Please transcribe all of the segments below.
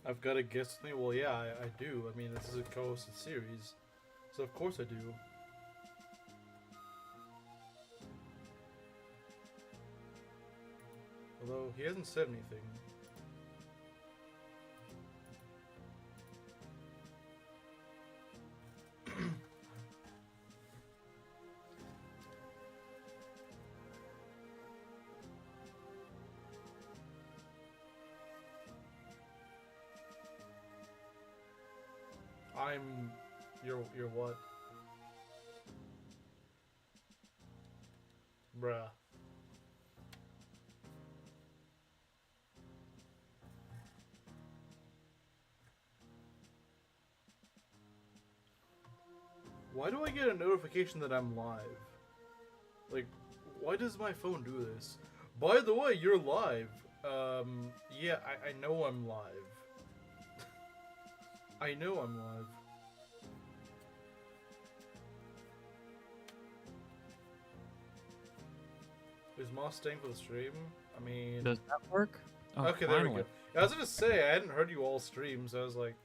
I've got a guest name. Well, yeah, I do. I mean, this is a co-hosted series, so of course I do. Although he hasn't said anything. I'm... You're what? Bruh. Why do I get a notification that I'm live? Like, why does my phone do this? By the way, you're live. Yeah, I know I'm live. I know I'm live. Is Moss staying for the stream? I mean... Does that work? Oh, okay, finally. there we go. I was gonna say, I hadn't heard you all stream, so I was like...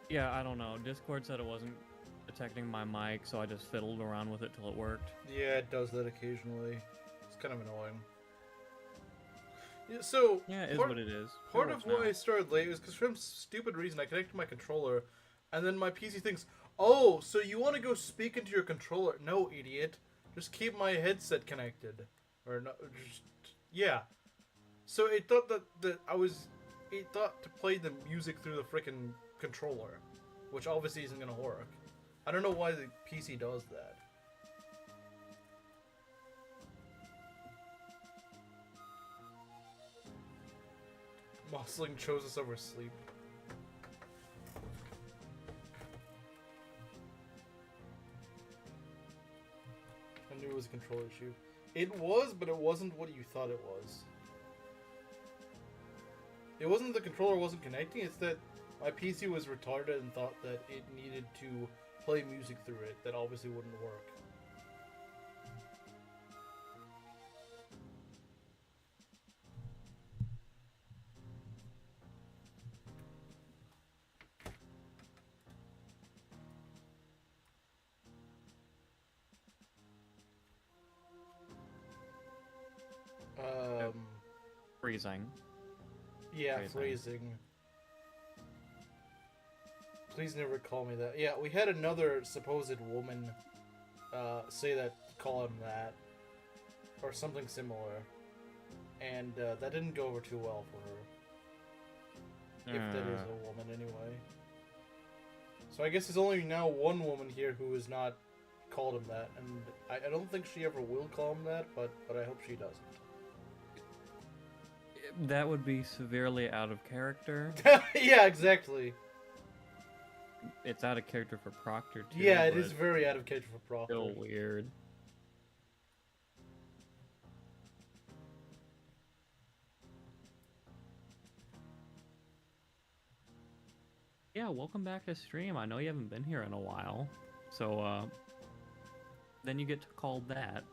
Yeah, I don't know. Discord said it wasn't detecting my mic, so I just fiddled around with it till it worked. Yeah, it does that occasionally. It's kind of annoying. Yeah, so... Yeah, it is what it is. Part of why I started late was because for some stupid reason I connected my controller, and then my PC thinks, oh, so you want to go speak into your controller. No, idiot. Just keep my headset connected. Or no, just... Yeah. So it thought that I was... It thought to play the music through the frickin' controller, which obviously isn't gonna work. I don't know why the PC does that. Mossling chose us over sleep. I knew it was a control issue. It was, but it wasn't what you thought it was. It wasn't the controller wasn't connecting, it's that my PC was retarded and thought that it needed to play music through it that obviously wouldn't work. Freezing. Yeah, freezing. Please never call me that. Yeah, we had another supposed woman call him that. Or something similar. And that didn't go over too well for her. If that is a woman, anyway. So I guess there's only now one woman here who has not called him that. And I don't think she ever will call him that, but I hope she doesn't. That would be severely out of character. Yeah, exactly. It's out of character for Proctor, too. Yeah, it is very out of character for Proctor. Still weird. Yeah, welcome back to stream. I know you haven't been here in a while. So, then you get to call that.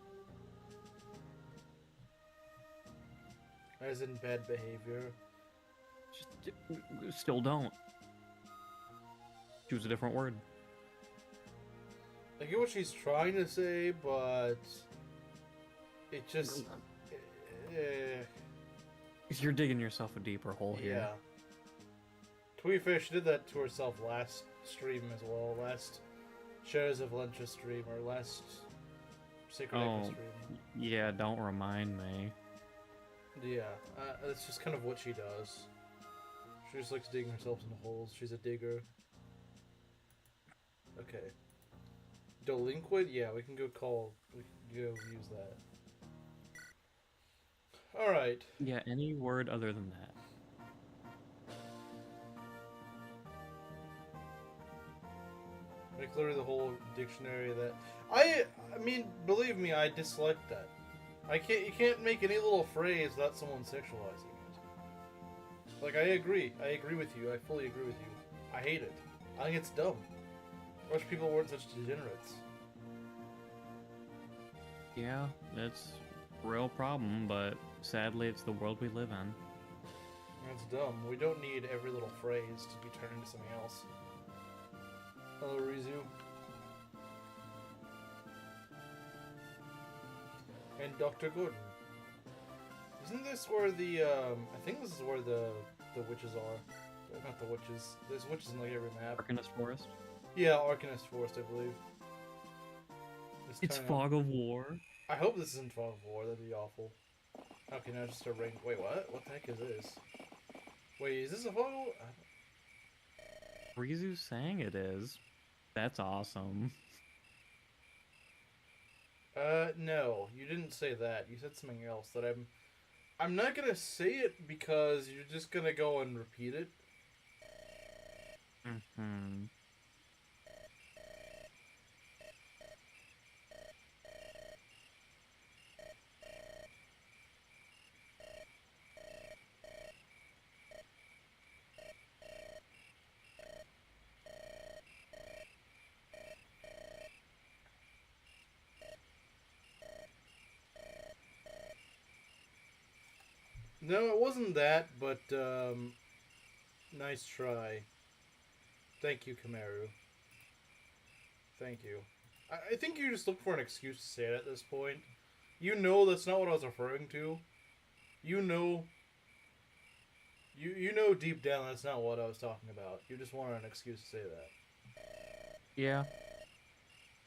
As in bad behavior. Still don't. Choose a different word. I get what she's trying to say, but it just... You're digging yourself a deeper hole here. Yeah. To be fair, she did that to herself last stream as well. Last Shadows of Lencha stream, or last Sacred Echo stream. Yeah, don't remind me. Yeah, that's just kind of what she does. She just likes digging herself in the holes. She's a digger. Okay. Delinquent? Yeah, we can go use that. Alright. Yeah, any word other than that. Like literally the whole dictionary that... I mean, believe me, I dislike that. You can't make any little phrase without someone sexualizing it. Like, I agree with you, I fully agree with you. I hate it. I think it's dumb. I wish people weren't such degenerates. Yeah, that's a real problem, but sadly it's the world we live in. That's dumb. We don't need every little phrase to be turned into something else. Hello, Rizu. And Dr. Gordon. Isn't this where the, I think this is where the witches are. Not the witches. There's witches in like every map. Arcanist Forest. Yeah, Arcanist Forest, I believe. It's Fog of War. I hope this isn't Fog of War. That'd be awful. Okay, now just a ring. Wait, what? What the heck is this? Wait, is this a Fog of War? Rizu's saying it is. That's awesome. No, you didn't say that. You said something else that I'm not gonna say it because you're just gonna go and repeat it. Mm-hmm. No, it wasn't that, but, nice try. Thank you, Kamaru. Thank you. I think you just look for an excuse to say it at this point. You know that's not what I was referring to. You know... You know deep down that's not what I was talking about. You just wanted an excuse to say that. Yeah.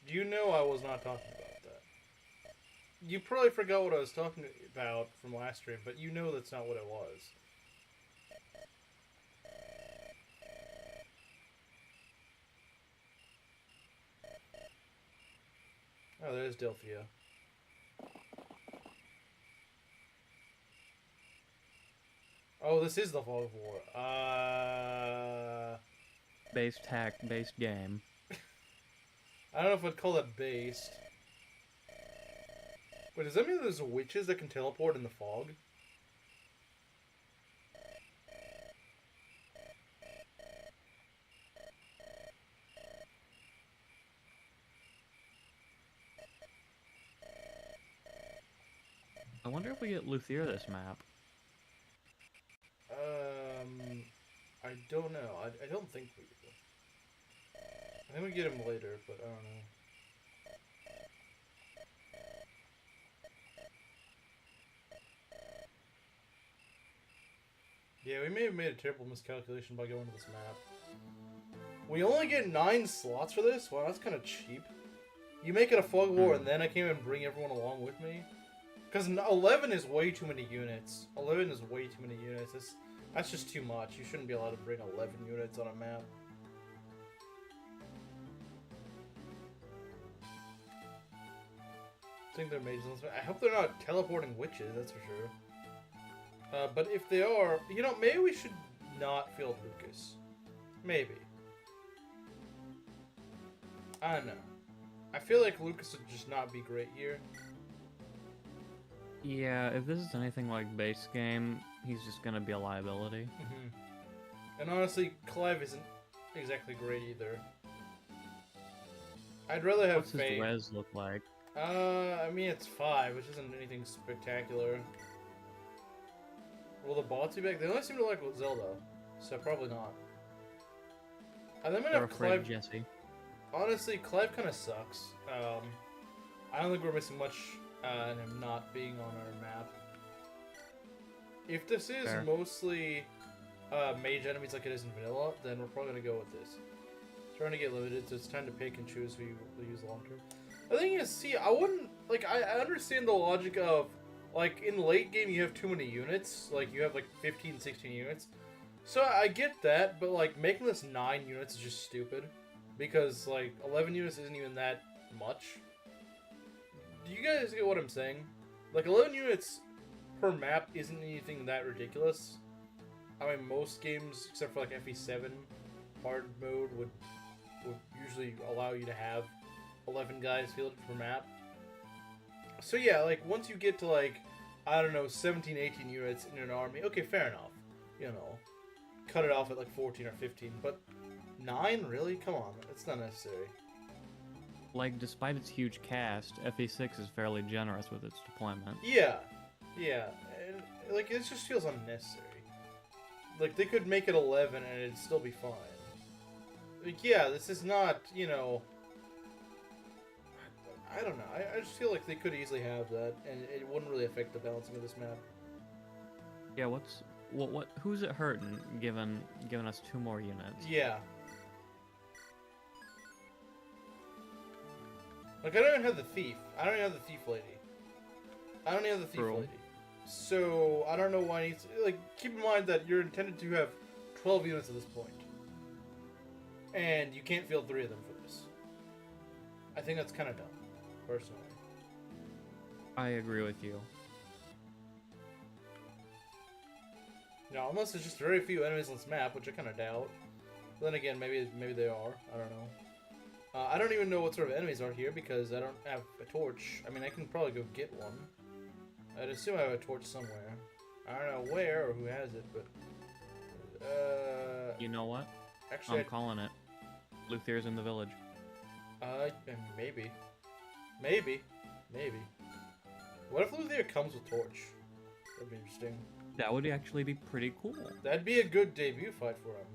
You know I was not talking about that. You probably forgot what I was talking about from last stream, but you know that's not what it was. Oh, there's Delphia. Oh, this is the Fog of War. Based hack, based game. I don't know if I'd call that based. Wait, does that mean there's witches that can teleport in the fog? I wonder if we get Luthier this map. I don't know. I don't think we do. I think we get him later, but I don't know. Yeah, we may have made a terrible miscalculation by going to this map. We only get 9 slots for this? Wow, that's kind of cheap. You make it a Fog of War and then I can't even bring everyone along with me? Because 11 is way too many units. 11 is way too many units. That's just too much. You shouldn't be allowed to bring 11 units on a map. I think they're mages. I hope they're not teleporting witches, that's for sure. But if they are, you know, maybe we should not field Lucas. Maybe. I don't know. I feel like Lucas would just not be great here. Yeah, if this is anything like base game, he's just gonna be a liability. And honestly, Clive isn't exactly great either. I'd rather have What's his Faye. res look like? I mean, it's 5, which isn't anything spectacular. Will the bots be back? They only seem to like Zelda, so probably not. And then I'm gonna They're have afraid Clive. of Jesse. Honestly, Clive kind of sucks. I don't think we're missing much in him not being on our map. If this is Fair. mostly mage enemies like it is in vanilla, then we're probably gonna go with this. Trying to get limited, so it's time to pick and choose who you will use long term. The thing is, see, I wouldn't like. I understand the logic of like in late game you have too many units, like you have like 15, 16 units. So I get that, but like making this 9 units is just stupid. Because, like, 11 units isn't even that much. Do you guys get what I'm saying? Like, 11 units per map isn't anything that ridiculous. I mean, most games, except for, like, FE7 hard mode, would usually allow you to have 11 guys fielded per map. So, yeah, like, once you get to, like, I don't know, 17, 18 units in an army, okay, fair enough. You know, cut it off at, like, 14 or 15, but 9? Really? Come on, it's not necessary. Like, despite its huge cast, FE6 is fairly generous with its deployment. Yeah, yeah, and, like, it just feels unnecessary. Like, they could make it 11 and it'd still be fine. Like, yeah, this is not, you know... I don't know. I just feel like they could easily have that, and it wouldn't really affect the balancing of this map. Yeah, who's it hurting giving us 2 more units? Yeah. Like, I don't even have the thief. I don't even have the thief lady. I don't even have the thief True. lady. So, I don't know why he's... Like, keep in mind that you're intended to have 12 units at this point. And you can't field 3 of them for this. I think that's kind of dumb, personally. I agree with you. No, unless there's just very few enemies on this map, which I kind of doubt. But then again, maybe they are. I don't know. I don't even know what sort of enemies are here because I don't have a torch. I mean, I can probably go get one. I'd assume I have a torch somewhere. I don't know where or who has it, but... You know what? Actually, I'm calling it. Luthier's in the village. Maybe. Maybe. What if Luthier comes with torch? That'd be interesting. That would actually be pretty cool. That'd be a good debut fight for him.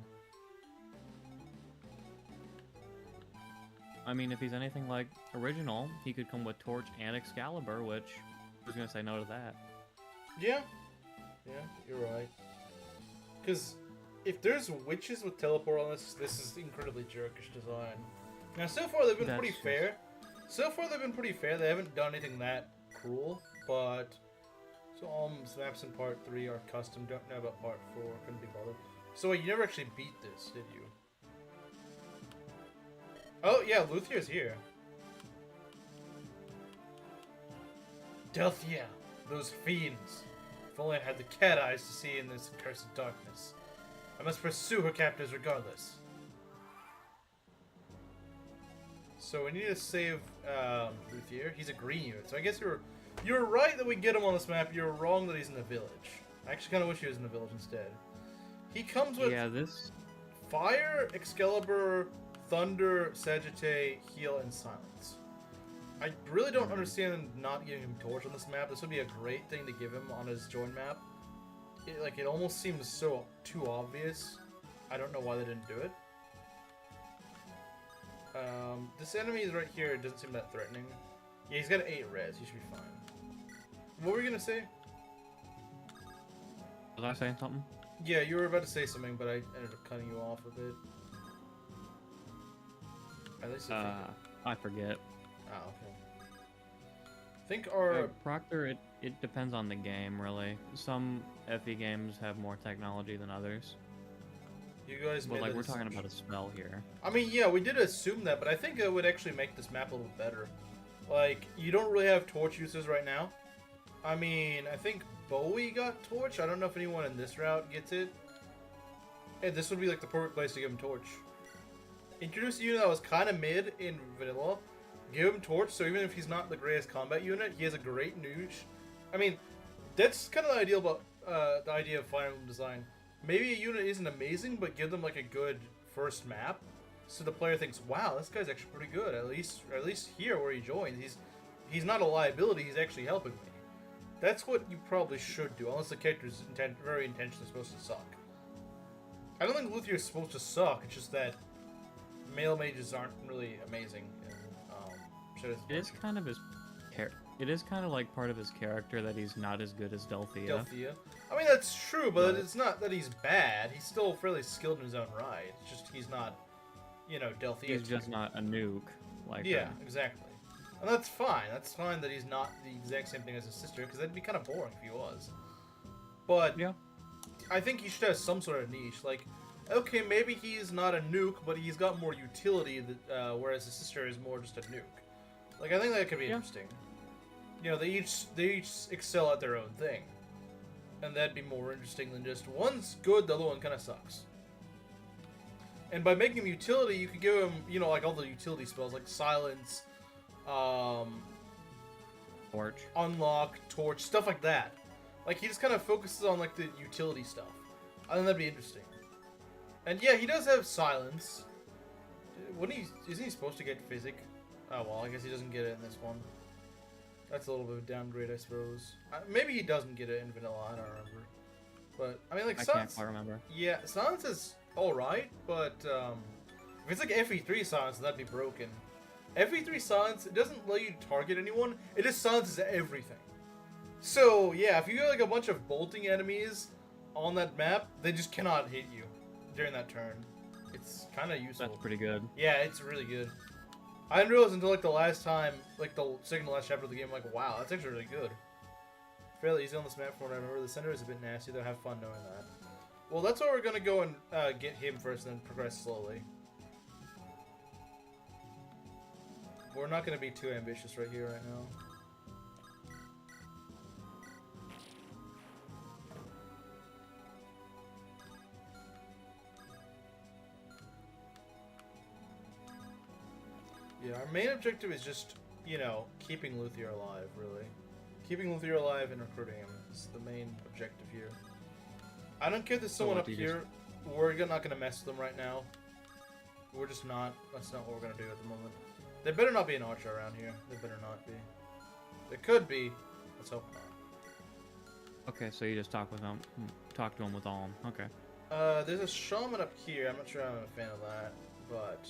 I mean, if he's anything like original, he could come with Torch and Excalibur, which who's gonna say no to that? Yeah. Yeah, you're right. Because if there's witches with teleport on this is incredibly jerkish design. Now, so far they've been pretty fair. They haven't done anything that cruel, but... So, maps in part 3 are custom. Don't know about part 4. Couldn't be bothered. So, wait, you never actually beat this, did you? Oh, yeah, Luthier's here. Delphia, those fiends. If only I had the cat eyes to see in this accursed darkness. I must pursue her captors regardless. So we need to save Luthier. He's a green unit, so I guess you're right that we get him on this map. You're wrong that he's in the village. I actually kind of wish he was in the village instead. He comes with Fire, Excalibur, Thunder, Sagittae, Heal, and Silence. I really don't understand not giving him Torch on this map. This would be a great thing to give him on his join map. It almost seems so too obvious. I don't know why they didn't do it. This enemy is right here. It doesn't seem that threatening. Yeah, he's got 8 res. He should be fine. What were you gonna say? Was I saying something? Yeah, you were about to say something, but I ended up cutting you off a bit. At least I forget. Oh, okay. I think our... Proctor, it depends on the game, really. Some FE games have more technology than others. You guys made like, we're talking about a spell here. I mean, yeah, we did assume that, but I think it would actually make this map a little better. Like, you don't really have torch users right now. I mean, I think Bowie got torch. I don't know if anyone in this route gets it. Hey, this would be like the perfect place to give him torch. Introduce a unit that was kind of mid in vanilla. Give him torch, so even if he's not the greatest combat unit, he has a great noosh. I mean, that's kind of the idea about the idea of Fire Emblem design. Maybe a unit isn't amazing, but give them like a good first map, so the player thinks, "Wow, this guy's actually pretty good." At least here where he joins, he's not a liability. He's actually helping me. That's what you probably should do, unless the character's very intentionally supposed to suck. I don't think Luthier's supposed to suck. It's just that male mages aren't really amazing. It is kind of his It is kind of like part of his character that he's not as good as Delphia. I mean, that's true, but it's not that he's bad. He's still fairly skilled in his own right. It's just he's not, Delphia. He's just not a nuke. Yeah, exactly. And that's fine. That's fine that he's not the exact same thing as his sister, because that'd be kind of boring if he was. But yeah, I think he should have some sort of niche. Like, okay, maybe he's not a nuke, but he's got more utility, whereas his sister is more just a nuke. Like, I think that could be interesting. They each excel at their own thing. And that'd be more interesting than just one's good, the other one kind of sucks. And by making him utility, you could give him, like all the utility spells, like Silence, Torch, Unlock, Torch, stuff like that. Like, he just kind of focuses on, like, the utility stuff. I think that'd be interesting. And yeah, he does have Silence. Isn't he supposed to get Physic? Oh, well, I guess he doesn't get it in this one. That's a little bit of a downgrade, I suppose. Maybe he doesn't get it in vanilla, I don't remember. But I mean, like I can't silence. quite remember. Yeah, silence is all right, but if it's like FE3 silence, that'd be broken. FE3 silence, it doesn't let you target anyone. It just silences everything. So yeah, if you get like a bunch of bolting enemies on that map, they just cannot hit you during that turn. It's kind of useful. That's pretty good. Yeah, it's really good. I didn't realize until like the last time, like the second to last chapter of the game, I'm like, wow, that's actually really good. Fairly easy on this map from what I remember. The center is a bit nasty, though. Have fun knowing that. Well, that's why we're gonna go and get him first, and then progress slowly. We're not gonna be too ambitious right here, right now. Yeah, our main objective is just, you know, keeping Luthier alive, really. Keeping Luthier alive and recruiting him is the main objective here. I don't care if there's someone up here. We're not going to mess with them right now. We're just not. That's not what we're going to do at the moment. There better not be an archer around here. There better not be. There could be. Let's hope not. Okay, so you just talk with him, talk to him with all. Okay. There's a shaman up here. I'm not sure I'm a fan of that, but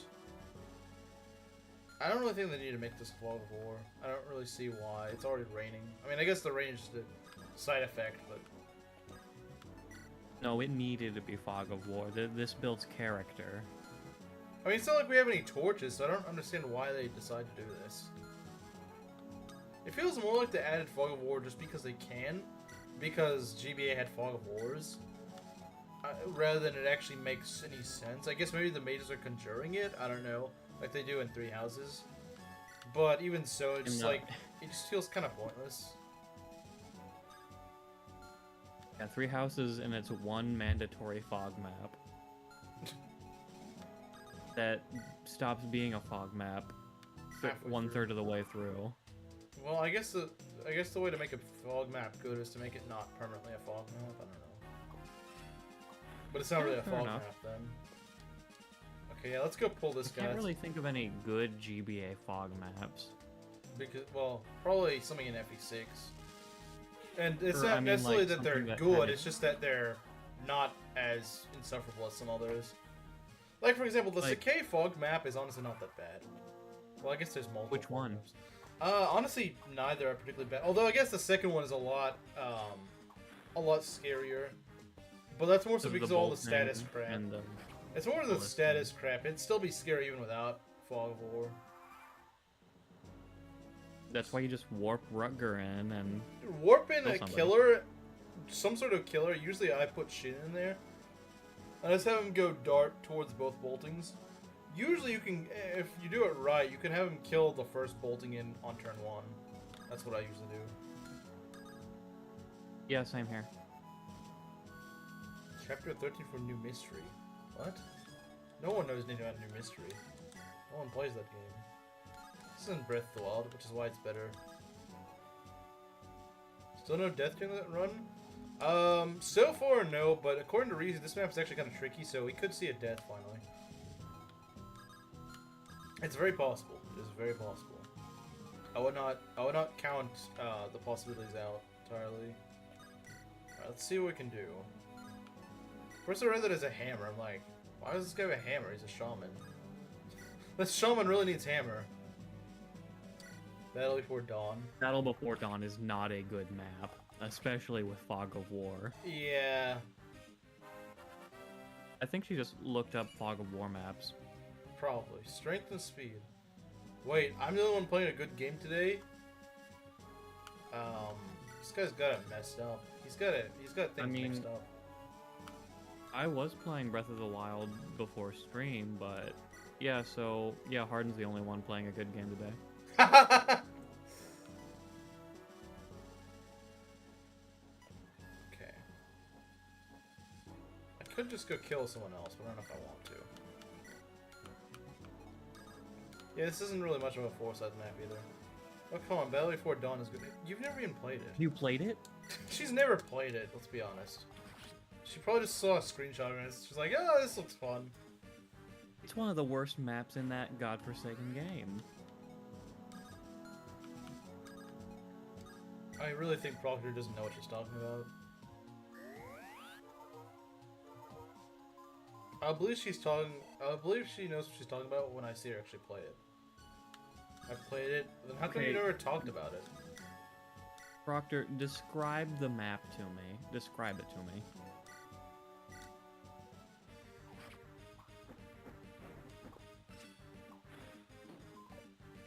I don't really think they need to make this fog of war. I don't really see why. It's already raining. I mean, I guess the rain is just a side effect, but No, it needed to be fog of war. This builds character. I mean, it's not like we have any torches, so I don't understand why they decided to do this. It feels more like they added fog of war just because they can, because GBA had fog of wars, rather than it actually makes any sense. I guess maybe the mages are conjuring it. I don't know, like they do in Three Houses. But even so, it's just like it just feels kind of pointless. Yeah, 3 houses and it's one mandatory fog map. That stops being a fog map one-third of the way through. Well, I guess the way to make a fog map good is to make it not permanently a fog map. I don't know. But it's not really a fog map then. Okay, yeah, let's go pull this guy. I can't really think of any good GBA fog maps. Because, well, probably something in FE6. And it's not I mean, necessarily like, that they're that good, kinda- it's just that they're not as insufferable as some others. Like, for example, the Sakai fog map is honestly not that bad. Well, I guess there's multiple. Which one? Maps. Honestly, neither are particularly bad. Although I guess the second one is a lot scarier. But that's more so because of all the status crap. It's more of the status crap. It'd still be scary even without fog of war. That's why you just warp Rutger in and warp in a killer, some sort of killer. Usually I put Shin in there. I just have him go dart towards both boltings. Usually you can, if you do it right, you can have him kill the first bolting in on turn 1. That's what I usually do. Yeah, same here. Chapter 13 for New Mystery. What? No one knows anything about New Mystery. No one plays that game. This isn't Breath of the Wild, which is why it's better. Still no death during that run? So far no, but according to Reezy, this map is actually kind of tricky, so we could see a death finally. It's very possible. It is very possible. I would not count the possibilities out entirely. Alright, let's see what we can do. First I read that as a hammer. I'm like, why does this guy have a hammer? He's a shaman. This shaman really needs hammer. Battle Before Dawn. Battle Before Dawn is not a good map, especially with Fog of War. Yeah. I think she just looked up Fog of War maps. Probably. Strength and speed. Wait, I'm the only one playing a good game today? This guy's got it messed up. He's got things mixed up. I was playing Breath of the Wild before stream, but yeah, so yeah, Harden's the only one playing a good game today. Okay. I could just go kill someone else, but I don't know if I want to. Yeah, this isn't really much of a four-side map either. Oh, come on, Battle Before Dawn is good. You've never even played it. You played it? She's never played it, let's be honest. She probably just saw a screenshot of it and she's like, oh, this looks fun. It's one of the worst maps in that godforsaken game. I really think Proctor doesn't know what she's talking about. I believe she's talking. I believe she knows what she's talking about when I see her actually play it. I've played it. Then how come you Okay. never talked about it? Proctor, describe the map to me. Describe it to me.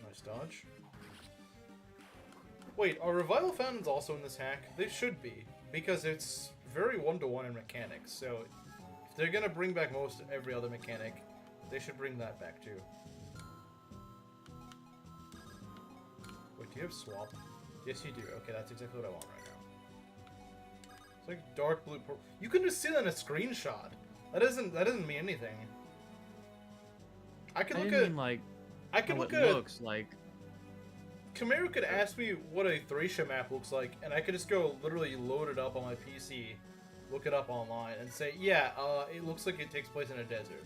Nice dodge. Wait, are revival fountains also in this hack? They should be, because it's very one-to-one in mechanics. So if they're gonna bring back most every other mechanic, they should bring that back too. Wait, do you have swap? Yes, you do. Okay, that's exactly what I want right now. It's like dark blue purple. You can just see that in a screenshot. That doesn't mean anything. I can I look didn't at. mean, like, I can how look it at. looks like. Kamaru could ask me what a Thracia map looks like, and I could just go literally load it up on my PC, look it up online, and say, yeah, it looks like it takes place in a desert.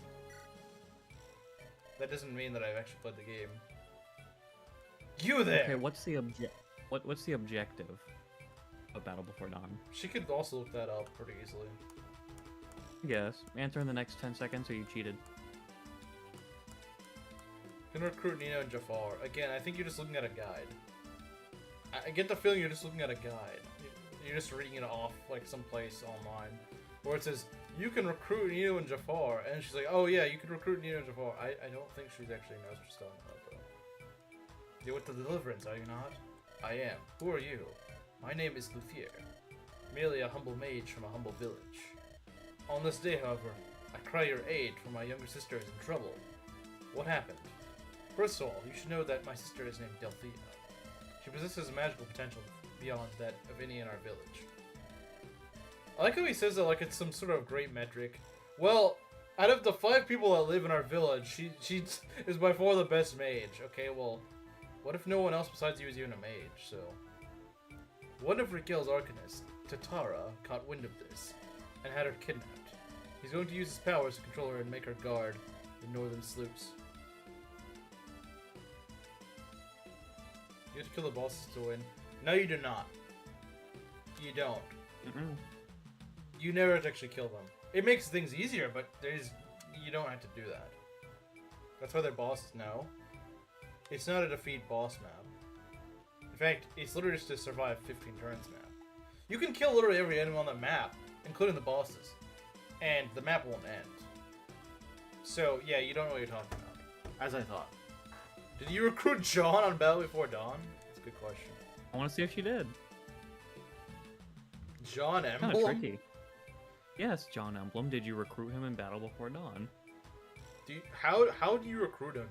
That doesn't mean that I've actually played the game. You there! Okay, what's the objective of Battle Before Dawn? She could also look that up pretty easily. Yes. Answer in the next 10 seconds, or you cheated. Can recruit Nino and Jafar. Again, I think you're just looking at a guide. I get the feeling you're just looking at a guide. You're just reading it off, like, someplace online. Where it says, you can recruit Nino and Jafar. And she's like, oh yeah, you can recruit Nino and Jafar. I don't think she actually knows what she's talking about, though. You're with the Deliverance, are you not? I am. Who are you? My name is Luthier. Merely a humble mage from a humble village. On this day, however, I cry your aid, for my younger sister is in trouble. What happened? First of all, you should know that my sister is named Delphina. She possesses magical potential beyond that of any in our village. I like how he says that like it's some sort of great metric. Well, out of the 5 people that live in our village, she is by far the best mage. Okay, well, what if no one else besides you is even a mage, so... One of Raquel's arcanists, Tatara, caught wind of this, and had her kidnapped. He's going to use his powers to control her and make her guard the northern slopes. You have to kill the bosses to win. No, you do not. You don't. Mm-mm. You never have to actually kill them. It makes things easier, but you don't have to do that. That's why they're bosses now. It's not a defeat boss map. In fact, it's literally just a survive 15 turns map. You can kill literally every enemy on the map, including the bosses, and the map won't end. So, yeah, you don't know what you're talking about. As I thought. Did you recruit John on Battle Before Dawn? That's a good question. I want to see if she did. John Emblem? Kind of tricky. Yes, John Emblem. Did you recruit him in Battle Before Dawn? How do you recruit him?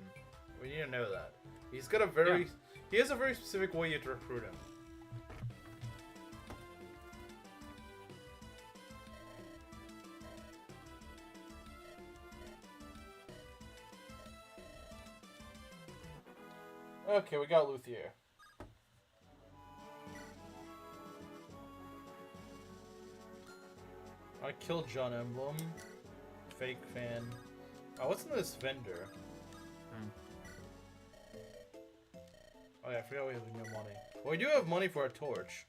We need to know that. He's got a very... Yeah. He has a very specific way you have to recruit him. Okay, we got Luthier. I killed John Emblem. Fake fan. Oh, what's in this vendor? Oh yeah, I forgot we have no money. Well, we do have money for a torch.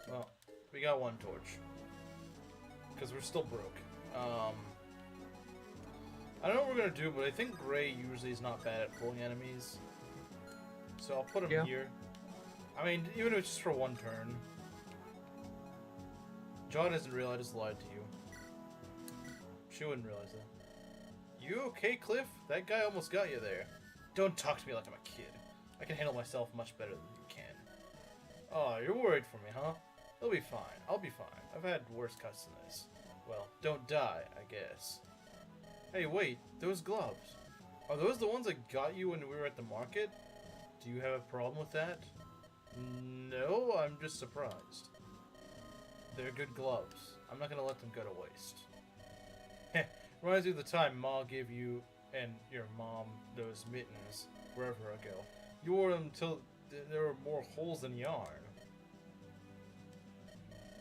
Well, we got 1 torch. Because we're still broke. I don't know what we're gonna do, but I think Gray usually is not bad at pulling enemies. So I'll put him here. I mean, even if it's just for 1 turn. John doesn't realize I just lied to you. She wouldn't realize that. You okay, Cliff? That guy almost got you there. Don't talk to me like I'm a kid. I can handle myself much better than you can. Oh, you're worried for me, huh? It'll be fine. I'll be fine. I've had worse cuts than this. Well, don't die, I guess. Hey, wait. Those gloves. Are those the ones that got you when we were at the market? Do you have a problem with that? No, I'm just surprised. They're good gloves. I'm not gonna let them go to waste. Heh. Reminds me of the time Ma gave you and your mom those mittens forever ago. You wore them till there were more holes than yarn.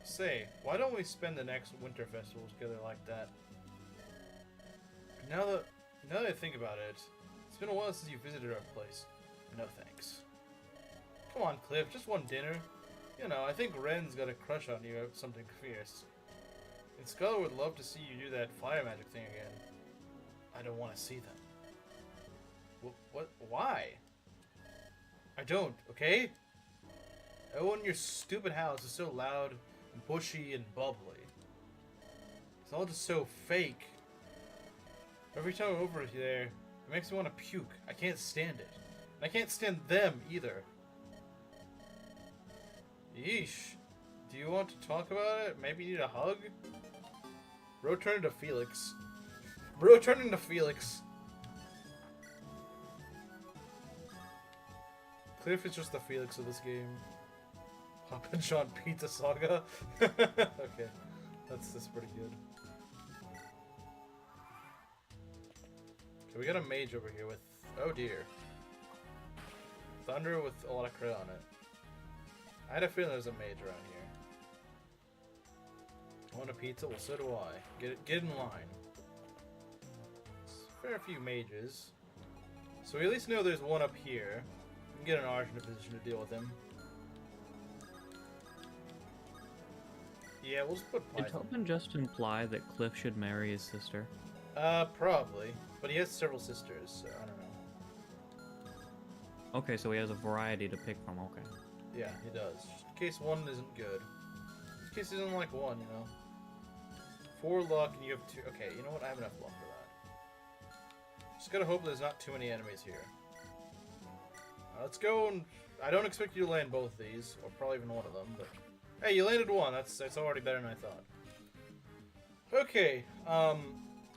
Say, why don't we spend the next winter festival together like that? Now that I think about it, it's been a while since you visited our place. No thanks. Come on, Cliff, just one dinner. You know, I think Ren's got a crush on you, something fierce. And Scholar would love to see you do that fire magic thing again. I don't want to see them. What? Why? I don't, okay? Everyone in your stupid house is so loud and bushy and bubbly. It's all just so fake. Every time I'm over there, it makes me want to puke. I can't stand it. And I can't stand them either. Yeesh. Do you want to talk about it? Maybe you need a hug? Bro turned into Felix. Bro turned into Felix. Cliff is just the Felix of this game. Papa John Pizza Saga. Okay, that's pretty good. Okay, we got a mage over here with, oh dear, thunder with a lot of crit on it. I had a feeling there was a mage around here. Want a pizza? Well, so do I. Get in line. Fair few mages, so we at least know there's one up here. We can get an Arch in a position to deal with him. Yeah, we'll just put Python. Did Tobin just imply that Cliff should marry his sister? Probably. But he has several sisters, so I don't know. Okay, so he has a variety to pick from, okay. Yeah, he does. Just in case one isn't good. In case he doesn't like one, you know. 4 luck and you have 2. Okay, you know what? I have enough luck for that. Just gotta hope there's not too many enemies here. Let's go and... I don't expect you to land both of these, or probably even one of them, but... Hey, you landed one. That's already better than I thought. Okay,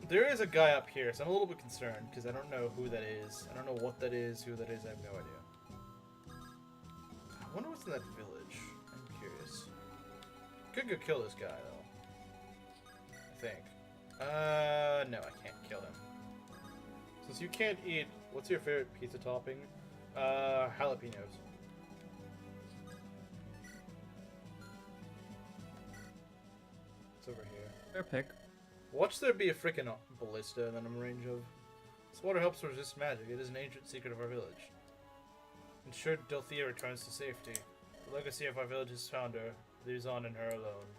there is a guy up here, so I'm a little bit concerned, because I don't know who that is. I don't know what that is, who that is, I have no idea. I wonder what's in that village. I'm curious. Could go kill this guy, though. I think. No, I can't kill him. Since you can't eat... What's your favorite pizza topping? Jalapenos. Over here. Fair pick. Watch there be a freaking ballista that I'm in range of. This water helps resist magic. It is an ancient secret of our village. Ensure Delthea returns to safety. The legacy of our village's founder lives on in her alone.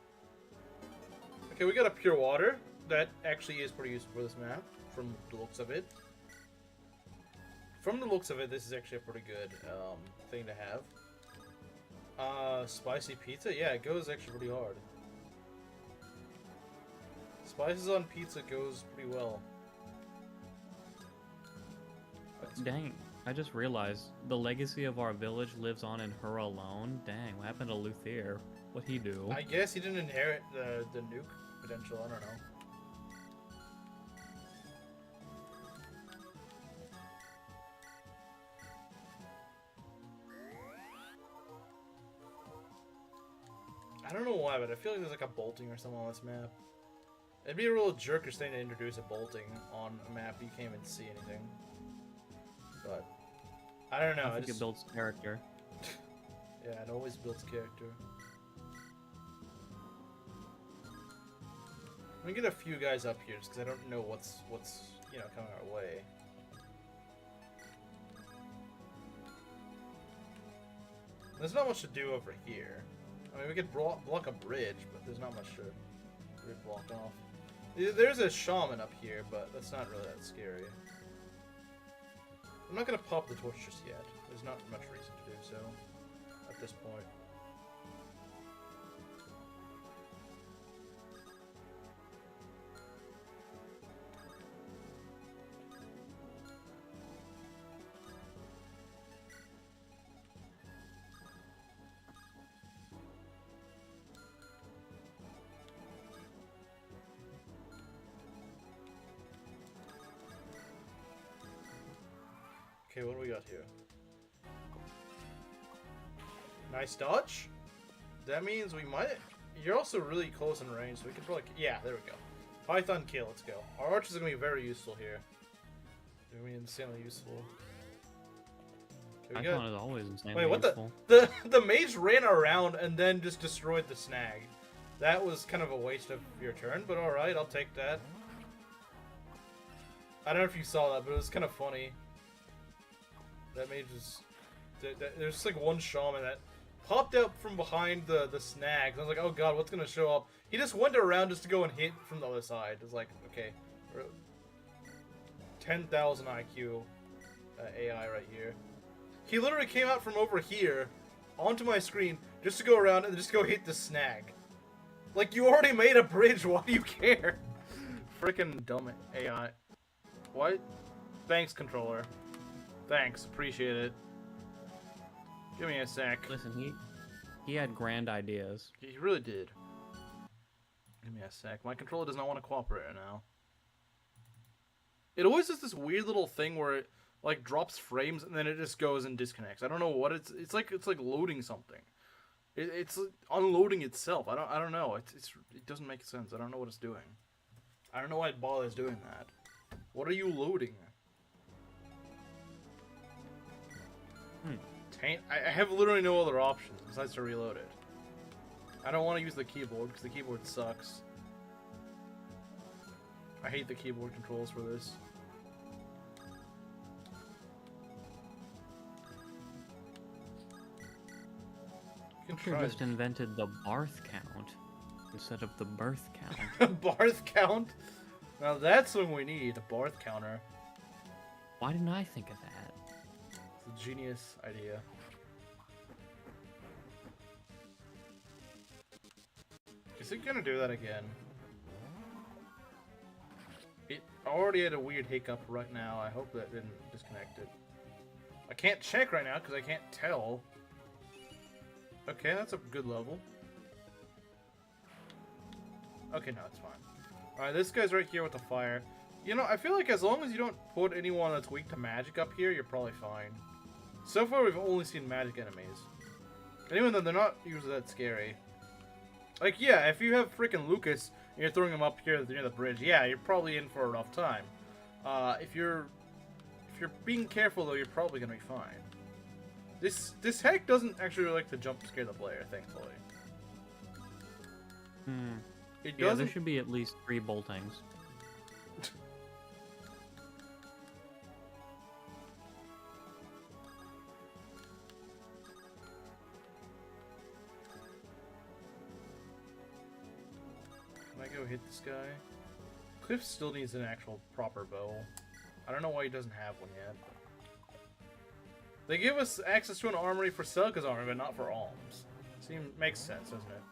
Okay, we got a pure water. That actually is pretty useful for this map, from the looks of it. From the looks of it, this is actually a pretty good thing to have. Spicy pizza? Yeah, it goes actually pretty hard. Spices on pizza goes pretty well. Dang, I just realized the legacy of our village lives on in her alone. Dang, what happened to Luthier? What'd he do? I guess he didn't inherit the nuke potential, I don't know. I don't know why, but I feel like there's like a bolting or something on this map. It'd be a real jerkish thing to introduce a bolting on a map you can't even see anything. But I don't know. I think it builds character. Yeah, it always builds character. I'm gonna get a few guys up here just because I don't know what's coming our way. There's not much to do over here. I mean, we could block a bridge, but there's not much to block off. There's a shaman up here, but that's not really that scary. I'm not gonna pop the torch just yet. There's not much reason to do so at this point. Okay, what do we got here? Nice dodge. That means we might... You're also really close in range, so we could probably... Yeah, there we go. Python kill, let's go. Our archers are going to be very useful here. They're going to be insanely useful. Okay, Python is always insanely Wait, what useful. the mage ran around and then just destroyed the snag. That was kind of a waste of your turn, but alright, I'll take that. I don't know if you saw that, but it was kind of funny. That mage was... There's just like one shaman that popped up from behind the snags. I was like, oh god, what's gonna show up? He just went around just to go and hit from the other side. It's like, okay, 10,000 IQ AI right here. He literally came out from over here onto my screen just to go around and just go hit the snag. Like, you already made a bridge, why do you care? Freaking dumb AI. What? Thanks, controller. Thanks, appreciate it. Give me a sec. Listen, he had grand ideas. He really did. Give me a sec. My controller does not want to cooperate right now. It always does this weird little thing where it like drops frames and then it just goes and disconnects. I don't know what it's like loading something. It's unloading itself. I don't know. It doesn't make sense. I don't know what it's doing. I don't know why it bothers doing that. What are you loading? I have literally no other options besides to reload it. I don't want to use the keyboard because the keyboard sucks. I hate the keyboard controls for this. You could have just invented the barth count instead of the birth count. Barth count? Now that's what we need, a barth counter. Why didn't I think of that? It's a genius idea. Is it gonna do that again? It already had a weird hiccup right now. I hope that didn't disconnect it. I can't check right now because I can't tell. Okay, that's a good level. Okay, no, it's fine. Alright, this guy's right here with the fire. You know, I feel like as long as you don't put anyone that's weak to magic up here, you're probably fine. So far, we've only seen magic enemies. And even though they're not usually that scary. Like, yeah, if you have freaking Lucas and you're throwing him up here near the bridge, yeah, you're probably in for a rough time. If you're being careful, though, you're probably gonna be fine. This hack doesn't actually like to jump scare the player, thankfully. It doesn't. Yeah, there should be at least 3 boltings. Can I go hit this guy? Cliff still needs an actual proper bow. I don't know why he doesn't have one yet. They give us access to an armory for Selka's armor, but not for Alm's. Makes sense, doesn't it?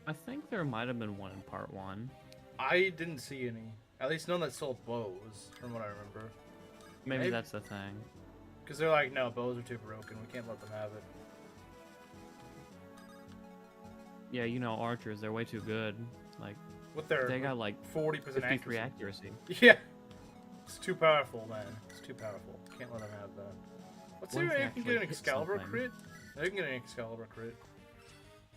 I think there might have been one in part 1. I didn't see any. At least none that sold bows, from what I remember. Maybe that's the thing. Because they're like, no, bows are too broken. We can't let them have it. Yeah, you know, archers, they're way too good. Like, With their they got like 40% 53 accuracy. Yeah. It's too powerful, man. It's too powerful. Can't let them have that. Let's see if I can get an Excalibur crit. I can get an Excalibur crit.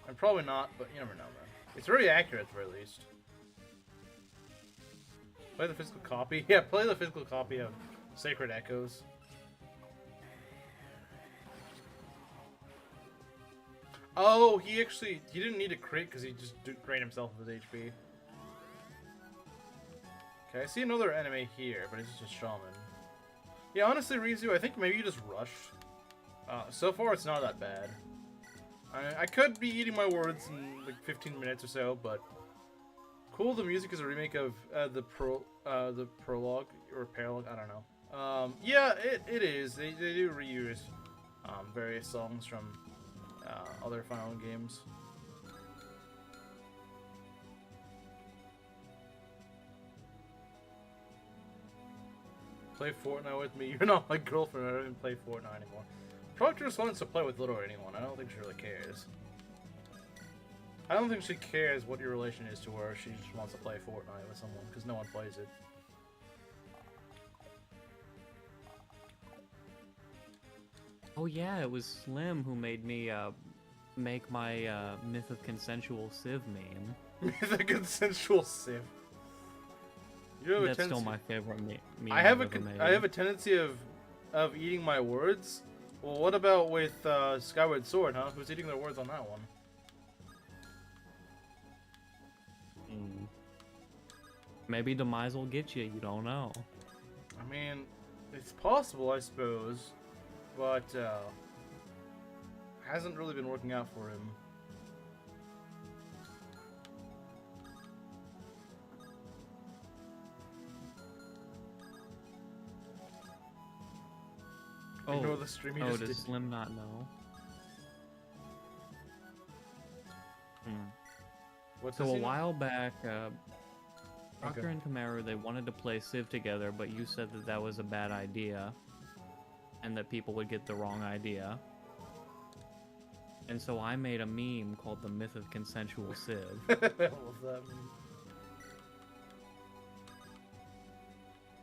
And probably not, but you never know, man. It's very accurate, at the very least. Play the physical copy? Yeah, play the physical copy of Sacred Echoes. Oh, he didn't need a crit because he just drained himself of his HP. Okay, I see another enemy here, but it's just a shaman. Yeah, honestly, Rizu, I think maybe you just rushed. So far, it's not that bad. I could be eating my words in like 15 minutes or so, but cool. The music is a remake of the prologue or paralogue. I don't know. Yeah, it is. They do reuse various songs from other Fire Emblem games. Play Fortnite with me. You're not my girlfriend. I don't even play Fortnite anymore. Probably just wants to play with little or anyone. I don't think she really cares. I don't think she cares what your relation is to her. She just wants to play Fortnite with someone because no one plays it. Oh yeah, it was Slim who made me make my Myth of Consensual Civ meme. Myth of Consensual Civ. That's still my favorite meme. I have a tendency of eating my words. Well, what about with Skyward Sword, huh? Who's eating their words on that one? Maybe Demise will get you. You don't know. I mean, it's possible, I suppose, but hasn't really been working out for him. Ignore the stream he Oh, just does did. Slim not know? Hmm. What So does a he know? while back, Proctor Okay. and Kamaru, they wanted to play Civ together, but you said that that was a bad idea, and that people would get the wrong idea. And so I made a meme called The Myth of Consensual Civ. I love that meme.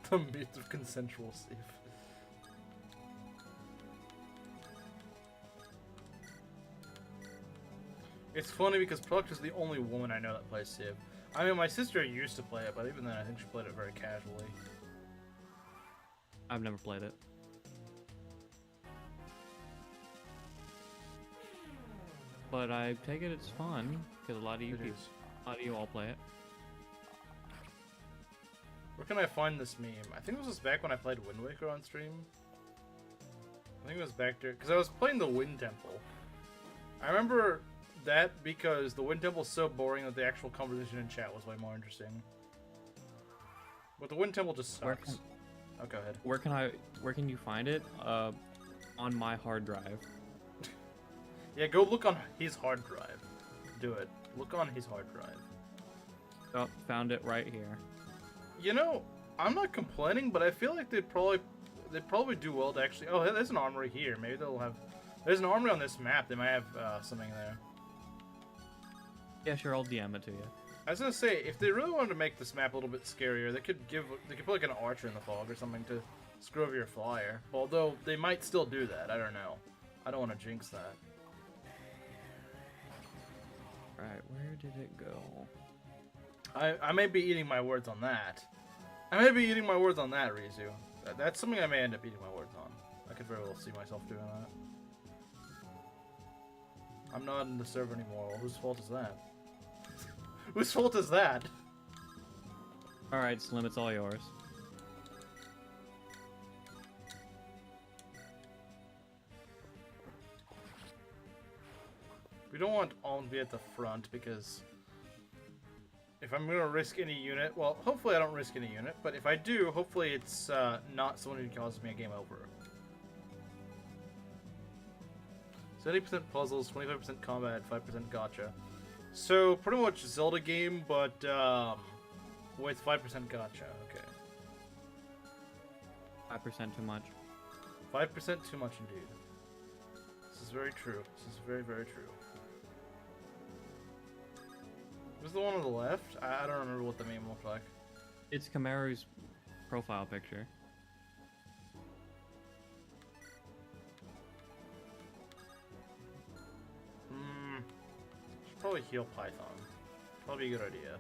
The myth of consensual Civ. It's funny because Proctor's the only woman I know that plays Civ. I mean, my sister used to play it, but even then, I think she played it very casually. I've never played it. But I take it it's fun, because a lot of you It people, is. a lot of you all play it. Where can I find this meme? I think it was back when I played Wind Waker on stream. I think it was back there, because I was playing the Wind Temple. I remember that because the Wind Temple's so boring that the actual conversation in chat was way more interesting. But the Wind Temple just Where sucks. Oh, go ahead. Where can you find it? On my hard drive. Yeah, go look on his hard drive. Do it. Look on his hard drive. Oh, found it right here. You know, I'm not complaining, but I feel like they'd probably do well to actually. Oh, hey, there's an armory here. Maybe they'll have. There's an armory on this map. They might have something there. Yeah, sure, I'll DM it to you. I was gonna say, if they really wanted to make this map a little bit scarier, they could put like an archer in the fog or something to screw over your flyer. Although they might still do that. I don't know. I don't want to jinx that. Right, where did it go? I may be eating my words on that. I may be eating my words on that, Rizu. That's something I may end up eating my words on. I could very well see myself doing that. I'm not in the server anymore. Well, whose fault is that? Whose fault is that? Alright, Slim, it's all yours. We don't want Alm to be at the front because if I'm gonna risk any unit, well, hopefully I don't risk any unit, but if I do, hopefully it's not someone who causes me a game over. 70% puzzles, 25% combat, 5% gotcha. So pretty much Zelda game, but with 5% gotcha. Okay, 5% too much. 5% too much indeed. This is very true. This is very, very true. Was the one on the left? I don't remember what the meme looked like. It's Kamaru's profile picture. Should probably heal Python. Probably a good idea.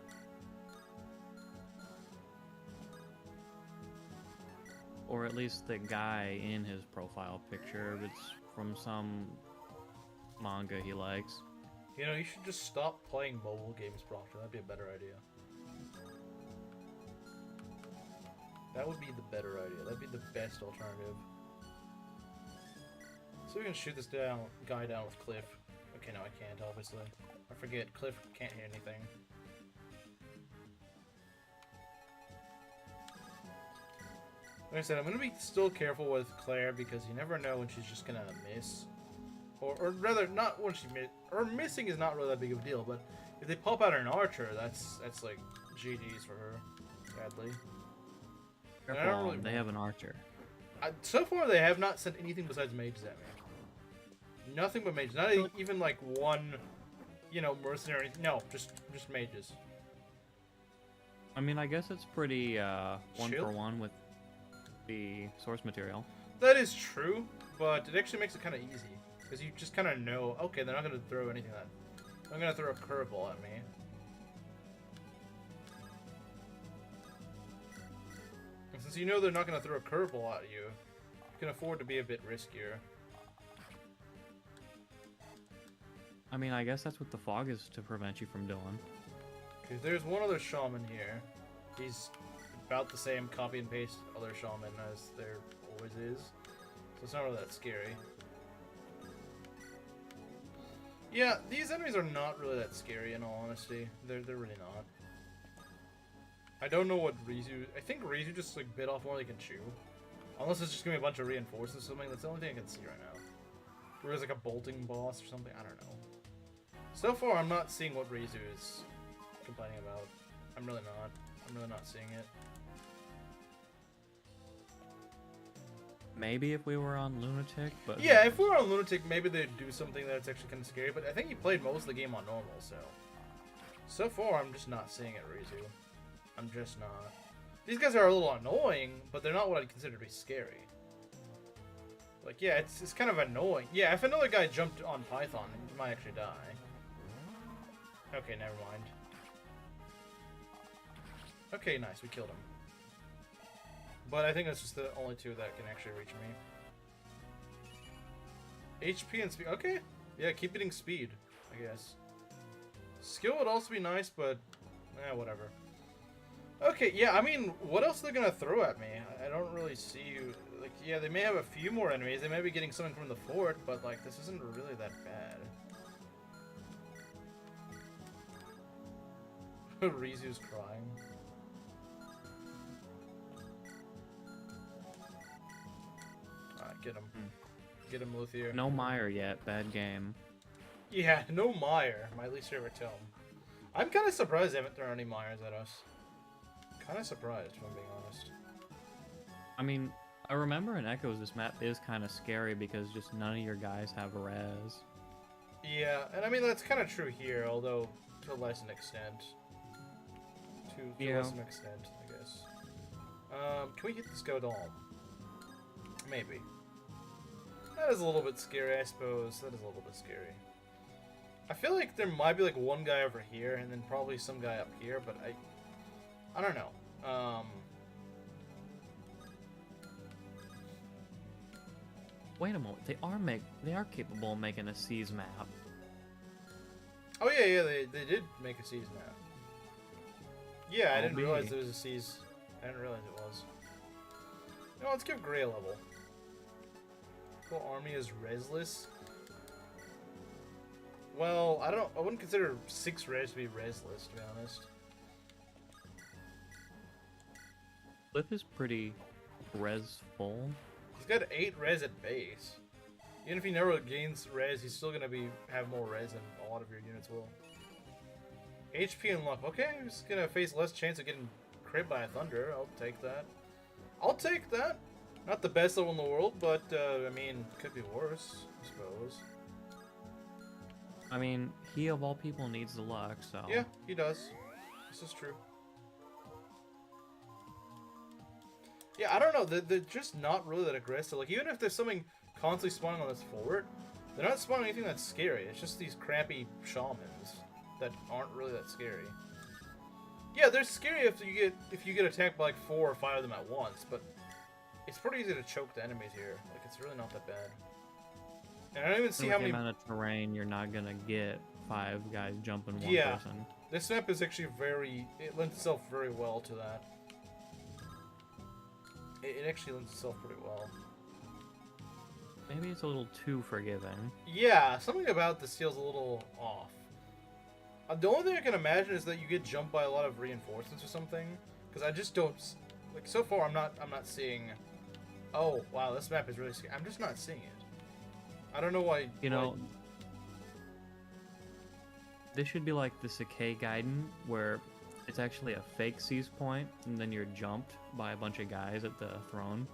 Or at least the guy in his profile picture. It's from some manga he likes. You know, you should just stop playing mobile games, Proctor. That'd be a better idea. That would be the better idea. That'd be the best alternative. So we can shoot this guy down with Cliff. Okay, no, I can't, obviously. I forget, Cliff can't hit anything. Like I said, I'm gonna be still careful with Claire because you never know when she's just gonna miss. Or rather, not when she or missing is not really that big of a deal, but if they pop out an archer, that's like GG's for her, sadly. And I don't Careful, really they have an archer. so far, they have not sent anything besides mages at me. Nothing but mages. Not even like one, you know, mercenary. No, just mages. I mean, I guess it's pretty one Shield? for one with the source material. That is true, but it actually makes it kind of easy. Because you just kind of know, okay, they're not going to throw anything at me. They're going to throw a curveball at me. And since you know they're not going to throw a curveball at you, you can afford to be a bit riskier. I mean, I guess that's what the fog is to prevent you from doing. Okay, there's one other shaman here. He's about the same copy and paste other shaman as there always is. So it's not really that scary. Yeah, these enemies are not really that scary in all honesty. They're really not. I don't know what Rizu... I think Rizu just like bit off more than he can chew. Unless it's just gonna be a bunch of reinforcements or something. That's the only thing I can see right now. Or there's like a bolting boss or something. I don't know. So far, I'm not seeing what Rizu is complaining about. I'm really not. I'm really not seeing it. Maybe if we were on Lunatic, but... Yeah, if we were on Lunatic, maybe they'd do something that's actually kind of scary, but I think he played most of the game on normal, so... So far, I'm just not seeing it, Rizu. I'm just not. These guys are a little annoying, but they're not what I'd consider to be scary. Like, yeah, it's kind of annoying. Yeah, if another guy jumped on Python, he might actually die. Okay, never mind. Okay, nice, we killed him. But I think that's just the only two that can actually reach me. HP and speed. Okay. Yeah, keep getting speed, I guess. Skill would also be nice, but... whatever. Okay, yeah, I mean, what else are they gonna throw at me? I don't really see... Like, yeah, they may have a few more enemies. They may be getting something from the fort, but, like, this isn't really that bad. Rizu's crying. Get him. Get him, Luthier. No Meyer yet. Bad game. Yeah, no Meyer. My least favorite tome. I'm kind of surprised they haven't thrown any Meyers at us. Kind of surprised, if I'm being honest. I mean, I remember in Echoes this map is kind of scary because just none of your guys have res. Yeah, and I mean, that's kind of true here, although to a lesser extent. To a lesser extent, I guess. Can we hit this Godolm? Maybe. That is a little bit scary, I suppose. That is a little bit scary. I feel like there might be like one guy over here, and then probably some guy up here, but I don't know. Wait a moment. They are capable of making a Seas map. Oh yeah, they did make a Seas map. Yeah, I didn't realize there was a Seas. I didn't realize it was. No, let's give Gray a level. Full army is resless. Well, I wouldn't consider 6 res to be resless, to be honest. Cliff is pretty res full. He's got 8 res at base. Even if he never gains res, he's still gonna have more res than a lot of your units will. HP and luck. Okay, he's gonna face less chance of getting crit by a thunder. I'll take that. I'll take that. Not the best level in the world, but I mean, could be worse, I suppose. I mean, he of all people needs the luck, so... Yeah, he does. This is true. Yeah, I don't know. They're just not really that aggressive. Like, even if there's something constantly spawning on this fort, they're not spawning anything that's scary. It's just these crappy shamans that aren't really that scary. Yeah, they're scary if you get attacked by like 4 or 5 of them at once, but it's pretty easy to choke the enemies here. Like, it's really not that bad. And I don't even see how many... amount of terrain, you're not gonna get 5 guys jumping one person. This map is actually it lends itself very well to that. It actually lends itself pretty well. Maybe it's a little too forgiving. Yeah, something about this feels a little off. The only thing I can imagine is that you get jumped by a lot of reinforcements or something, because I just don't... Like, so far, I'm not seeing... Oh, wow, this map is really scary. I'm just not seeing it. I don't know why... You know... This should be like the Sakai Gaiden, where it's actually a fake seize point, and then you're jumped by a bunch of guys at the throne.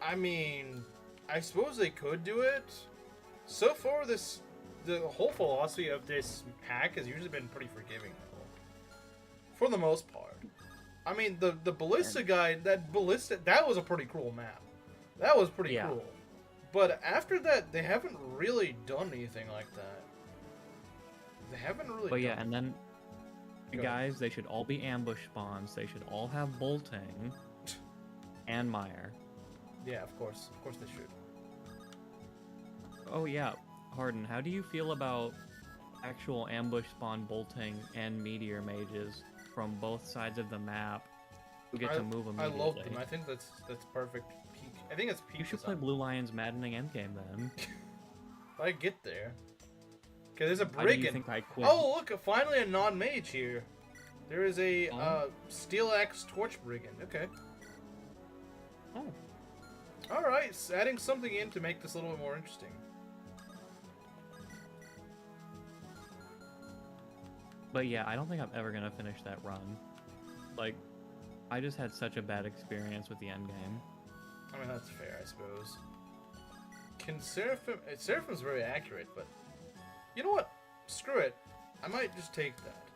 I mean, I suppose they could do it. So far, the whole philosophy of this hack has usually been pretty forgiving, though. For the most part. I mean, the Ballista guy, that was a pretty cool map. That was pretty cool. But after that, they haven't really done anything like that. They haven't really But yeah, and then the guys, they should all be ambush spawns. They should all have bolting and mire. Yeah, of course. Of course they should. Oh yeah, Harden, how do you feel about actual ambush spawn bolting and meteor mages from both sides of the map who get to move immediately? I love them. I think that's perfect peak. I think it's peak. You should play Blue Lion's maddening endgame then. If I get there. Okay, there's a brigand. Oh, look, finally a non-mage here. There is a Steel Axe Torch Brigand. Okay. Oh. Alright, adding something in to make this a little bit more interesting. But yeah, I don't think I'm ever gonna finish that run. Like, I just had such a bad experience with the end game. I mean, that's fair, I suppose. Can Seraphim... Seraphim's very accurate, but... You know what? Screw it. I might just take that.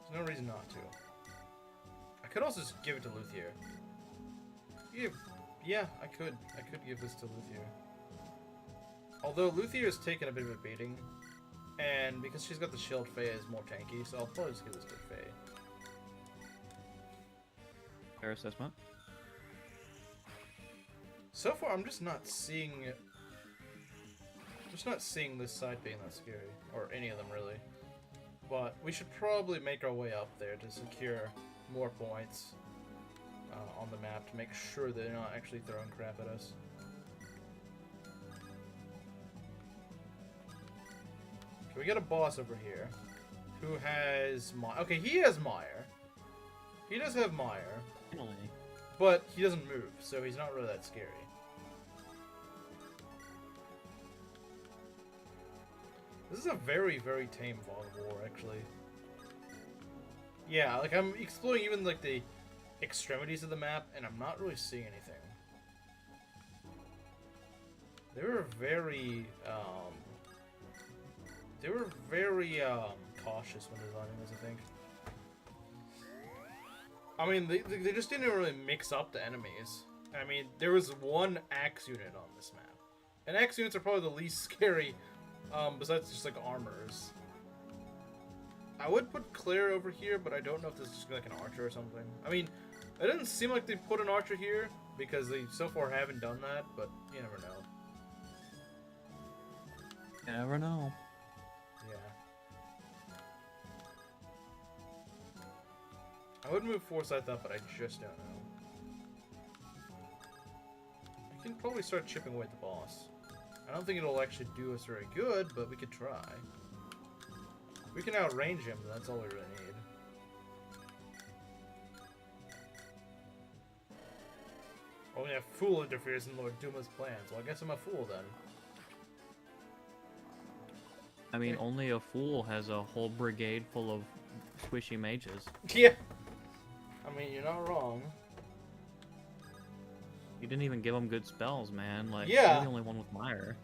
There's no reason not to. I could also just give it to Luthier. Yeah, I could. I could give this to Luthier. Although Luthier has taken a bit of a beating, and because she's got the shield, Faye is more tanky, so I'll probably just give this to Faye. Fair assessment. So far, I'm just not seeing this side being that scary, or any of them really. But we should probably make our way up there to secure more points on the map to make sure they're not actually throwing crap at us. Okay, we got a boss over here who has okay, he has Mire. He does have Mire, Finally. but he doesn't move, so he's not really that scary. This is a very, very tame Fog of War, actually. Yeah, like, I'm exploring even, like, the extremities of the map, and I'm not really seeing anything. They were very, cautious when designing this, I think. I mean, they just didn't really mix up the enemies. I mean, there was one axe unit on this map. And axe units are probably the least scary, besides just, like, armors. I would put Claire over here, but I don't know if this is just like an archer or something. I mean, it doesn't seem like they put an archer here, because they so far haven't done that, but you never know. You never know. Yeah. I would move Forsyth up, but I just don't know. We can probably start chipping away at the boss. I don't think it'll actually do us very good, but we could try. We can outrange him, that's all we really need. Oh yeah, Fool interferes in Lord Duma's plans. Well, I guess I'm a fool then. I mean, only a fool has a whole brigade full of squishy mages. Yeah! I mean, you're not wrong. You didn't even give them good spells, man. Like, Yeah. you're the only one with Mire.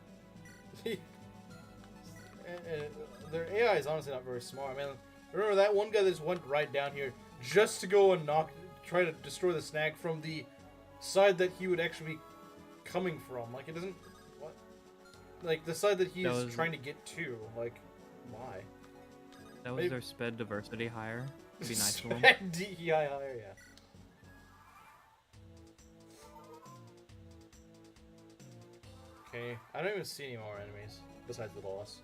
Their AI is honestly not very smart. I mean, remember that one guy that just went right down here just to go and try to destroy the snag from the side that he would actually be coming from. Like, it doesn't... What? Like, the side that he's trying to get to. Like, why? That was their sped diversity hire. Be nice to them. Sped DEI hire, yeah. Okay, I don't even see any more enemies besides the boss.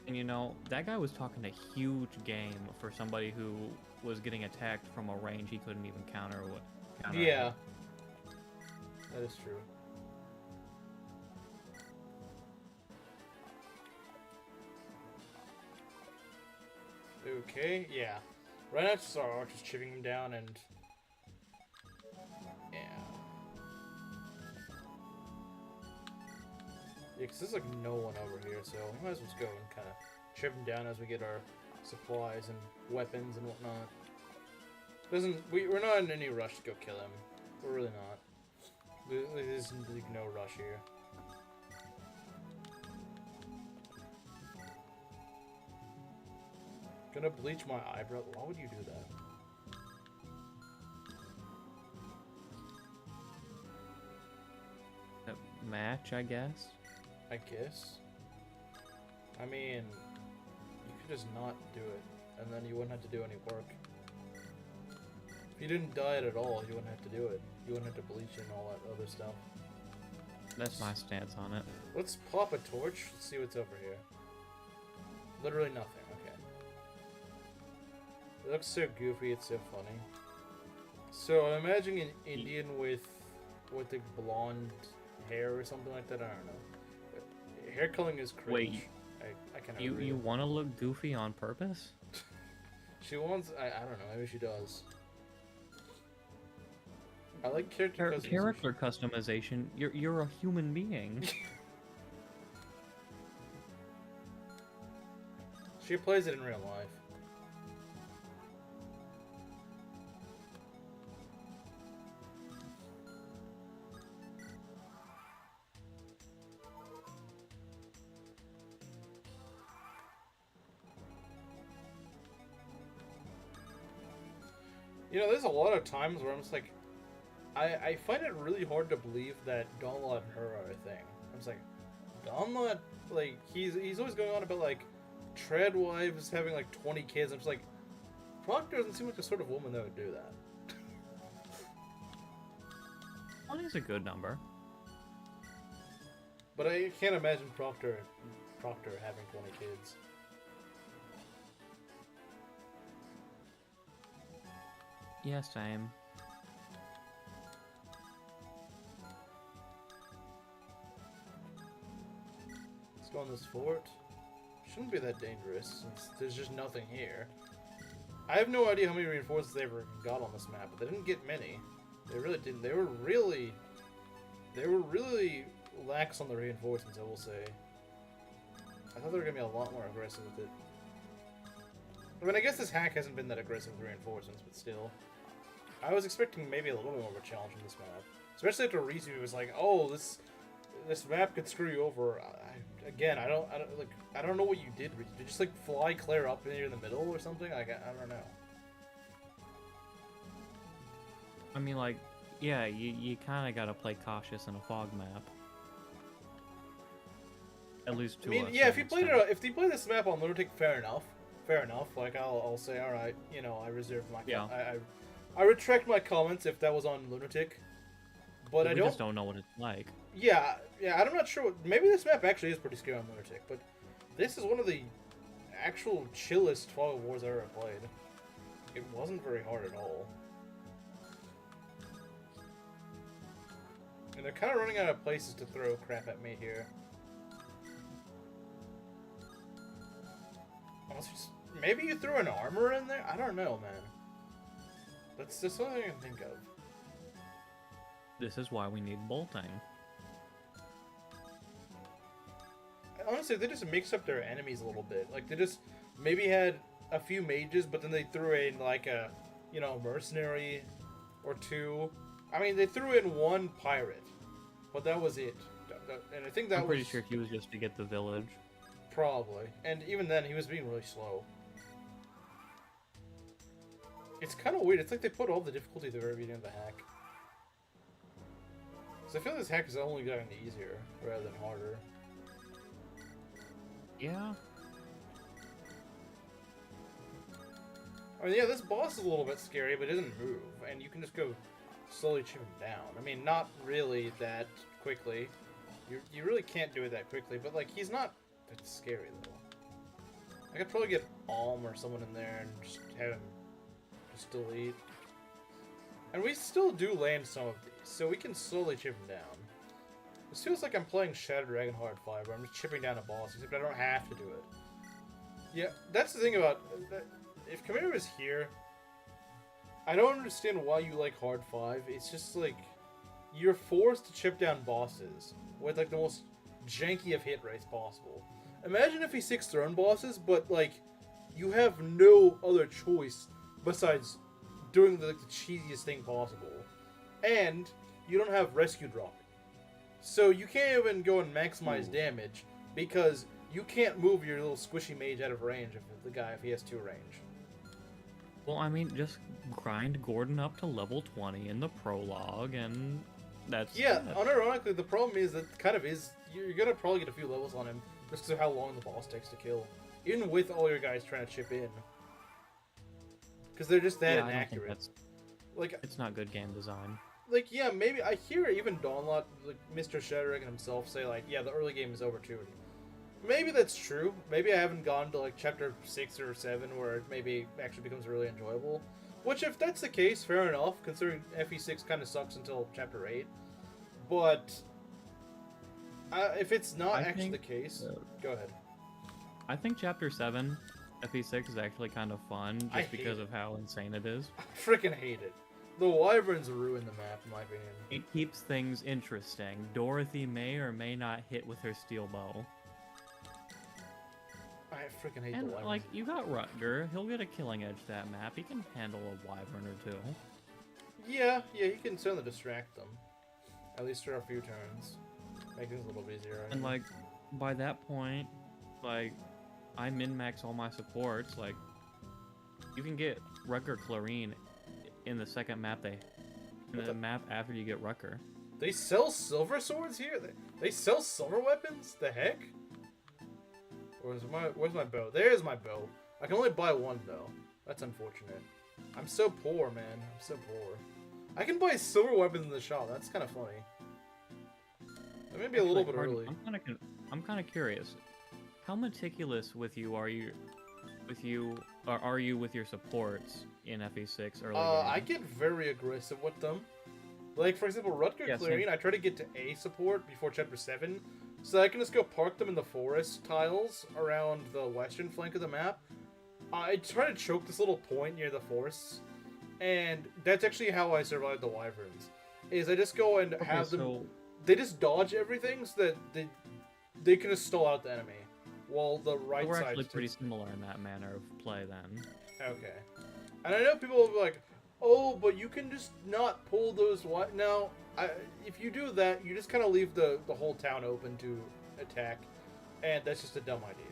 And you know, that guy was talking a huge game for somebody who was getting attacked from a range he couldn't even counter. Yeah, that is true. Okay, yeah. Right now, just our archers chipping him down, and yeah. Yeah, because there's like no one over here, so we might as well just go and kind of chip him down as we get our supplies and weapons and whatnot. We're not in any rush to go kill him. We're really not. There's like no rush here. Gonna bleach my eyebrow? Why would you do that? Match, I guess. I guess. I mean, you could just not do it, and then you wouldn't have to do any work. If you didn't dye it at all, you wouldn't have to do it. You wouldn't have to bleach it and all that other stuff. That's my stance on it. Let's pop a torch. Let's see what's over here. Literally nothing. Okay. It looks so goofy. It's so funny. So I'm imagining an Indian with the blonde hair or something like that. I don't know. Hair coloring is cringe. Wait, I cannot. you want to look goofy on purpose? She wants. I don't know. Maybe she does. I like character customization. Character customization. You're a human being. She plays it in real life. You know, there's a lot of times where I'm just like, I find it really hard to believe that Donlot and her are a thing. I'm just like, Donlot, like, he's always going on about, like, Treadwives having, like, 20 kids. I'm just like, Proctor doesn't seem like the sort of woman that would do that. 20's a good number. But I can't imagine Proctor having 20 kids. Yeah, same. Let's go on this fort. Shouldn't be that dangerous since there's just nothing here. I have no idea how many reinforcements they ever got on this map, but they didn't get many. They really didn't. They were really lax on the reinforcements, I will say. I thought they were gonna be a lot more aggressive with it. I mean, I guess this hack hasn't been that aggressive with reinforcements, but still. I was expecting maybe a little more of a challenge on this map. Especially after Rizu was like, oh, this map could screw you over. I don't know what you did, Rizu. Did you just, like, fly Claire up in the middle or something? Like, I don't know. I mean, like, yeah, you kind of gotta play cautious in a fog map. At least to us. Yeah, if you play this map on Lunatic, fair enough. Fair enough. Like, I'll say, all right, you know, I reserve my. Yeah. I retract my comments if that was on Lunatic. But we just don't know what it's like. Yeah, I'm not sure. Maybe this map actually is pretty scary on Lunatic, but this is one of the actual chillest Fog of Wars I ever played. It wasn't very hard at all. And they're kind of running out of places to throw crap at me here. Maybe you threw an armor in there? I don't know, man. That's just something I can think of. This is why we need bolting. Honestly, they just mixed up their enemies a little bit. Like, they just maybe had a few mages, but then they threw in, like, a, you know, mercenary or two. I mean, they threw in one pirate, but that was it. And I think that I'm pretty sure he was just to get the village. Probably. And even then, he was being really slow. It's kind of weird. It's like they put all the difficulty at the very beginning of the hack. Because I feel like this hack has only gotten easier rather than harder. Yeah. I mean, yeah, this boss is a little bit scary, but it doesn't move. And you can just go slowly chip him down. I mean, not really that quickly. You really can't do it that quickly, but, like, he's not that scary, though. I could probably get Alm or someone in there and just have him just delete. And we still do land some of these, so we can slowly chip him down. This feels like I'm playing Shadow Dragon Hard 5, where I'm just chipping down a boss, except I don't have to do it. Yeah, that's the thing about... If Chimera is here, I don't understand why you like Hard 5. It's just like, you're forced to chip down bosses with, like, the most janky of hit rates possible. Imagine if he's 6 throne bosses, but, like, you have no other choice besides doing the cheesiest thing possible. And you don't have rescue dropping. So you can't even go and maximize damage because you can't move your little squishy mage out of range of the guy if he has 2 range. Well, I mean, just grind Gordon up to level 20 in the prologue, and that's Yeah, it. unironically, the problem is that you're gonna probably get a few levels on him just because of how long the boss takes to kill. Even with all your guys trying to chip in. Because they're just that Yeah, I don't think inaccurate. Like, it's not good game design. like, yeah, maybe I hear even Dawnlot, like Mr. Shadowdragon himself, say like, yeah, the early game is over too. Maybe that's true. Maybe I haven't gone to like chapter 6 or 7 where it maybe actually becomes really enjoyable. Which, if that's the case, fair enough, considering FE6 kind of sucks until chapter 8. But if it's not actually the case, go ahead. I think chapter 7, FE6, is actually kind of fun, I just hate because it. of how insane it is. I freaking hate it. The wyverns ruin the map, in my opinion. It keeps things interesting. Dorothy may or may not hit with her steel bow. I freaking hate And, the wyverns. like, you got Rutger. He'll get a killing edge that map. He can handle a wyvern or two. Yeah, he can certainly distract them. At least for a few turns. Make things a little easier. And, like, by that point, like, I min-max all my supports. Like, you can get Rutger Clarine in the second map map after you get Rutger. They sell silver swords here? They sell silver weapons? The heck? Where's my bow? There's my bow. I can only buy one, though. That's unfortunate. I'm so poor, man. I'm so poor. I can buy silver weapons in the shop. That's kind of funny. That may be a little bit early. I'm kind of curious. How meticulous are you with your supports in FE6 early game? I get very aggressive with them. Like, for example, Rutger Clarine, I try to get to A support before Chapter 7, so I can just go park them in the forest tiles around the western flank of the map. I try to choke this little point near the forests, and that's actually how I survive the wyverns. Is I just go and have them... They just dodge everything so that they can just stall out the enemy. While the right side... We're actually pretty similar in that manner of play, then. Okay. And I know people will be like, oh, but you can just not pull those... No, if you do that, you just kind of leave the whole town open to attack. And that's just a dumb idea.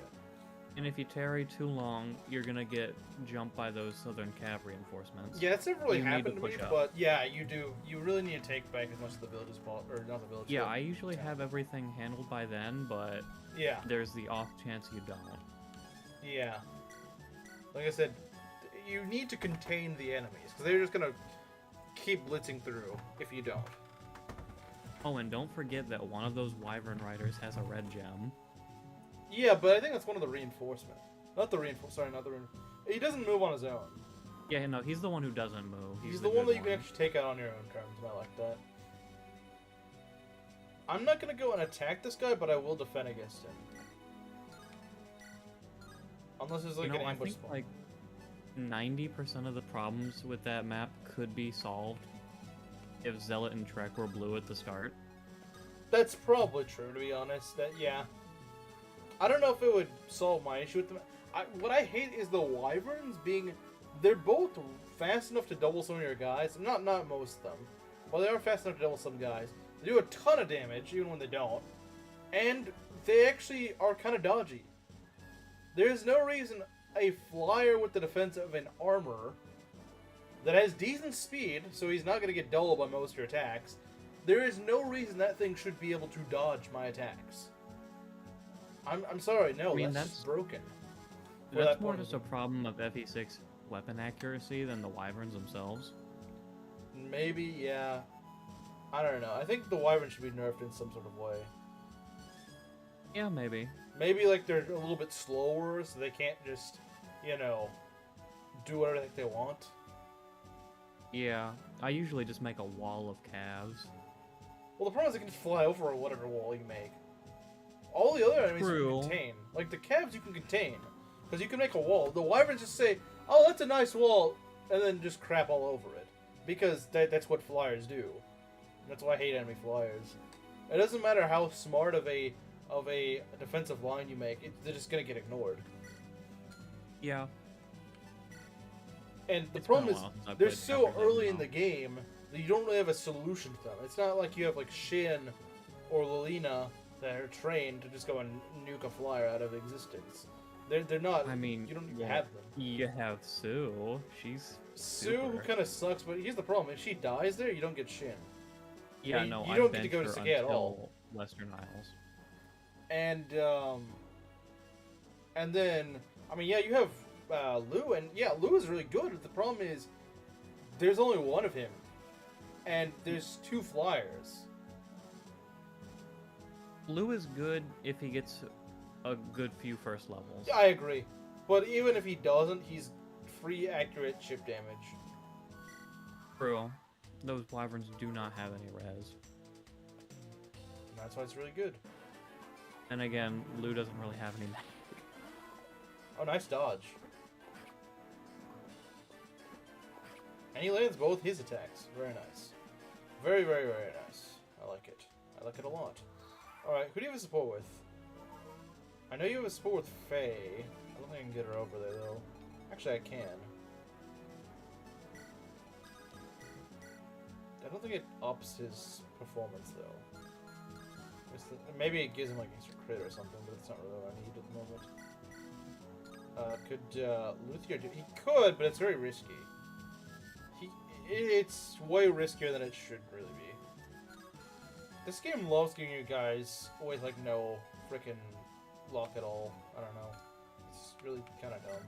And if you tarry too long, you're gonna get jumped by those Southern Cav reinforcements. Yeah, it's never really happened to me, but yeah, you do. You really need to take back as much of the village as possible, or not the village. Yeah, I usually have everything handled by then, but yeah, there's the off chance you don't. Yeah. Like I said, you need to contain the enemies, because they're just gonna keep blitzing through if you don't. Oh, and don't forget that one of those Wyvern Riders has a red gem. Yeah, but I think that's one of the reinforcement. Not the reinforcement. Sorry, not the reinforcement. He doesn't move on his own. Yeah, no, he's the one who doesn't move. He's the one that you can actually take out on your own terms, and I like that. I'm not gonna go and attack this guy, but I will defend against him. Unless there's like an ambush spawn. I think like 90% of the problems with that map could be solved if Zealot and Trek were blue at the start. That's probably true, to be honest. Yeah. I don't know if it would solve my issue with them. What I hate is the wyverns being... They're both fast enough to double some of your guys. Not most of them. Well, they are fast enough to double some guys. They do a ton of damage, even when they don't. And they actually are kind of dodgy. There's no reason a flyer with the defense of an armor that has decent speed, so he's not going to get doubled by most of your attacks. There is no reason that thing should be able to dodge my attacks. I'm sorry, no, I mean, that's broken. That's more just a problem of FE6 weapon accuracy than the wyverns themselves. Maybe, yeah. I don't know. I think the wyvern should be nerfed in some sort of way. Yeah, maybe. Maybe, like, they're a little bit slower, so they can't just, you know, do whatever they want. Yeah, I usually just make a wall of calves. Well, the problem is they can just fly over whatever wall you make. All the other enemies you can contain. Like, the calves you can contain. Because you can make a wall. The wyverns just say, oh, that's a nice wall, and then just crap all over it. Because that's what flyers do. That's why I hate enemy flyers. It doesn't matter how smart of a defensive line you make, they're just going to get ignored. Yeah. And the problem is, they're so early in the game that you don't really have a solution to them. It's not like you have, like, Shin or Lilina that are trained to just go and nuke a flyer out of existence. They're not. I mean, you don't even have them. You have Sue. She's Sue, who kind of sucks, but here's the problem: if she dies there, you don't get Shin. Yeah, no, you don't get to go to Sage at all. Western Isles. And then I mean, yeah, you have Lou, and yeah, Lou is really good. The problem is, there's only one of him, and there's 2 flyers. Lou is good if he gets a good few first levels. Yeah, I agree. But even if he doesn't, he's free accurate chip damage. True. Those wyverns do not have any res. And that's why it's really good. And again, Lou doesn't really have any magic. Oh, nice dodge. And he lands both his attacks. Very nice. Very, very, very nice. I like it. I like it a lot. Alright, who do you have a support with? I know you have a support with Faye. I don't think I can get her over there, though. Actually, I can. I don't think it ups his performance, though. Maybe it gives him, like, extra crit or something, but it's not really what I need at the moment. Could Luthier do... He could, but it's very risky. It's way riskier than it should really be. This game loves giving you guys with, like, no frickin' luck at all. I don't know. It's really kind of dumb.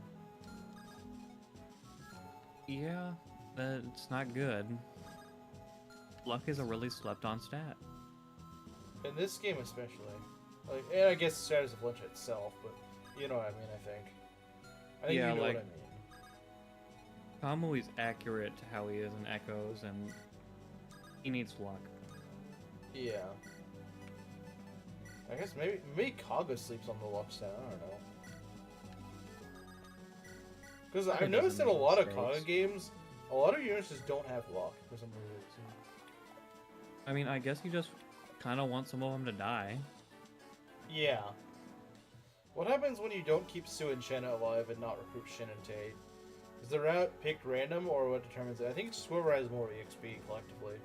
Yeah, it's not good. Luck is a really slept-on stat. In this game especially. Like, and I guess Shadows of Lynch itself, but you know what I mean, I think. I think Yeah, you know like, what I mean. Kamui's accurate to how he is in Echoes, and he needs luck. Yeah. I guess maybe Kaga sleeps on the luck stat, I don't know. Because I've noticed in a lot of Kaga games, a lot of units just don't have luck for some reason. I mean, I guess you just kind of want some of them to die. Yeah. What happens when you don't keep Sue and Shen alive and not recruit Shin and Tate? Is the route picked random, or what determines it? I think it's just whoever has more EXP collectively.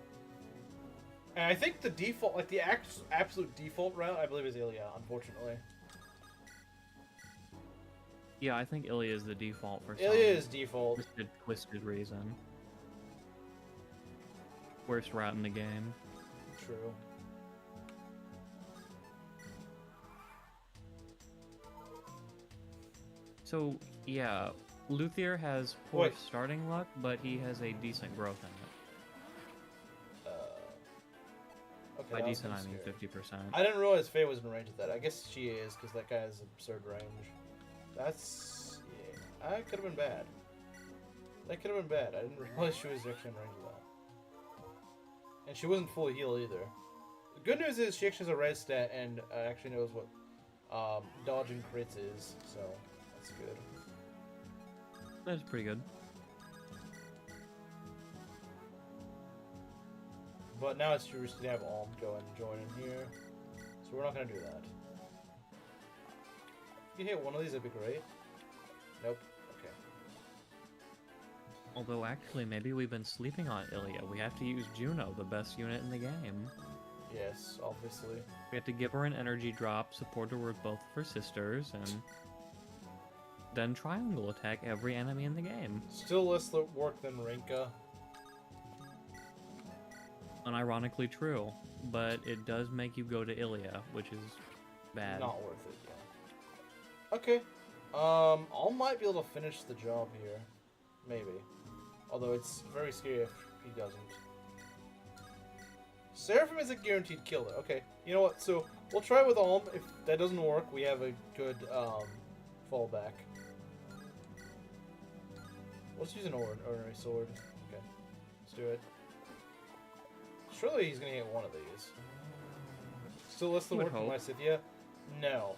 And I think the default, like the absolute default route, I believe is Ilya, unfortunately. Yeah, I think Ilya is the default for some Ilya is default. twisted reason. Worst route in the game. True. So, yeah, Luthier has poor starting luck, but he has a decent growth in it. Okay, By decent, I mean 50%. I didn't realize Faye was in range of that. I guess she is, because that guy has absurd range. That's... yeah, that could have been bad. That could have been bad. I didn't realize she was actually in range of that. And she wasn't full heal either. The good news is she actually has a res stat and actually knows what dodging crits is, so that's good. That's pretty good. But now it's too risky to have Alm go and join in here, so we're not going to do that. If you hit one of these, that'd be great. Nope. Okay. Although, actually, maybe we've been sleeping on Ilya. We have to use Juno, the best unit in the game. Yes, obviously. We have to give her an energy drop, support her with both of her sisters, and then triangle attack every enemy in the game. Still less work than Rinka. Unironically true, but it does make you go to Ilya, which is bad. Not worth it, yeah. Okay. Alm might be able to finish the job here. Maybe. Although it's very scary if he doesn't. Seraphim is a guaranteed killer. Okay, you know what? So we'll try with Alm. If that doesn't work, we have a good fallback. Let's use an ordinary sword. Okay, let's do it. Surely he's gonna hit one of these. Still less than worth than Lysithea? No.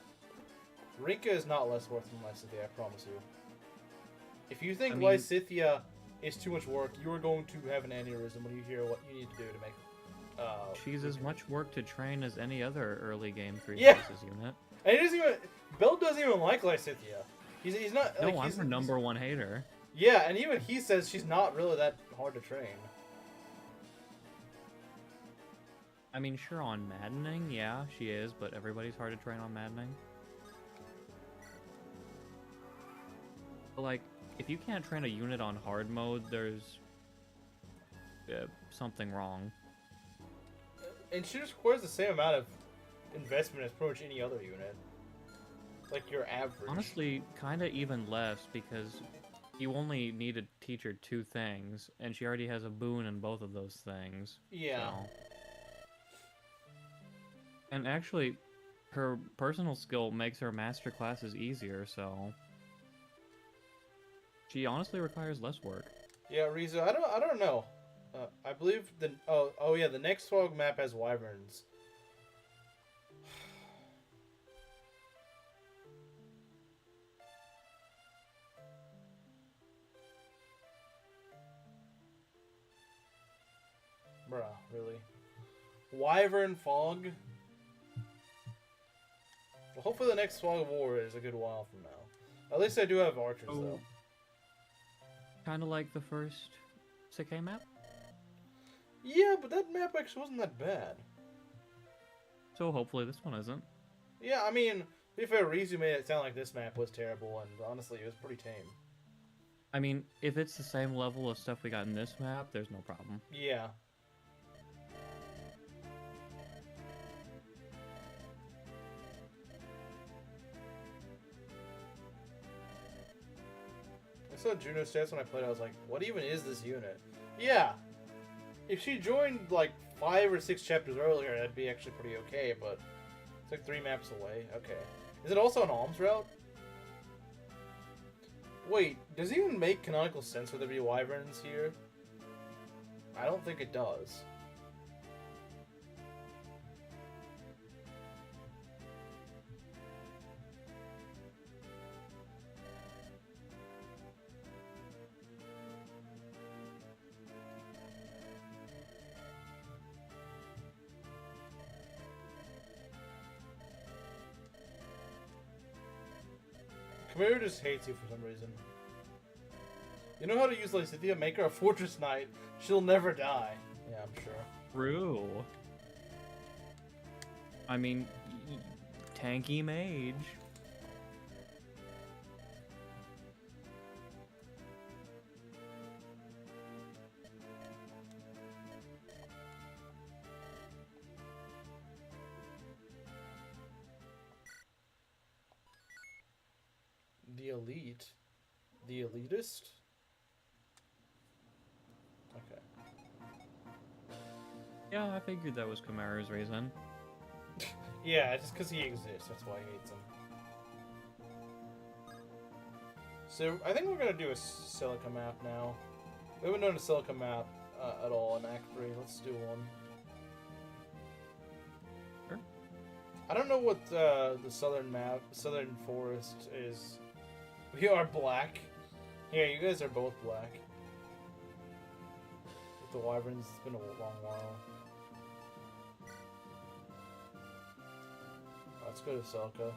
Rinka is not less worth than Lysithea, I promise you. If you think Lysithea is too much work, you are going to have an aneurysm when you hear what you need to do to make. She's as much work to train as any other early game 3 Faces unit. And he doesn't even. Bill doesn't even like Lysithea. He's not. No, like, I'm her number one hater. Yeah, and even he says she's not really that hard to train. I mean, sure, on Maddening, yeah, she is, but everybody's hard to train on Maddening. But, like, if you can't train a unit on hard mode, there's something wrong. And she just requires the same amount of investment as pretty much any other unit. Like your average. Honestly, kind of even less, because you only need to teach her 2 things, and she already has a boon in both of those things. Yeah. So. And actually, her personal skill makes her master classes easier, so she honestly requires less work. Yeah, Rizu, I don't know. I believe the oh yeah, the next fog map has wyverns. Bruh, really? Wyvern Fog? Well, hopefully the next Fog of War is a good while from now. At least I do have archers, though. Kind of like the first 6K map? Yeah, but that map actually wasn't that bad. So hopefully this one isn't. Yeah, I mean, to be fair, Rizu made it sound like this map was terrible, and honestly, it was pretty tame. I mean, if it's the same level of stuff we got in this map, there's no problem. Yeah. I saw Juno's stats when I played. I was like, what even is this unit? Yeah. If she joined like 5 or 6 chapters earlier, that'd be actually pretty okay, but it's like 3 maps away. Okay. Is it also an alms route? Wait, does it even make canonical sense for there to be wyverns here? I don't think it does. Kamira just hates you for some reason. You know how to use Lysithea? Make her a Fortress Knight. She'll never die. Yeah, I'm sure. True. I mean, tanky mage. The elite? The elitist? Okay. Yeah, I figured that was Kamara's reason. Yeah, just because he exists, that's why he hates him. So, I think we're going to do a Silica map now. We haven't done a Silica map at all in Act 3. Let's do one. Sure. I don't know what the southern forest is. We are black. Yeah, you guys are both black. With the wyverns, it's been a long while. Let's go to Selka.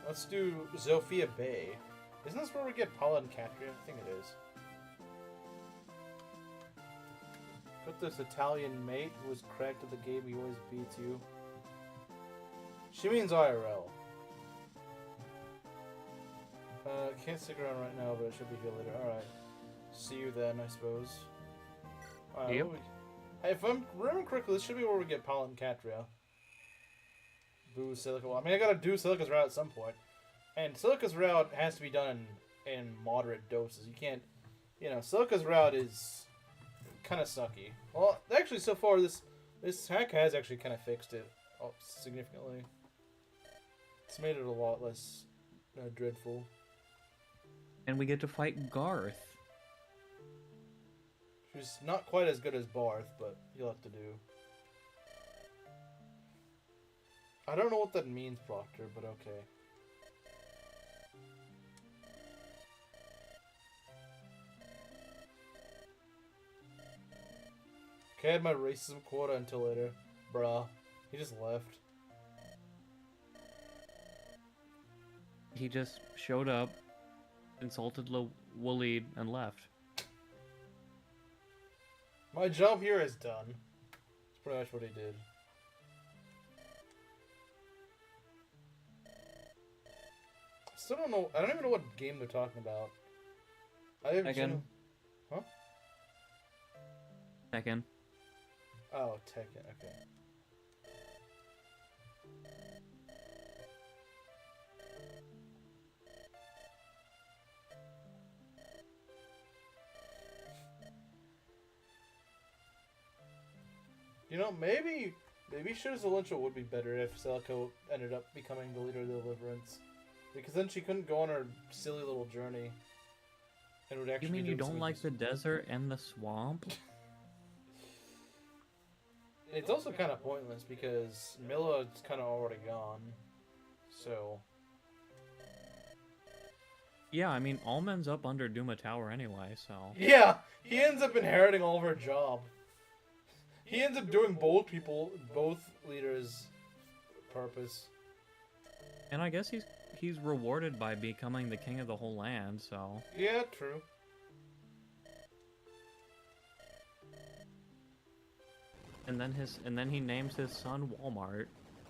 Let's do Zofia Bay. Isn't this where we get Paula and Catria? I think it is. Put this Italian mate who was cracked at the game, he always beats you. She means IRL. Can't stick around right now, but it should be here later. Alright. See you then, I suppose. Alright, Yep. If I'm remembering correctly, this should be where we get Paula and Catria. Boo Silica. Well, I mean, I gotta do Silica's route at some point. And Silica's route has to be done in moderate doses. You can't, Silica's route is kind of sucky. Well, actually, so far, this hack has actually kind of fixed it significantly. It's made it a lot less dreadful. And we get to fight Garth. She's not quite as good as Barth, but you'll have to do. I don't know what that means, Proctor, but okay. Okay, I had my racism quota until later. Bruh. He just left. He just showed up, insulted Waleed, and left. My job here is done. That's pretty much what he did. Still don't know. I don't even know what game they're talking about. I have Tekken. Huh? Tekken. Oh, Tekken. Okay. Maybe Shoes Zalincha would be better if Celico ended up becoming the leader of the Deliverance. Because then she couldn't go on her silly little journey. And would actually You mean you do don't like the desert and the swamp? It's also kind of pointless because Milla is kind of already gone. So... Yeah, I mean, Almond's up under Duma Tower anyway, so... Yeah, he ends up inheriting all of her job. He ends up doing both leaders' purpose. And I guess he's rewarded by becoming the king of the whole land, so... Yeah, true. And then he names his son Walmart.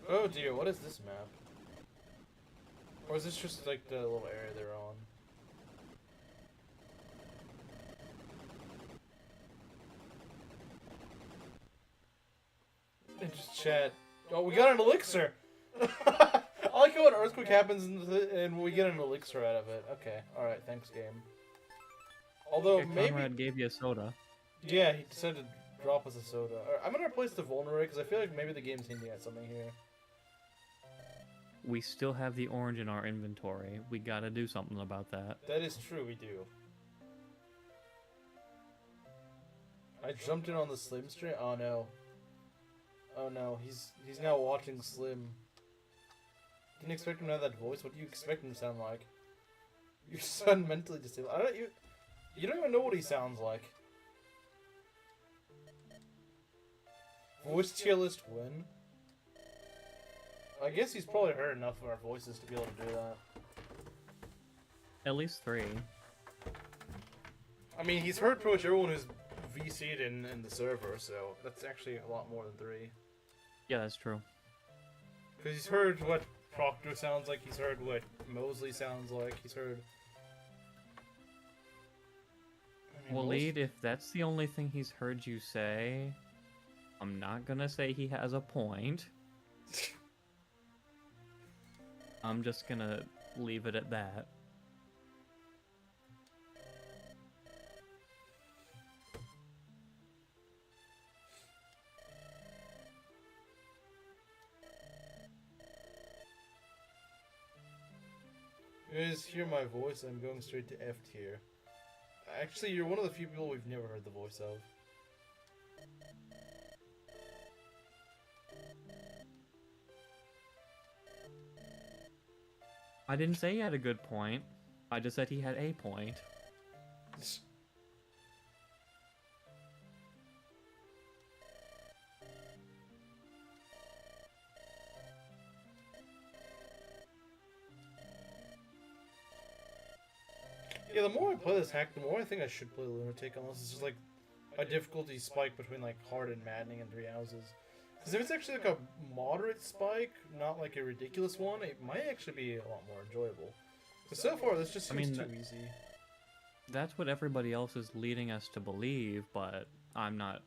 Oh dear, what is this map? Or is this just like the little area they're on? And just chat. Oh, we got an elixir! I like how an earthquake happens and we get an elixir out of it. Okay, alright, thanks game. Although, Yeah, maybe... Conrad gave you a soda. Yeah, he decided to drop us a soda. Alright, I'm gonna replace the vulnerate because I feel like maybe the game's hinting at something here. We still have the orange in our inventory. We gotta do something about that. That is true, we do. I jumped in on the Slim stream? Oh no. Oh no, he's now watching Slim. Didn't expect him to have that voice. What do you expect him to sound like? Your son mentally disabled. You don't even know what he sounds like. Voice tier list win? I guess he's probably heard enough of our voices to be able to do that. At least 3. I mean, he's heard pretty much everyone who's VC'd in the server, so that's actually a lot more than 3. Yeah, that's true. Because he's heard what Proctor sounds like, he's heard what Mosley sounds like, he's heard... I mean, Waleed, if that's the only thing he's heard you say, I'm not gonna say he has a point. I'm just gonna leave it at that. You guys hear my voice, I'm going straight to F tier. Actually, you're one of the few people we've never heard the voice of. I didn't say he had a good point. I just said he had a point. Yeah, the more I play this hack, the more I think I should play Lunatic, unless it's just like a difficulty spike between like hard and maddening and 3 houses. Because if it's actually like a moderate spike, not like a ridiculous one, it might actually be a lot more enjoyable. But so far, this just seems too easy. That's what everybody else is leading us to believe, but I'm not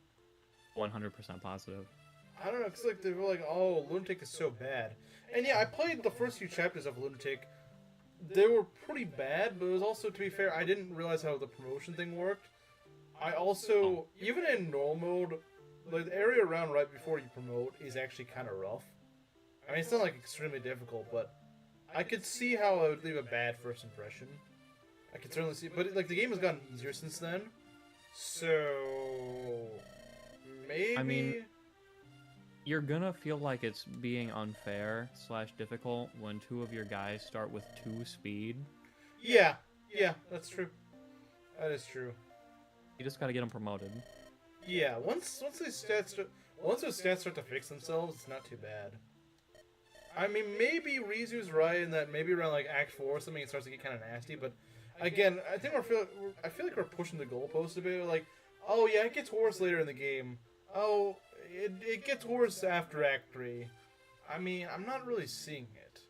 100% positive. I don't know, because like, they were like, oh, Lunatic is so bad. And yeah, I played the first few chapters of Lunatic. They were pretty bad, but it was also, to be fair, I didn't realize how the promotion thing worked. I also, even in normal mode, like, the area around right before you promote is actually kind of rough. I mean, it's not like extremely difficult, but I could see how I would leave a bad first impression. I could certainly see, but like the game has gotten easier since then, so maybe. I mean, you're gonna feel like it's being unfair / difficult when 2 of your guys start with 2 speed. Yeah, that's true. That is true. You just gotta get them promoted. Yeah, once those stats start to fix themselves, it's not too bad. I mean, maybe Rizu's right in that maybe around like Act 4 or something it starts to get kind of nasty, but again, I think I feel like we're pushing the goalpost a bit. We're like, oh yeah, it gets worse later in the game. Oh, it gets worse after Act 3. I mean, I'm not really seeing it.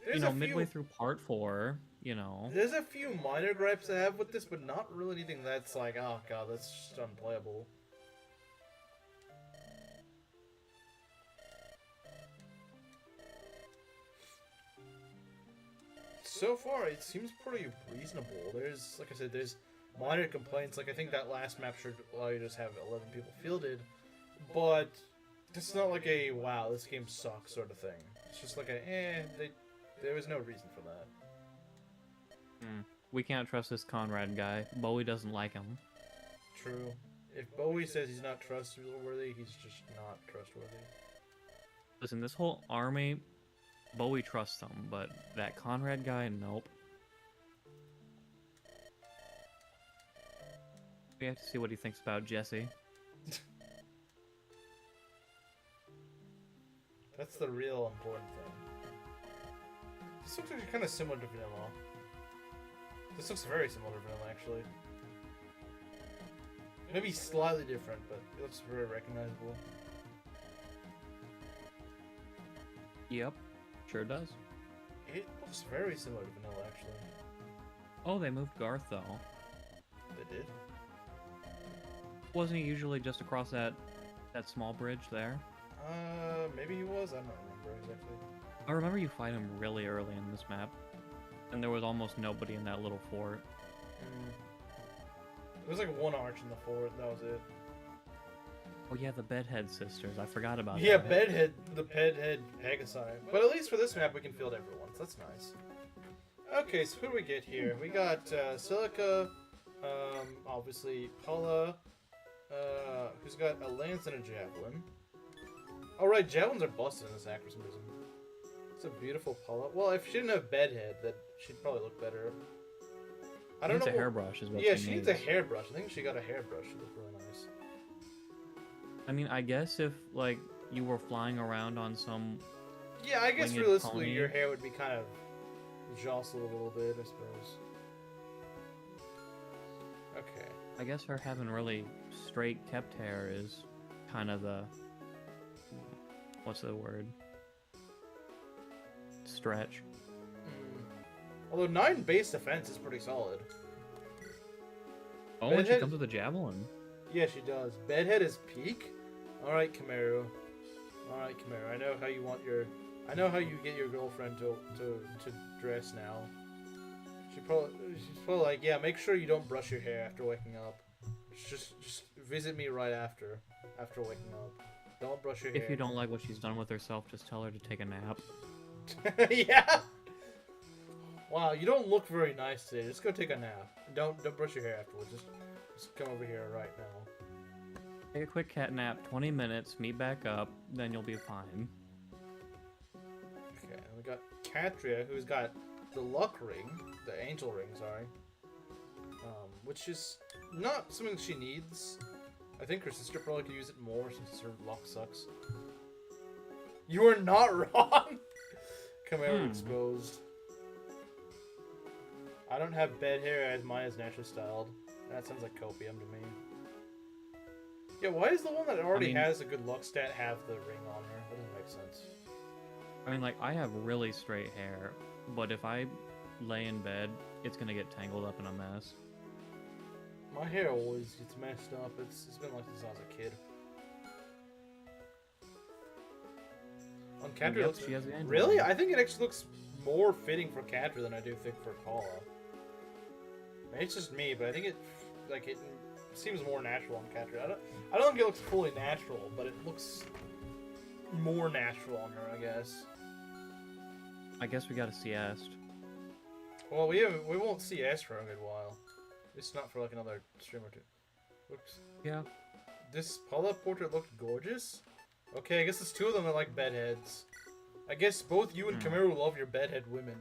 There's Midway through Part 4, There's a few minor gripes I have with this, but not really anything that's like, oh god, that's just unplayable. So far, it seems pretty reasonable. There's, like I said, there's minor complaints. Like, I think that last map should allow you to just have 11 people fielded. But it's not like a, wow, this game sucks sort of thing. It's just like a, there was no reason for that. We can't trust this Conrad guy. Bowie doesn't like him. True. If Bowie says he's not trustworthy, he's just not trustworthy. Listen, this whole army, Bowie trusts him, but that Conrad guy, nope. We have to see what he thinks about Jesse. That's the real important thing. This looks kind of similar to vanilla. This looks very similar to vanilla, actually. Maybe slightly different, but it looks very recognizable. Yep, sure does. It looks very similar to vanilla, actually. Oh, they moved Garth, though. They did? Wasn't he usually just across that small bridge there? Maybe he was? I don't remember exactly. I remember you fight him really early in this map, and there was almost nobody in that little fort. There was like one arch in the fort, that was it. Oh yeah, the Bedhead sisters. I forgot about Yeah, that. Bedhead, the Bedhead Pegasi. But at least for this map, we can field everyone, so that's nice. Okay, so who do we get here? We got Silica, obviously Paula, who's got a lance and a javelin. Alright, javelins are busted in this act for some reason. It's a beautiful Paula. Well, if she didn't have Bedhead, then she'd probably look better. I don't know. Needs a hairbrush is what yeah, she she needs a hairbrush. I think she got a hairbrush. She looked really nice. I mean, I guess if, like, you were flying around on some... Yeah, I guess winged realistically pony. your hair would be kind of jostled a little bit, I suppose. Okay. I guess her having really straight kept hair is kind of the... What's the word? Stretch. Although 9 base defense is pretty solid. Oh, and she Bedhead- comes with a javelin. Yeah, she does. Bedhead is peak. All right, Kamaru. All right, Kamaru. I know how you want your. I know how you get your girlfriend to dress now. She's probably like, yeah. Make sure you don't brush your hair after waking up. Just visit me right after waking up. Don't brush your hair. If you don't like what she's done with herself, just tell her to take a nap. Yeah. Wow, you don't look very nice today. Just go take a nap. Don't brush your hair afterwards. Just come over here right now. Take a quick cat nap, 20 minutes, meet back up, then you'll be fine. Okay, and we got Katria, who's got the luck ring, the angel ring, sorry. Which is not something she needs. I think her sister probably could use it more since her luck sucks. You are not wrong! Camaro exposed. I don't have bed hair as mine is naturally styled. That sounds like copium to me. Yeah, why does the one that already has a good luck stat have the ring on her? That doesn't make sense. I mean, like, I have really straight hair, but if I lay in bed, it's gonna get tangled up in a mess. My hair always gets messed up. It's been like this since I was a kid. On Katria, Yep, looks she has the angel really? ring. I think it actually looks more fitting for Katria than I do think for Paula. Maybe it's just me, but I think it seems more natural on Katria. I don't think it looks fully natural, but it looks more natural on her, I guess. I guess we got a CS. Well, we won't see S for a good while. It's not for like another stream or two. Oops. Yeah. This Paula portrait looked gorgeous. Okay, I guess it's two of them that like bedheads. I guess both you and Kamiru love your bedhead women.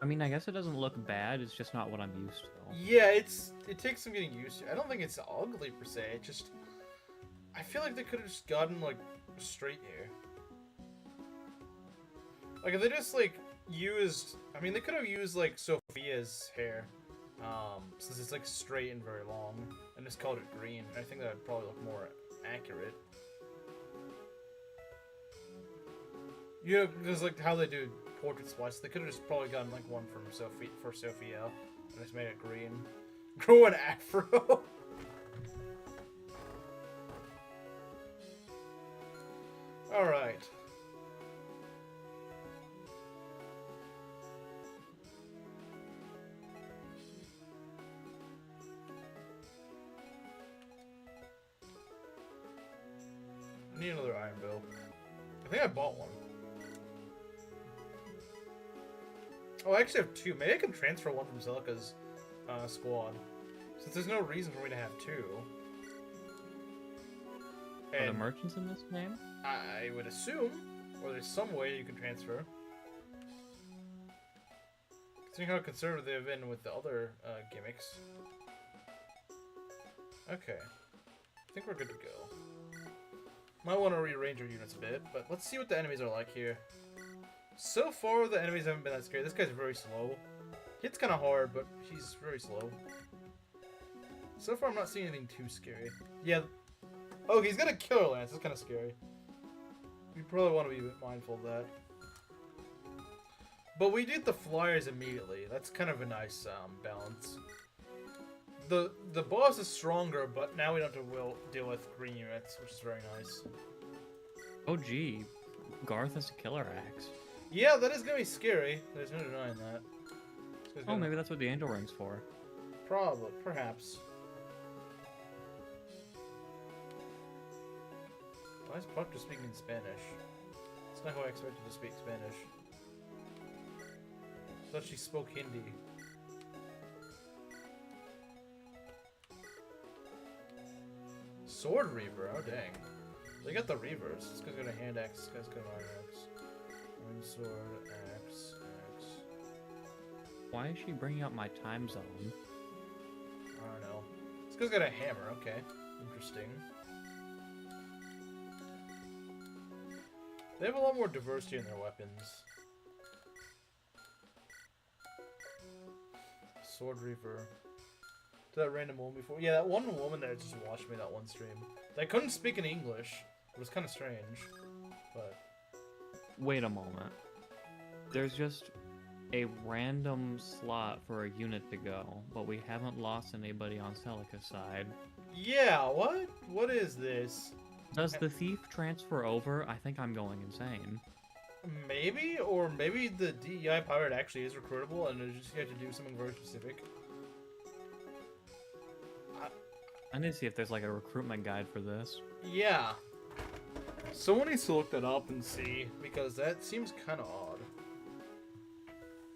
I mean, I guess it doesn't look bad, it's just not what I'm used to. Yeah, it takes some getting used to. I don't think it's ugly per se. It just, I feel like they could have just gotten like straight hair. Like if they just like used, I mean, they could have used like Sophia's hair, since it's like straight and very long, and just called it green. I think that would probably look more accurate. You know, because like how they do portrait splice, they could have just probably gotten like one from Sophia and just made it green. Grow an afro. All right. I need another iron bill. I think I bought one. Oh, I actually have two. Maybe I can transfer one from Celica's squad. Since there's no reason for me to have two. Are the And merchants in this game? I would assume, or there's some way you can transfer. Considering how conservative they've been with the other gimmicks. Okay. I think we're good to go. Might want to rearrange our units a bit, but let's see what the enemies are like here. So far, the enemies haven't been that scary. This guy's very slow. Hits kind of hard, but he's very slow. So far, I'm not seeing anything too scary. Yeah. Oh, he's got a killer lance. That's kind of scary. We probably want to be mindful of that. But we did the flyers immediately. That's kind of a nice balance. The boss is stronger, but now we don't have to deal with green units, which is very nice. Oh, gee. Garth has a killer axe. Yeah, that is going to be scary. There's no denying that. Oh, maybe that's what the angel ring's for. Probably. Perhaps. Why is Puck just speaking in Spanish? It's not how I expected to speak Spanish. I thought she spoke Hindi. Sword Reaver, oh dang. They got the Reavers. This guy's got a hand axe, this guy's got an iron axe. One sword, axe, axe. Why is she bringing up my time zone? I don't know. This guy's got a hammer, okay. Interesting. They have a lot more diversity in their weapons. Sword Reaver. To that random woman before. Yeah, that one woman there just watched me that one stream. They couldn't speak in English. It was kind of strange. But. Wait a moment. There's just a random slot for a unit to go, but we haven't lost anybody on Celica's side. Yeah, what? What is this? Does the thief transfer over? I think I'm going insane. Maybe, or maybe the DEI pirate actually is recruitable and you just have to do something very specific. I need to see if there's like a recruitment guide for this. Yeah. Someone needs to look that up and see, because that seems kind of odd.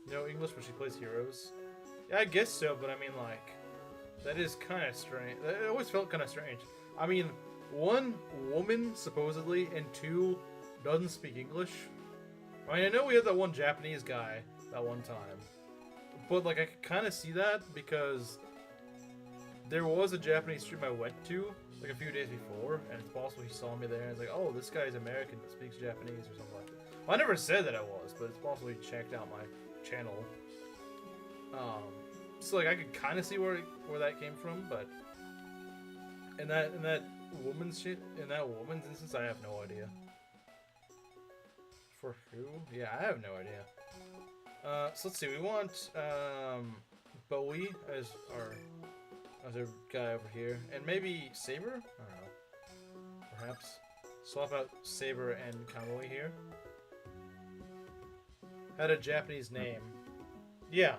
No English when she plays heroes? Yeah, I guess so, but I mean, like, that is kind of strange. It always felt kind of strange. I mean, one, woman, supposedly, and two, doesn't speak English. I mean, I know we had that one Japanese guy that one time. But, like, I could kind of see that because there was a Japanese stream I went to, like, a few days before, and it's possible he saw me there, and it's like, oh, this guy's American, speaks Japanese, or something like that. Well, I never said that I was, but it's possible he checked out my channel. So, like, I could kind of see where that came from, but in that woman's instance, I have no idea. For who? Yeah, I have no idea. So let's see. We want Bowie as our guy over here, and maybe Saber. I don't know. Perhaps swap out Saber and Kamui here. Had a Japanese name. Yeah.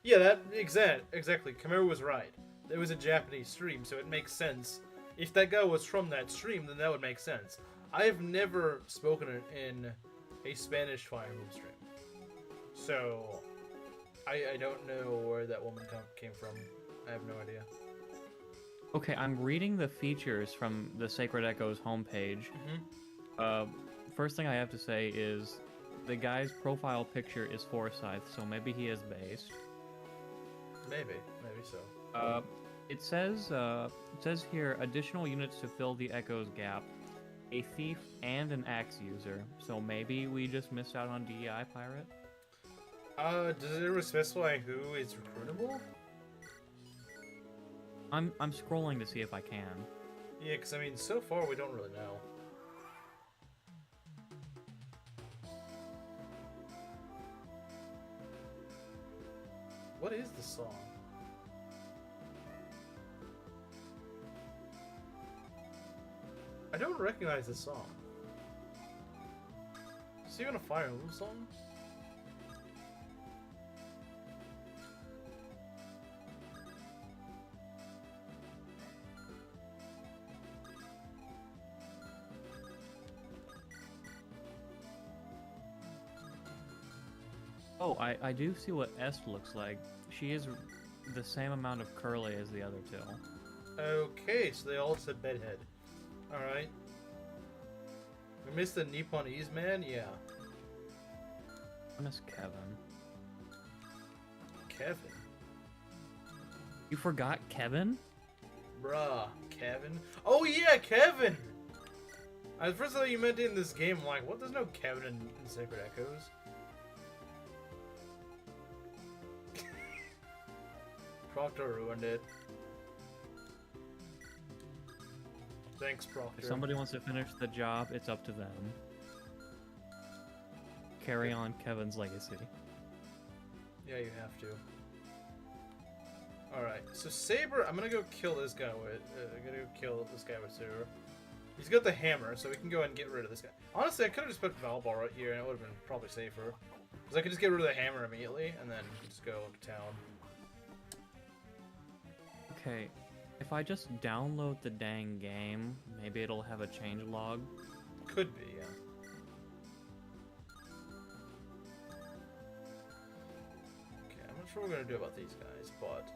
Yeah, that exactly. Kameru was right. It was a Japanese stream, so it makes sense. If that guy was from that stream, then that would make sense. I have never spoken in a Spanish Fire Emblem stream, so I don't know where that woman came from. I have no idea. Okay, I'm reading the features from the Sacred Echoes homepage. First thing I have to say is the guy's profile picture is Forsyth, so maybe he is based. Maybe so. It says here additional units to fill the Echoes gap. A thief and an axe user, so maybe we just missed out on DEI pirate? Does it ever specify who is recruitable? I'm scrolling to see if I can. Yeah, because I mean, so far we don't really know. What is the song? I don't recognize this song. Is it even a Fire Emblem song? Oh, I do see what Est looks like. She is the same amount of curly as the other two. Okay, so they all said bedhead. Alright. We missed the Nipponese man? Yeah. I miss Kevin. Kevin? You forgot Kevin? Bruh, Kevin. Oh yeah, Kevin! At first I thought you meant in this game. I'm like, what? There's no Kevin in Sacred Echoes. Proctor ruined it. Thanks, Proctor. If somebody wants to finish the job, it's up to them. Carry on Kevin's legacy. Yeah, you have to. Alright, so Saber, I'm gonna go kill this guy with. Saber. He's got the hammer, so we can go ahead and get rid of this guy. Honestly, I could have just put Valball right here, and it would have been probably safer. Because I could just get rid of the hammer immediately, and then just go to town. Okay, if I just download the dang game, maybe it'll have a change log. Could be, yeah. Okay, I'm not sure what we're gonna do about these guys, but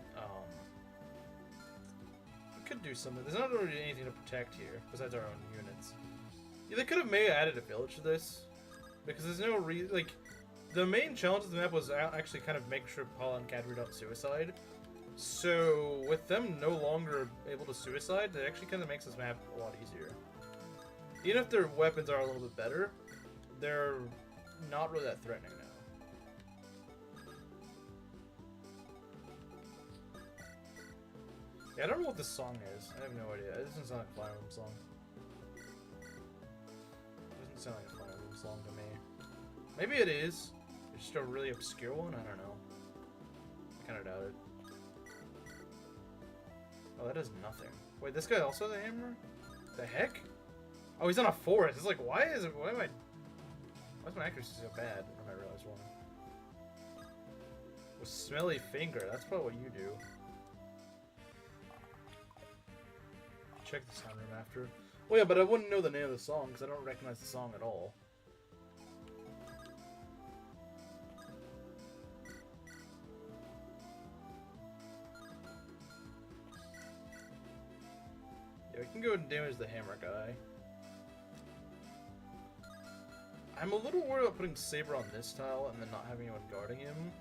we could do something. There's not really anything to protect here besides our own units. Yeah, they could have maybe added a village to this, because there's no reason. Like, the main challenge of the map was actually kind of make sure Paula and Cadbury don't suicide. So, with them no longer able to suicide, it actually kind of makes this map a lot easier. Even if their weapons are a little bit better, they're not really that threatening now. Yeah, I don't know what this song is. I have no idea. It doesn't sound like a Fire Emblem song. It doesn't sound like a Fire Emblem song to me. Maybe it is. It's just a really obscure one? I don't know. I kind of doubt it. Oh, that does nothing. Wait, this guy also has a hammer? The heck? Oh, he's on a forest. It's like, why is my accuracy so bad? I realized one. With smelly finger. That's probably what you do. Check the sound room after. Well, yeah, but I wouldn't know the name of the song because I don't recognize the song at all. Yeah, we can go and damage the hammer guy. I'm a little worried about putting Saber on this tile and then not having anyone guarding him.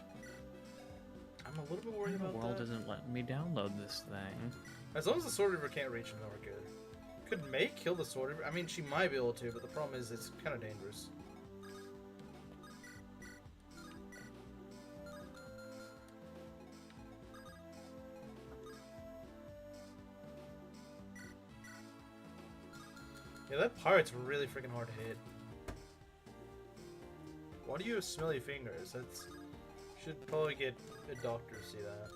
I'm a little bit worried about that. The world isn't letting me download this thing. As long as the Sword Reaver can't reach him, then we're good. Could May kill the Sword Reaver? I mean, she might be able to, but the problem is it's kind of dangerous. Yeah, that pirate's really freaking hard to hit. Why do you have smelly fingers? That's... Should probably get a doctor to see that.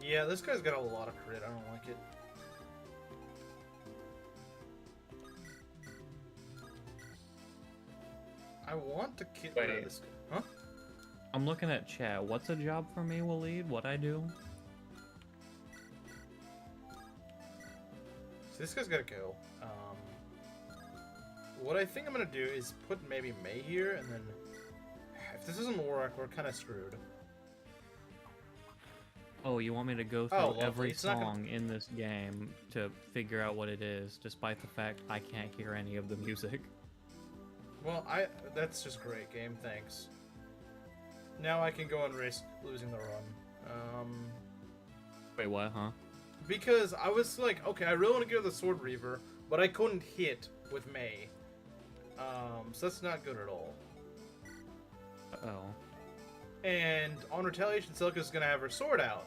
Yeah, this guy's got a lot of crit. I don't like it. I want to kill this guy. Huh? I'm looking at chat. What's a job for me, Waleed? What I do? So this guy's gotta go. What I think I'm gonna do is put maybe May here, and then if this doesn't work, we're kind of screwed. Oh, you want me to go through every song in this game to figure out what it is, despite the fact I can't hear any of the music? Well, that's just great game, thanks. Now I can go and risk losing the run. Wait, what, huh? Because I was like, okay, I really want to go to the Sword Reaver, but I couldn't hit with May. So that's not good at all. Uh-oh. And on Retaliation, Celica's gonna have her sword out.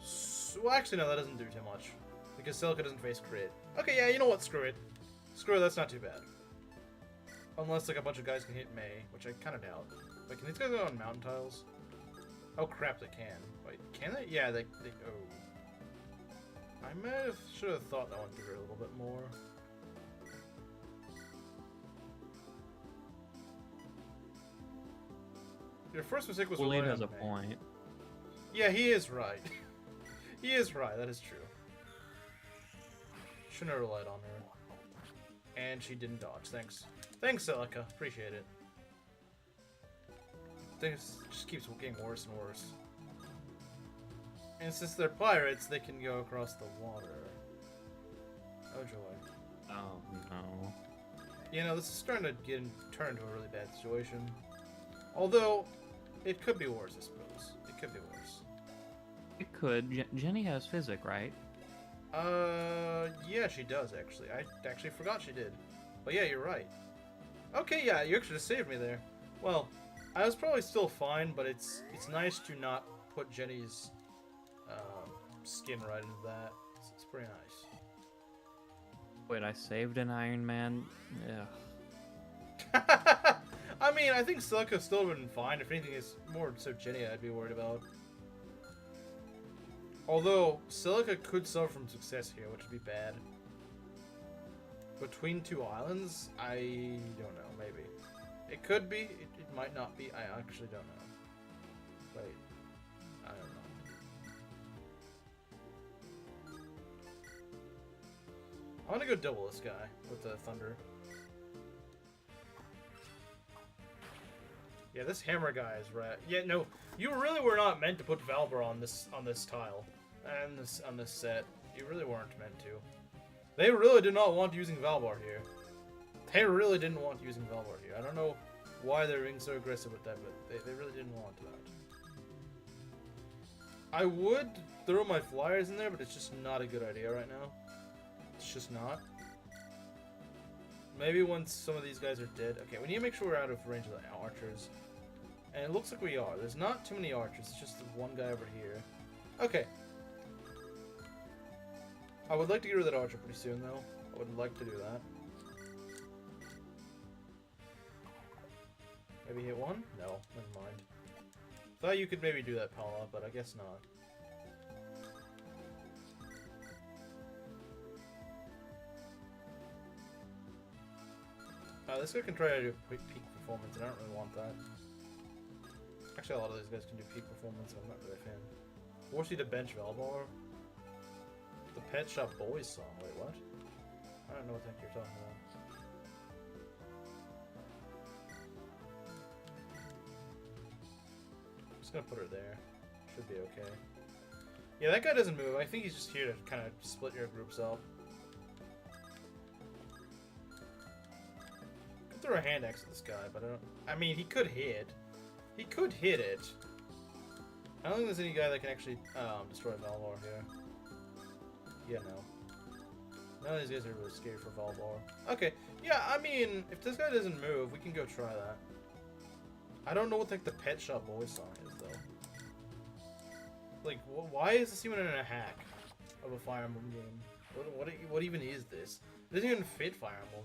So, well, actually, no, that doesn't do too much. Because Celica doesn't face crit. Okay, yeah, you know what? Screw it. Screw it, that's not too bad. Unless, like, a bunch of guys can hit May, which I kind of doubt. Wait, can these guys go on mountain tiles? Oh, crap, they can. Wait, can they? Yeah, they oh. I should have thought that one through a little bit more. Your first mistake was Waleed has a point. Yeah, he is right. He is right, that is true. Shouldn't have relied on her. And she didn't dodge, thanks. Thanks, Celica, appreciate it. Things just keeps getting worse and worse. And since they're pirates, they can go across the water. Oh joy. Oh, no. You know, this is starting to turn into a really bad situation. Although, it could be worse, I suppose. It could be worse. It could. Jenny has physic, right? Yeah, she does, actually. I actually forgot she did. But yeah, you're right. Okay, yeah, you actually just saved me there. Well, I was probably still fine, but it's nice to not put Jenny's skin right into that. It's pretty nice. Wait, I saved an Ironman? Yeah. I mean, I think Silica still would have been fine. If anything, it's more so Jenny I'd be worried about. Although, Silica could suffer from success here, which would be bad. Between two islands? I don't know, maybe. It could be, it might not be, I actually don't know. Wait, I don't know. I want to go double this guy with the thunder. Yeah, this hammer guy is right. Yeah, no, you really were not meant to put Valbar on this tile, and on this set. You really weren't meant to. They really did not want using Valbar here. They really didn't want using Valbar here. I don't know why they're being so aggressive with that, but they really didn't want that. I would throw my flyers in there, but it's just not a good idea right now. It's just not. Maybe once some of these guys are dead. Okay, we need to make sure we're out of range of the archers. And it looks like we are. There's not too many archers. It's just the one guy over here. Okay. I would like to get rid of that archer pretty soon, though. I would like to do that. Maybe hit one? No, never mind. Thought you could maybe do that, Paula, but I guess not. This guy can try to do quick peak performance, and I don't really want that. Actually, a lot of these guys can do peak performance, and I'm not really a fan. Force you to bench Valbar? The Pet Shop Boys song. Wait, what? I don't know what the heck you're talking about. I'm just gonna put her there. Should be okay. Yeah, that guy doesn't move. I think he's just here to kind of split your groups up. Could throw a hand axe at this guy, but I don't. I mean, he could hit. He could hit it. I don't think there's any guy that can actually destroy Valvar here. Yeah, no. None of these guys are really scary for Valvar. Okay, yeah, I mean, if this guy doesn't move, we can go try that. I don't know what the Pet Shop Boys song is, though. Like, why is this even in a hack of a Fire Emblem game? What even is this? It doesn't even fit Fire Emblem.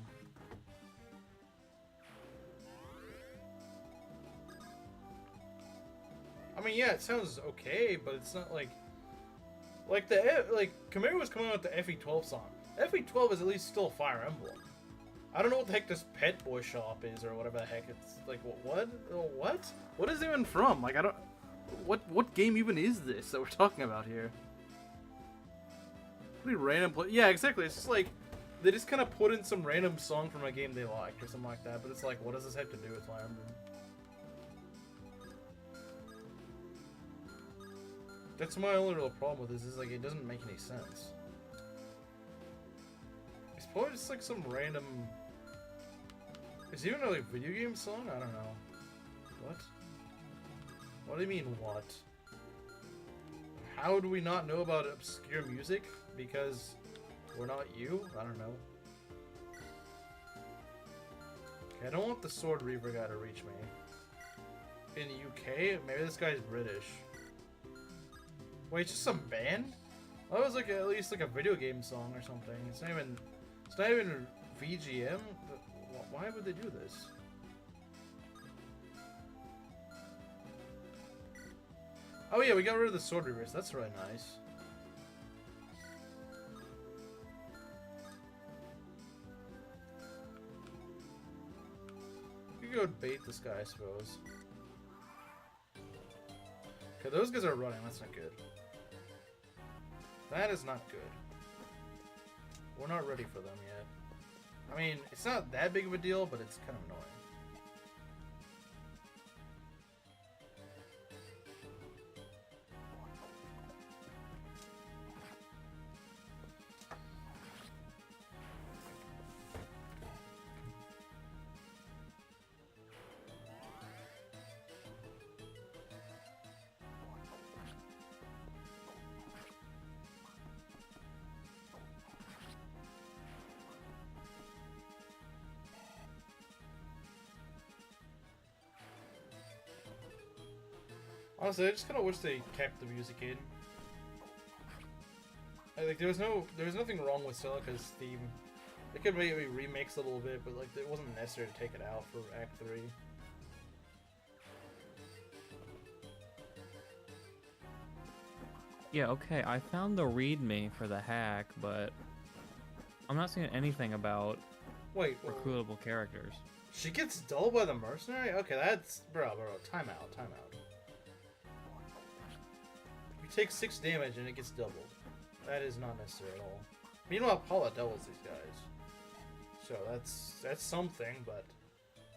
I mean, yeah, it sounds okay, but it's not like Kamira was coming out with the FE12 song. FE12 is at least still Fire Emblem. I don't know what the heck this Pet Boy Shop is or whatever the heck it's like. What? What is it even from? Like, I don't. What game even is this that we're talking about here? Pretty random. Yeah, exactly. It's just like they just kind of put in some random song from a game they liked or something like that. But it's like, what does this have to do with Fire Emblem? That's my only real problem with this, is like it doesn't make any sense. It's probably just like some random... Is it even a like, video game song? I don't know. What? What do you mean, what? How do we not know about obscure music? Because we're not you? I don't know. Okay, I don't want the Sword Reaver guy to reach me. In the UK? Maybe this guy's British. Wait, just some band? That was like at least like a video game song or something. It's not even VGM. Why would they do this? Oh yeah, we got rid of the Sword Reavers. That's really nice. We could go bait this guy, I suppose. Okay, those guys are running. That's not good. That is not good. We're not ready for them yet. I mean, it's not that big of a deal, but it's kind of annoying. Honestly, I just kind of wish they kept the music in. Like, there was nothing wrong with Celica's theme. They could maybe remix it a little bit, but like, it wasn't necessary to take it out for Act 3. Yeah, okay, I found the readme for the hack, but I'm not seeing anything about Wait, recruitable characters. she gets dulled by the mercenary? Okay, that's... Bro, time out. You take 6 damage and it gets doubled. That is not necessary at all. Meanwhile, Paula doubles these guys. So that's something, but...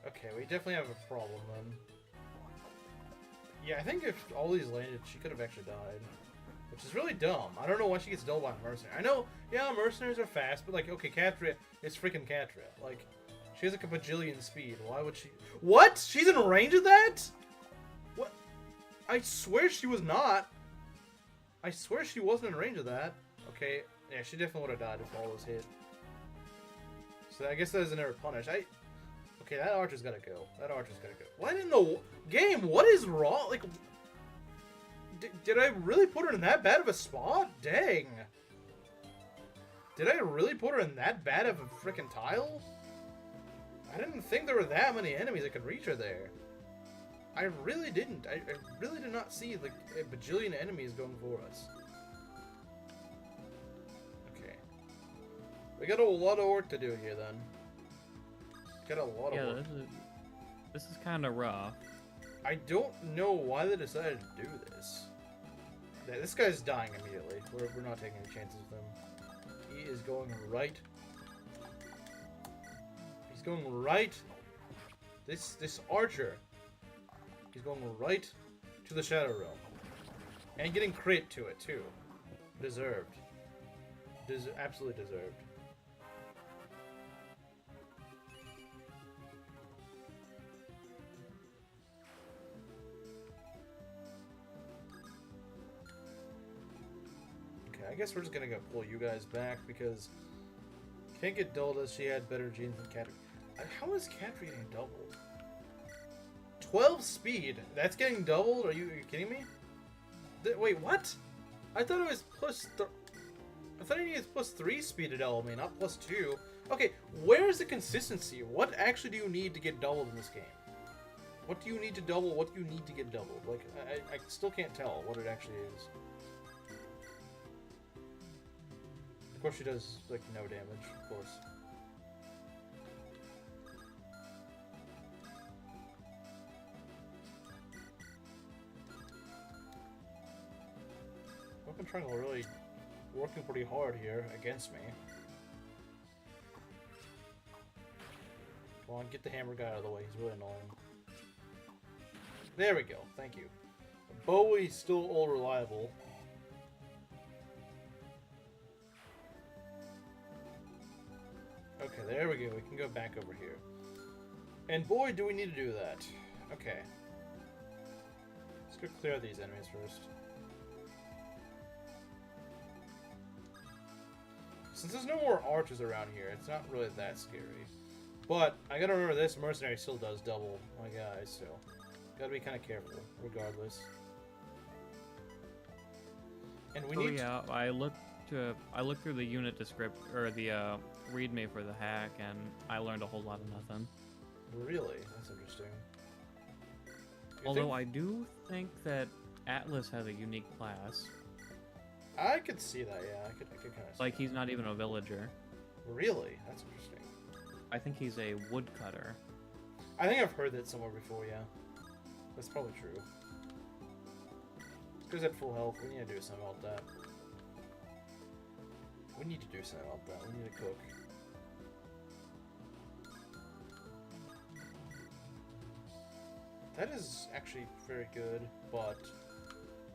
Okay, we definitely have a problem then. Yeah, I think if all these landed, she could have actually died. Which is really dumb. I don't know why she gets dulled by a mercenary. I know, yeah, mercenaries are fast, but like, okay, Katria is freaking Katria. Like, she has like a bajillion speed. Why would she... What? She's in range of that? What? I swear she was not. I swear she wasn't in range of that. Okay, yeah, she definitely would have died if all was hit. So I guess that doesn't ever punish. Okay, that archer's gotta go. What in the game? What is wrong? Like, did I really put her in that bad of a spot? Dang. Did I really put her in that bad of a freaking tile? I didn't think there were that many enemies that could reach her there. I really didn't. I really did not see like a bajillion enemies going for us. Okay. We got a lot of work to do here then. Got a lot of work. This is kind of rough. I don't know why they decided to do this. Yeah, this guy's dying immediately. We're not taking any chances with him. He is going right. He's going right. This archer. He's going right to the Shadow Realm. And getting crit to it, too. Deserved. Absolutely deserved. Okay, I guess we're just gonna go pull you guys back because can't get dulled as she had better genes than Cat. How is Cat getting doubled? 12 speed. That's getting doubled? Are you kidding me? Wait, what? I thought it was plus. I thought it needed plus 3 speed to double me, not plus 2. Okay, where's the consistency? What actually do you need to get doubled in this game? What do you need to double? What do you need to get doubled? Like, I still can't tell what it actually is. Of course, she does like no damage. Of course. Weapon Triangle really working pretty hard here against me. Come on, get the hammer guy out of the way. He's really annoying. There we go. Thank you. Bowie's still all reliable. Okay, there we go. We can go back over here. And boy, do we need to do that. Okay. Let's go clear these enemies first. Since there's no more archers around here, it's not really that scary. But I gotta remember this mercenary still does double my guys, so gotta be kind of careful, regardless. And we need. Yeah, I looked through the unit descript or the readme for the hack, and I learned a whole lot of nothing. Really, that's interesting. Although I do think that Atlas has a unique class. I could see that, yeah. I could kind of see like that. He's not even a villager. Really? That's interesting. I think he's a woodcutter. I think I've heard that somewhere before, yeah. That's probably true. Because at full health, we need to do something about that. We need to do something about that. We need to cook. That is actually very good, but...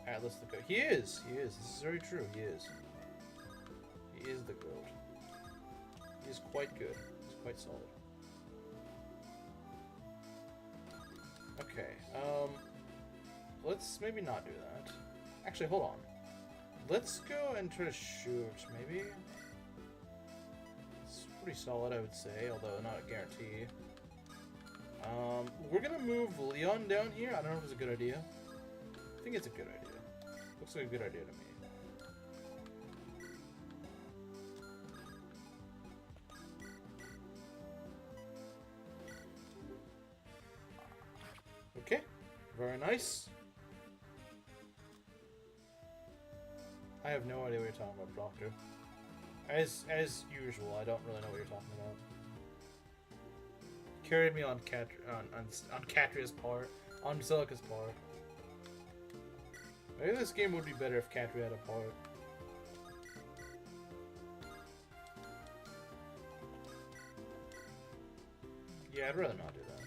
Atlas the goat. He is! He is. This is very true. He is. He is the goat. He is quite good. He's quite solid. Okay, let's maybe not do that. Actually, hold on. Let's go and try to shoot, maybe? It's pretty solid, I would say, although not a guarantee. We're gonna move Leon down here. I don't know if it's a good idea. I think it's a good idea. Looks like a good idea to me. Okay, very nice. I have no idea what you're talking about, Proctor. As usual, I don't really know what you're talking about. Carried me on Catria's part, on Celica's part. Maybe this game would be better if Catria had a part. Yeah, I'd rather not do that.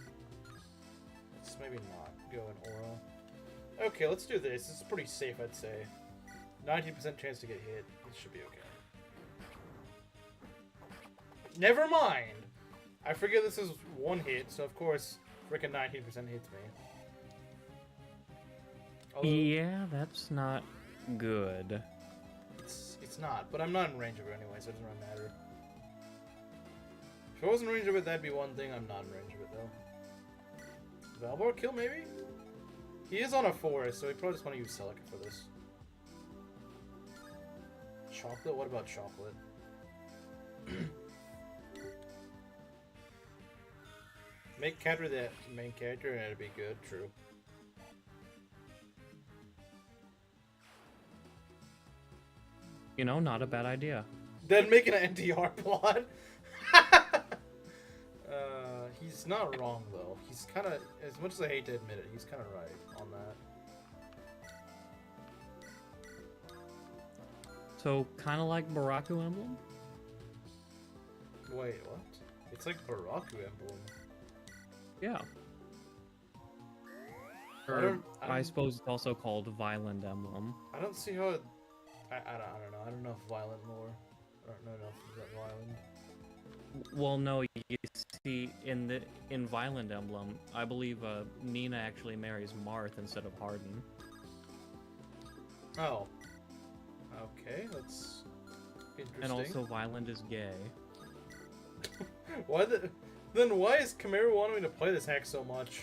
Let's maybe not go in Aura. Okay, let's do this. This is pretty safe, I'd say. 90% chance to get hit. This should be okay. Never mind! I forget this is one hit, so of course, frickin' 19% hits me. Although, Yeah, that's not good. It's not, but I'm not in range of it anyway, so it doesn't really matter. If I wasn't in range of it, that'd be one thing. I'm not in range of it, though. Valbor kill, maybe? He is on a forest, so he probably just want to use Celica for this. Chocolate? What about chocolate? Make Catria the main character and it'd be good, true. You know, not a bad idea. Then make an NTR plot. He's not wrong though. He's kind of, as much as I hate to admit it, he's kind of right on that. So, kind of like Baraku Emblem? Wait, what? It's like Baraku Emblem. Yeah. I Or, don't- I suppose it's also called Violent Emblem. I don't see how it, I don't know. I don't know if violent lore. I don't know enough about violent. Well, no, you see, in Violent Emblem, I believe Nina actually marries Marth instead of Hardin. Oh. Okay, that's interesting. And also, Violent is gay. Then why is Chimera wanting me to play this hack so much?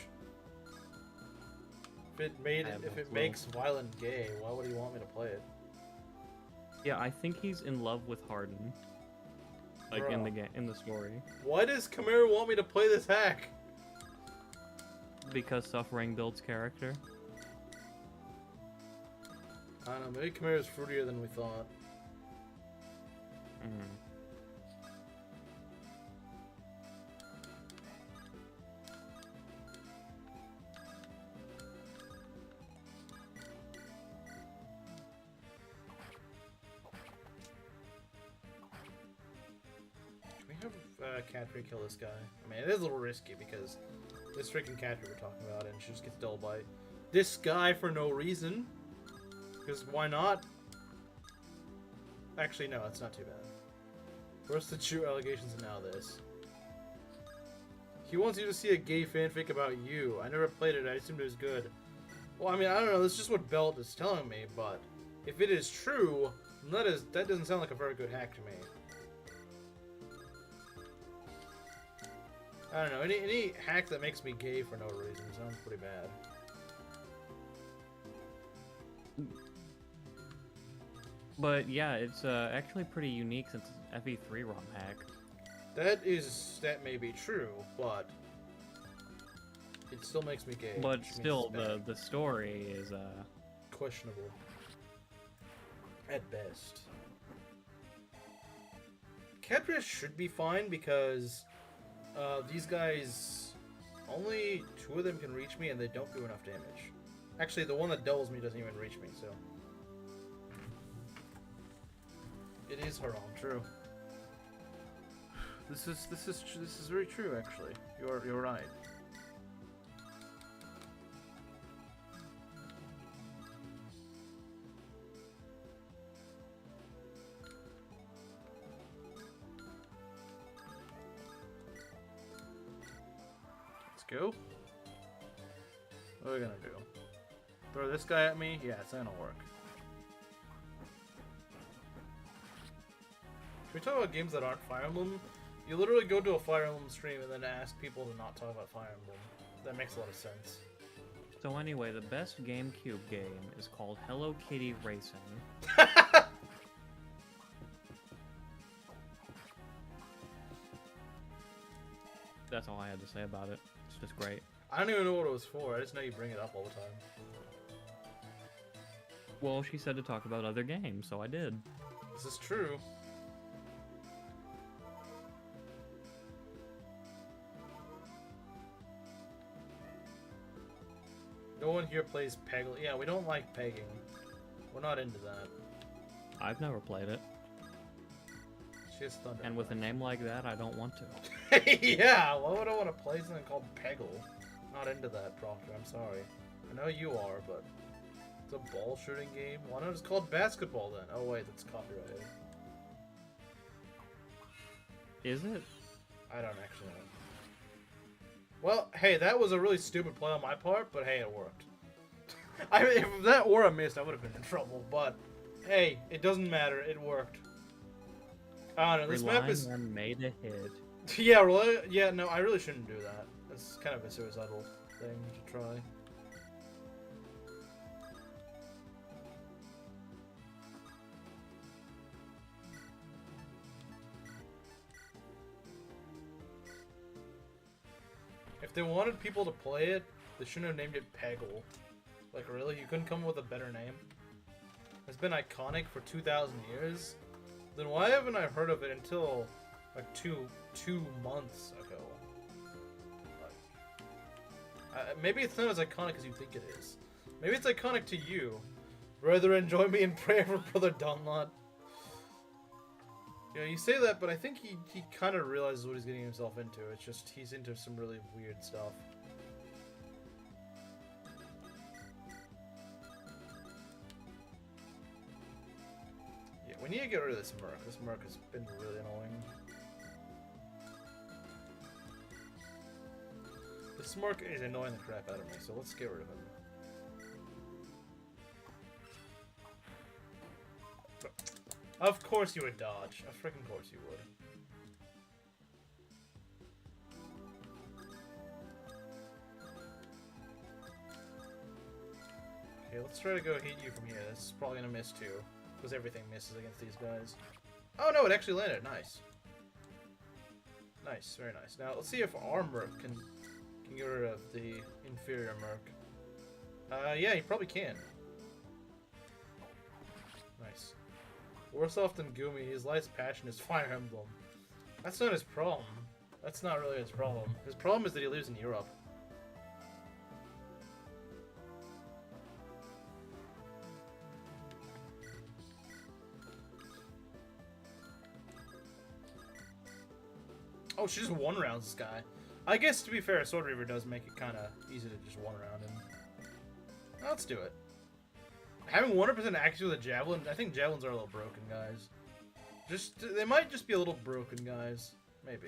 If it makes Violent gay, why would he want me to play it? Yeah, I think he's in love with Hardin. Like Bro. in the story. Why does Chimera want me to play this hack? Because suffering builds character. I don't know, maybe Chimera's fruitier than we thought. Mm. Can we have Catria kill this guy? I mean, it is a little risky because this freaking Catria we're talking about, and she just gets dulled by this guy for no reason. Because why not? Actually, no, it's not too bad. First the true allegations and now this. He wants you to see a gay fanfic about you. I never played it, I assumed it was good. Well, I mean, I don't know, that's just what Belt is telling me, but if it is true, that doesn't sound like a very good hack to me. I don't know, any hack that makes me gay for no reason sounds pretty bad. But yeah, it's actually pretty unique since it's an FE3 ROM hack. That may be true, but it still makes me gay. But which means still, it's bad. the story is Questionable. At best. Catria should be fine because these guys, only 2 of them can reach me and they don't do enough damage. Actually, the one that doubles me doesn't even reach me, so. It is Haram, true. This is very true, actually. You're right. Let's go. What are we gonna do? Throw this guy at me? Yeah, it's not gonna work. Can we talk about games that aren't Fire Emblem? You literally go to a Fire Emblem stream and then ask people to not talk about Fire Emblem. That makes a lot of sense. So anyway, the best GameCube game is called Hello Kitty Racing. That's all I had to say about it. It's just great. I don't even know what it was for. I just know you bring it up all the time. Well, she said to talk about other games, so I did. This is true. No one here plays peg. Yeah, we don't like pegging. We're not into that. I've never played it. She has thunder. And with a name like that, I don't want to. Yeah, why would I want to play something called Peggle? Not into that, Proctor. I'm sorry. I know you are, but it's a ball shooting game. Why not just call it basketball then? Oh wait, that's copyrighted. Is it? I don't actually know. Well, hey, that was a really stupid play on my part, but hey, it worked. I mean, if that were a miss, I would have been in trouble, but hey, it doesn't matter. It worked. I don't know, this map is... made a hit. Yeah, really? Yeah, no, I really shouldn't do that. That's kind of a suicidal thing to try. If they wanted people to play it, they shouldn't have named it Peggle. Like, really? You couldn't come up with a better name? It's been iconic for 2,000 years? Then why haven't I heard of it until, like, two months ago? Like, maybe it's not as iconic as you think it is. Maybe it's iconic to you. Brethren, join me in prayer for Brother Dunlot. You know, you say that, but I think he kind of realizes what he's getting himself into. It's just, he's into some really weird stuff. Yeah, we need to get rid of this Merc. This Merc has been really annoying. This Merc is annoying the crap out of me, so let's get rid of him. Of course you would dodge. Of freaking course you would. Okay, let's try to go hit you from here. This is probably gonna miss too, because everything misses against these guys. Oh no, it actually landed. Nice. Nice, very nice. Now let's see if our Merc can get rid of the inferior Merc. Yeah, he probably can. Nice. Worse off than Gumi, his life's passion is Fire Emblem. That's not his problem. That's not really his problem. His problem is that he lives in Europe. Oh, she just one rounds this guy. I guess, to be fair, Sword Reaver does make it kind of easy to just one round him. Let's do it. Having 100% accuracy with a javelin, I think javelins are a little broken, guys. They might just be a little broken, guys. Maybe.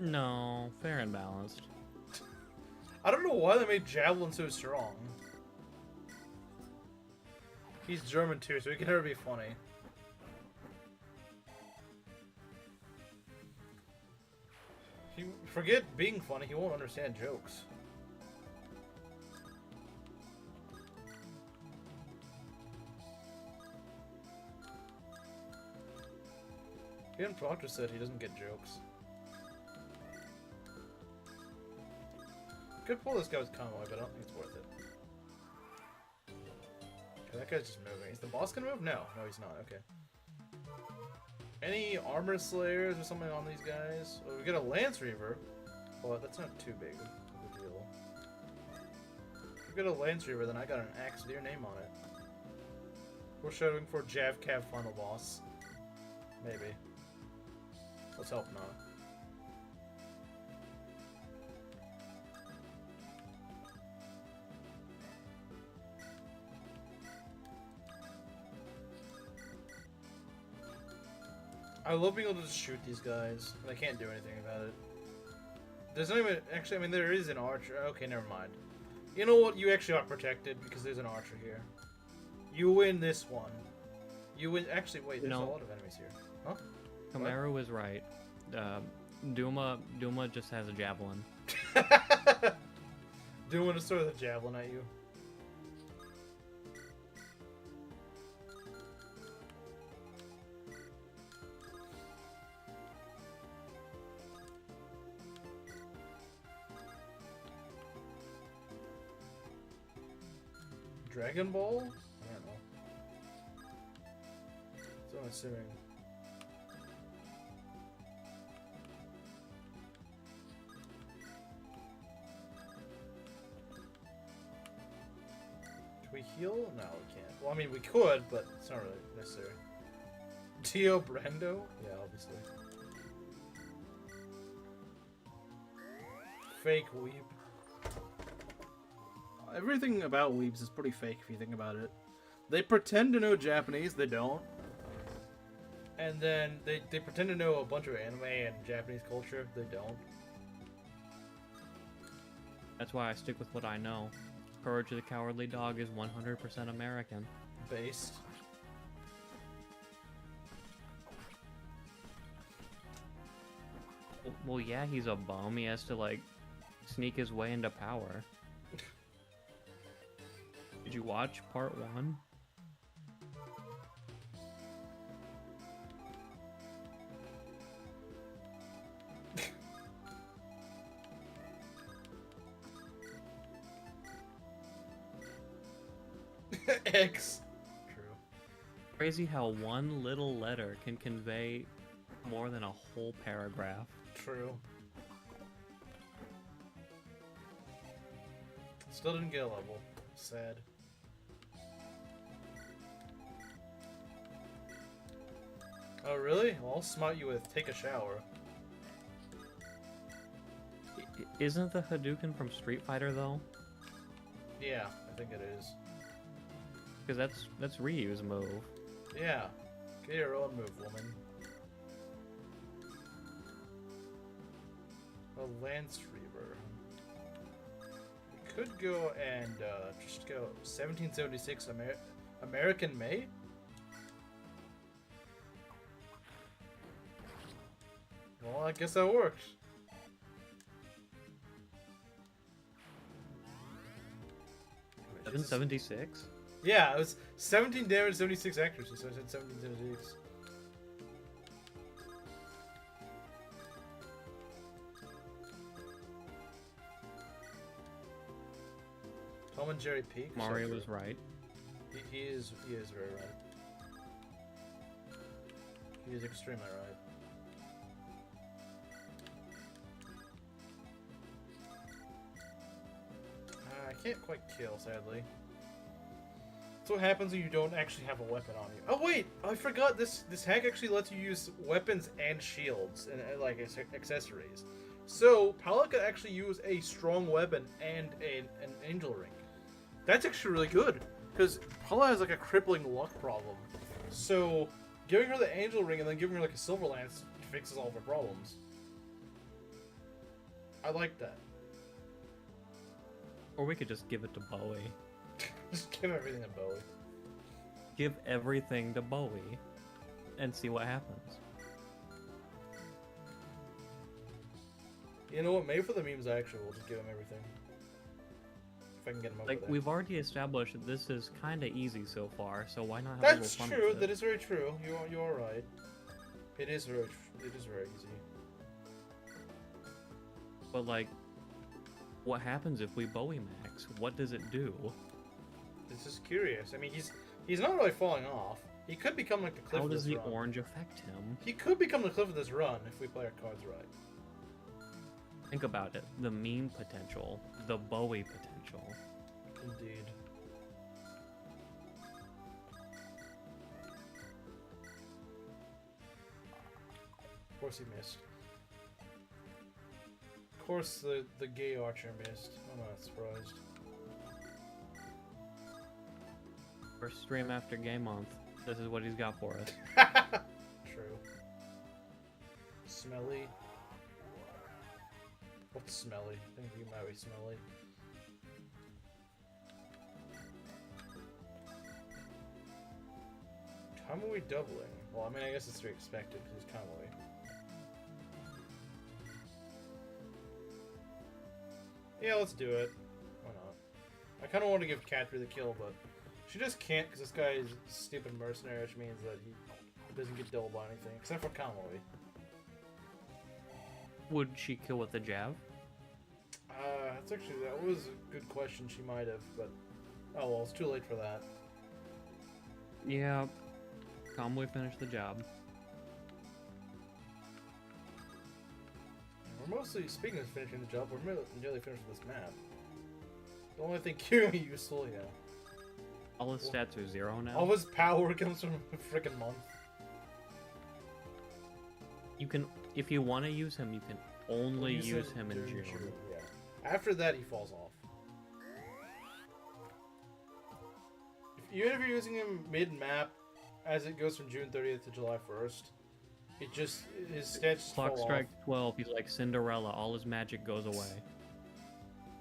No, fair and balanced. I don't know why they made javelin so strong. He's German too, so he can never be funny. Forget being funny, he won't understand jokes. Even Proctor said he doesn't get jokes. Could pull this guy with Convoy, but I don't think it's worth it. Okay, that guy's just moving. Is the boss gonna move? No, he's not. Okay. Any Armor Slayers or something on these guys? Oh, we got a Lance Reaver, but that's not too big of a deal. If we got a Lance Reaver, then I got an axe with your name on it. We're showing for Jav Cav final boss. Maybe. Let's hope not. I love being able to just shoot these guys, and I can't do anything about it. There's not even... Actually, I mean, there is an archer. Okay, never mind. You know what? You actually are protected, because there's an archer here. You win this one. You win... Actually, wait, there's a lot of enemies here. Huh? Kamaru was right. Duma just has a javelin. Doing a sort of the javelin at you. Dragon Ball? I don't know. So I'm assuming. Can we heal? No, we can't. Well, I mean, we could, but it's not really necessary. Tio Brando? Yeah, obviously. Fake weeb. Everything about weebs is pretty fake if you think about it. They pretend to know Japanese, they don't. And then they pretend to know a bunch of anime and Japanese culture, they don't. That's why I stick with what I know. Courage of the Cowardly Dog is 100% American. Based. Well, yeah, he's a bum. He has to, like, sneak his way into power. Did you watch part 1? X. True. Crazy how one little letter can convey more than a whole paragraph. True. Still didn't get a level. Sad. Oh, really? Well, I'll smite you with take a shower. Isn't the Hadouken from Street Fighter, though? Yeah, I think it is. Because that's Ryu's move. Yeah. Get your own move, woman. A Lance Reaver. We could go and just go 1776 American May? Well, I guess that works. 776? Yeah, it was 17 damage, 76 accuracy, so I said 1776. Tom and Jerry Peak. Mario was right. He is very right. He is extremely right. I can't quite kill, sadly. That's what happens when you don't actually have a weapon on you. Oh wait, I forgot this hack actually lets you use weapons and shields and like accessories. So Paula could actually use a strong weapon and an angel ring. That's actually really good because Paula has like a crippling luck problem. So giving her the angel ring and then giving her like a silver lance fixes all of her problems. I like that. Or we could just give it to Bowie. Just give everything to Bowie. Give everything to Bowie and see what happens. You know what? Maybe for the memes, I actually will just give him everything. If I can get him over Like, there. we've already established that this is kind of easy so far, so why not have a That's little fun true. with it? That is very true. You are right. It is very easy. But, like, what happens if we Bowie max? What does it do? It's just curious. I mean, he's not really falling off. He could become like the cliff How of does this the run. orange affect him? He could become the cliff of this run if we play our cards right. Think about it. The meme potential. The Bowie potential. Indeed. Of course he missed. Of course the gay archer missed. I'm not surprised. First stream after Game Month. This is what he's got for us. True. Smelly. What's smelly? I think you might be smelly. How are we doubling? Well, I mean, I guess it's to be expected because he's kind of late. Yeah, let's do it. Why I kind of want to give Catry the kill, but she just can't because this guy is a stupid mercenary, which means that he doesn't get dulled by anything, except for Kamui. Would she kill with the jab? That was a good question. She might have, but oh well, it's too late for that. Yeah, Kamui finished the job. We're mostly, speaking of finishing the job, we're nearly finished with this map. The only thing queuing useful, yeah. All his stats are 0 now. All his power comes from a freaking month. You can, if you want to use him, you can only use him in June. Yeah. After that, he falls off. Even if you're using him mid-map, as it goes from June 30th to July 1st, it just, his stats Clock fall strike off. 12, he's like Cinderella, all his magic goes away.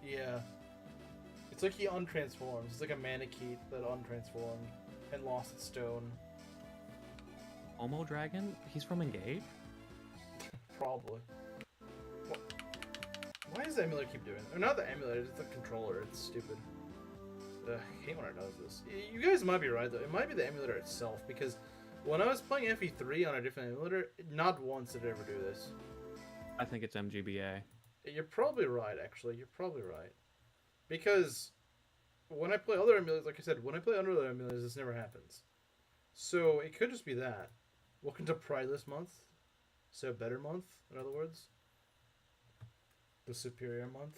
Yeah. It's like he untransforms. It's like a Manakete that untransformed and lost its stone. Homo Dragon? He's from Engage? Probably. Why does the emulator keep doing it? Or not the emulator, it's the controller. It's stupid. I hate when it does this. You guys might be right, though. It might be the emulator itself, because when I was playing FE3 on a different emulator, not once did it ever do this. I think it's MGBA. You're probably right, actually. You're probably right. Because when I play other emulators, like I said, when I play other emulators, this never happens. So it could just be that. Welcome to Prideless Month. So better month, in other words. The superior month.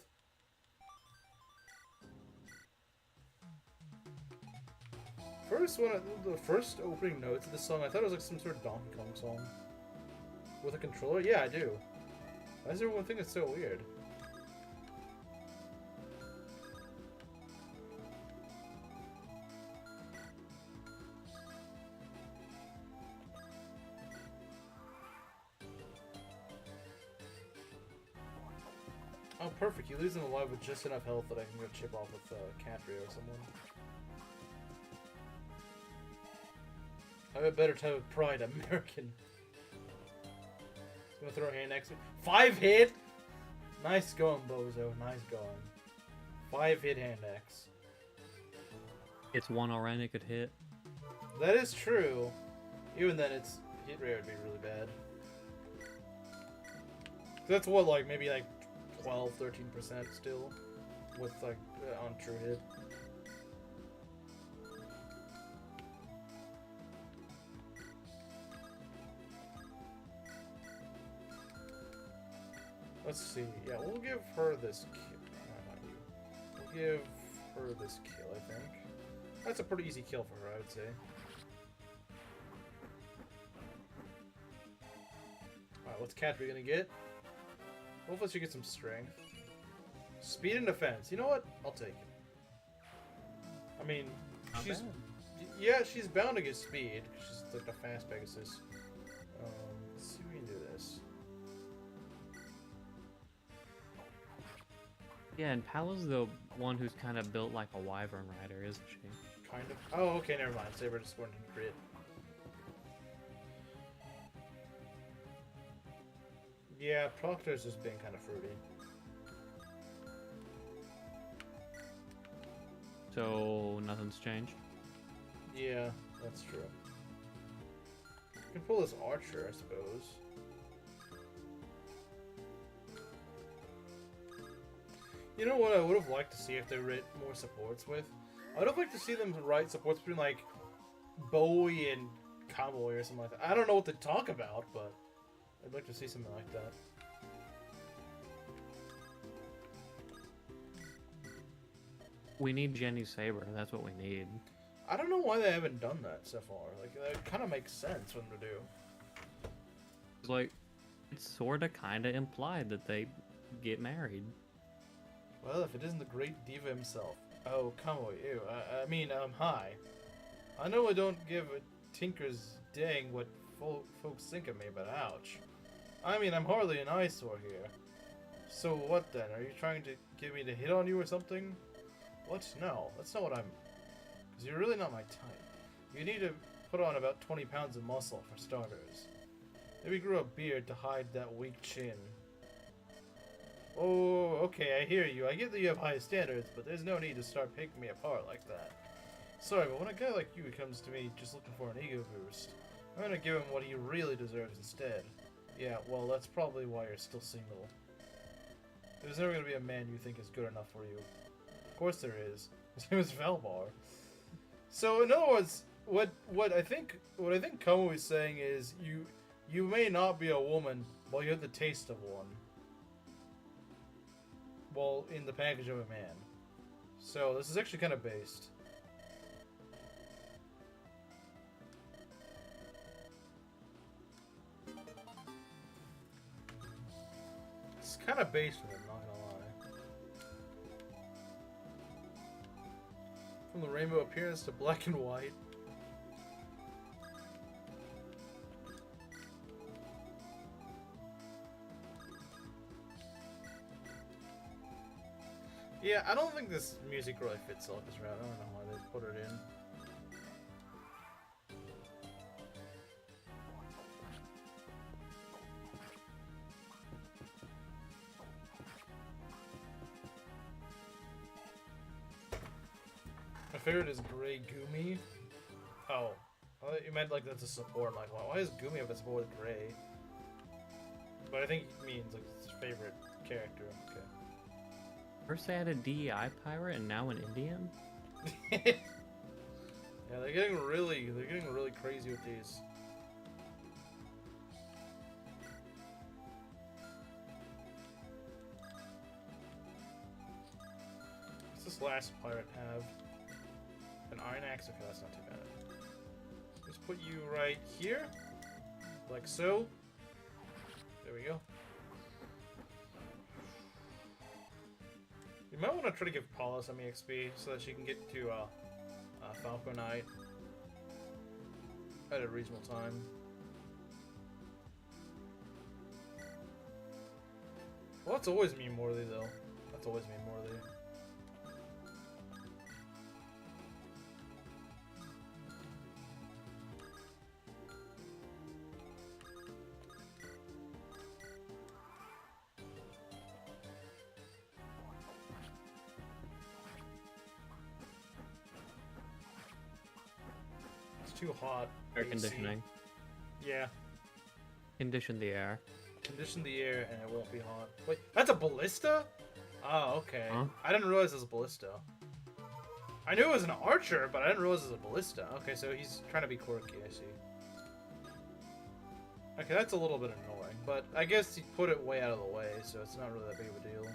The first opening notes of the song, I thought it was like some sort of Donkey Kong song. With a controller? Yeah, I do. Why does everyone think it's so weird? Oh, perfect. You lose him alive with just enough health that I can go chip off with Catry or someone. I have a better type of pride, American. He's gonna throw a hand next to me. 5 hit! Nice going, Bozo. Nice going. 5 hit hand axe. It's one already could hit. That is true. Even then, its hit rate would be really bad. That's what, like, maybe like 12-13% still. With, like, on true hit. Let's see. Yeah, we'll give her this kill. No, not you. We'll give her this kill, I think. That's a pretty easy kill for her, I would say. Alright, what's Catry gonna get? Hopefully she gets some strength. Speed and defense. You know what? I'll take it. I mean, Not she's... bad. Yeah, she's bound to get speed. She's like the fast Pegasus. Let's see if we can do this. Yeah, and Pala's the one who's kind of built like a wyvern rider, isn't she? Kind of. Oh, okay, never mind. Saber just went to crit. Yeah, Proctor's just being kind of fruity. So, nothing's changed? Yeah, that's true. You can pull this archer, I suppose. You know what I would have liked to see if they wrote more supports with? I would have liked to see them write supports between, like, Bowie and Cowboy or something like that. I don't know what to talk about, but I'd like to see something like that. We need Jenny Saber, that's what we need. I don't know why they haven't done that so far. Like, that kind of makes sense for them to do. It's like, it's sorta kinda implied that they get married. Well, if it isn't the great diva himself. Oh, Kamui, ew. I mean, hi. I know I don't give a tinker's dang what folks think of me, but ouch. I mean, I'm hardly an eyesore here. So what then? Are you trying to get me to hit on you or something? What? No, that's not what I'm... Because you're really not my type. You need to put on about 20 pounds of muscle, for starters. Maybe grow a beard to hide that weak chin. Oh, okay, I hear you. I get that you have high standards, but there's no need to start picking me apart like that. Sorry, but when a guy like you comes to me just looking for an ego boost, I'm gonna give him what he really deserves instead. Yeah, well, that's probably why you're still single. There's never gonna be a man you think is good enough for you. Of course there is. His name is Valbar. So in other words, what I think Como is saying is you may not be a woman, but you have the taste of one. Well, in the package of a man. So this is actually kind of based. It's kind of based with it, I'm not gonna lie. From the rainbow appearance to black and white. Yeah, I don't think this music really fits Elka's route. I don't know why they put it in. My favorite is Grey Gumi. Oh. You meant like that's a support. Like, why is Gumi have a support with Grey? But I think it means like his favorite character. Okay. First they had a DEI pirate and now an Indian? Yeah, they're getting really crazy with these. What's this last pirate have? An iron axe? Okay, that's not too bad. Just put you right here. Like so. There we go. You might want to try to give Paula some EXP so that she can get to Falco Knight at a reasonable time. Well, that's always me Morley though. That's always me Morley. Too hot. Air AC. conditioning. Yeah. Condition the air. Condition the air and it won't be hot. Wait, that's a ballista? Oh, okay. Huh? I didn't realize it was a ballista. I knew it was an archer, but I didn't realize it was a ballista. Okay, so he's trying to be quirky, I see. Okay, that's a little bit annoying, but I guess he put it way out of the way, so it's not really that big of a deal.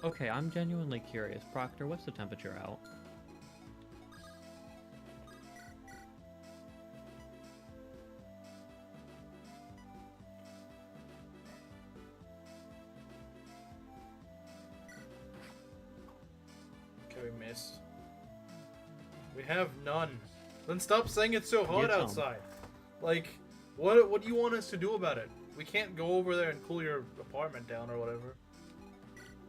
Okay, I'm genuinely curious. Proctor, what's the temperature out? We missed. We have none. Then stop saying it's so hot Get some. outside. Like, what do you want us to do about it? We can't go over there and cool your apartment down or whatever.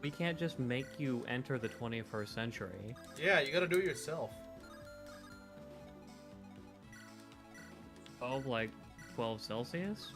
We can't just make you enter the 21st century. Yeah, you gotta do it yourself. 12 Celsius?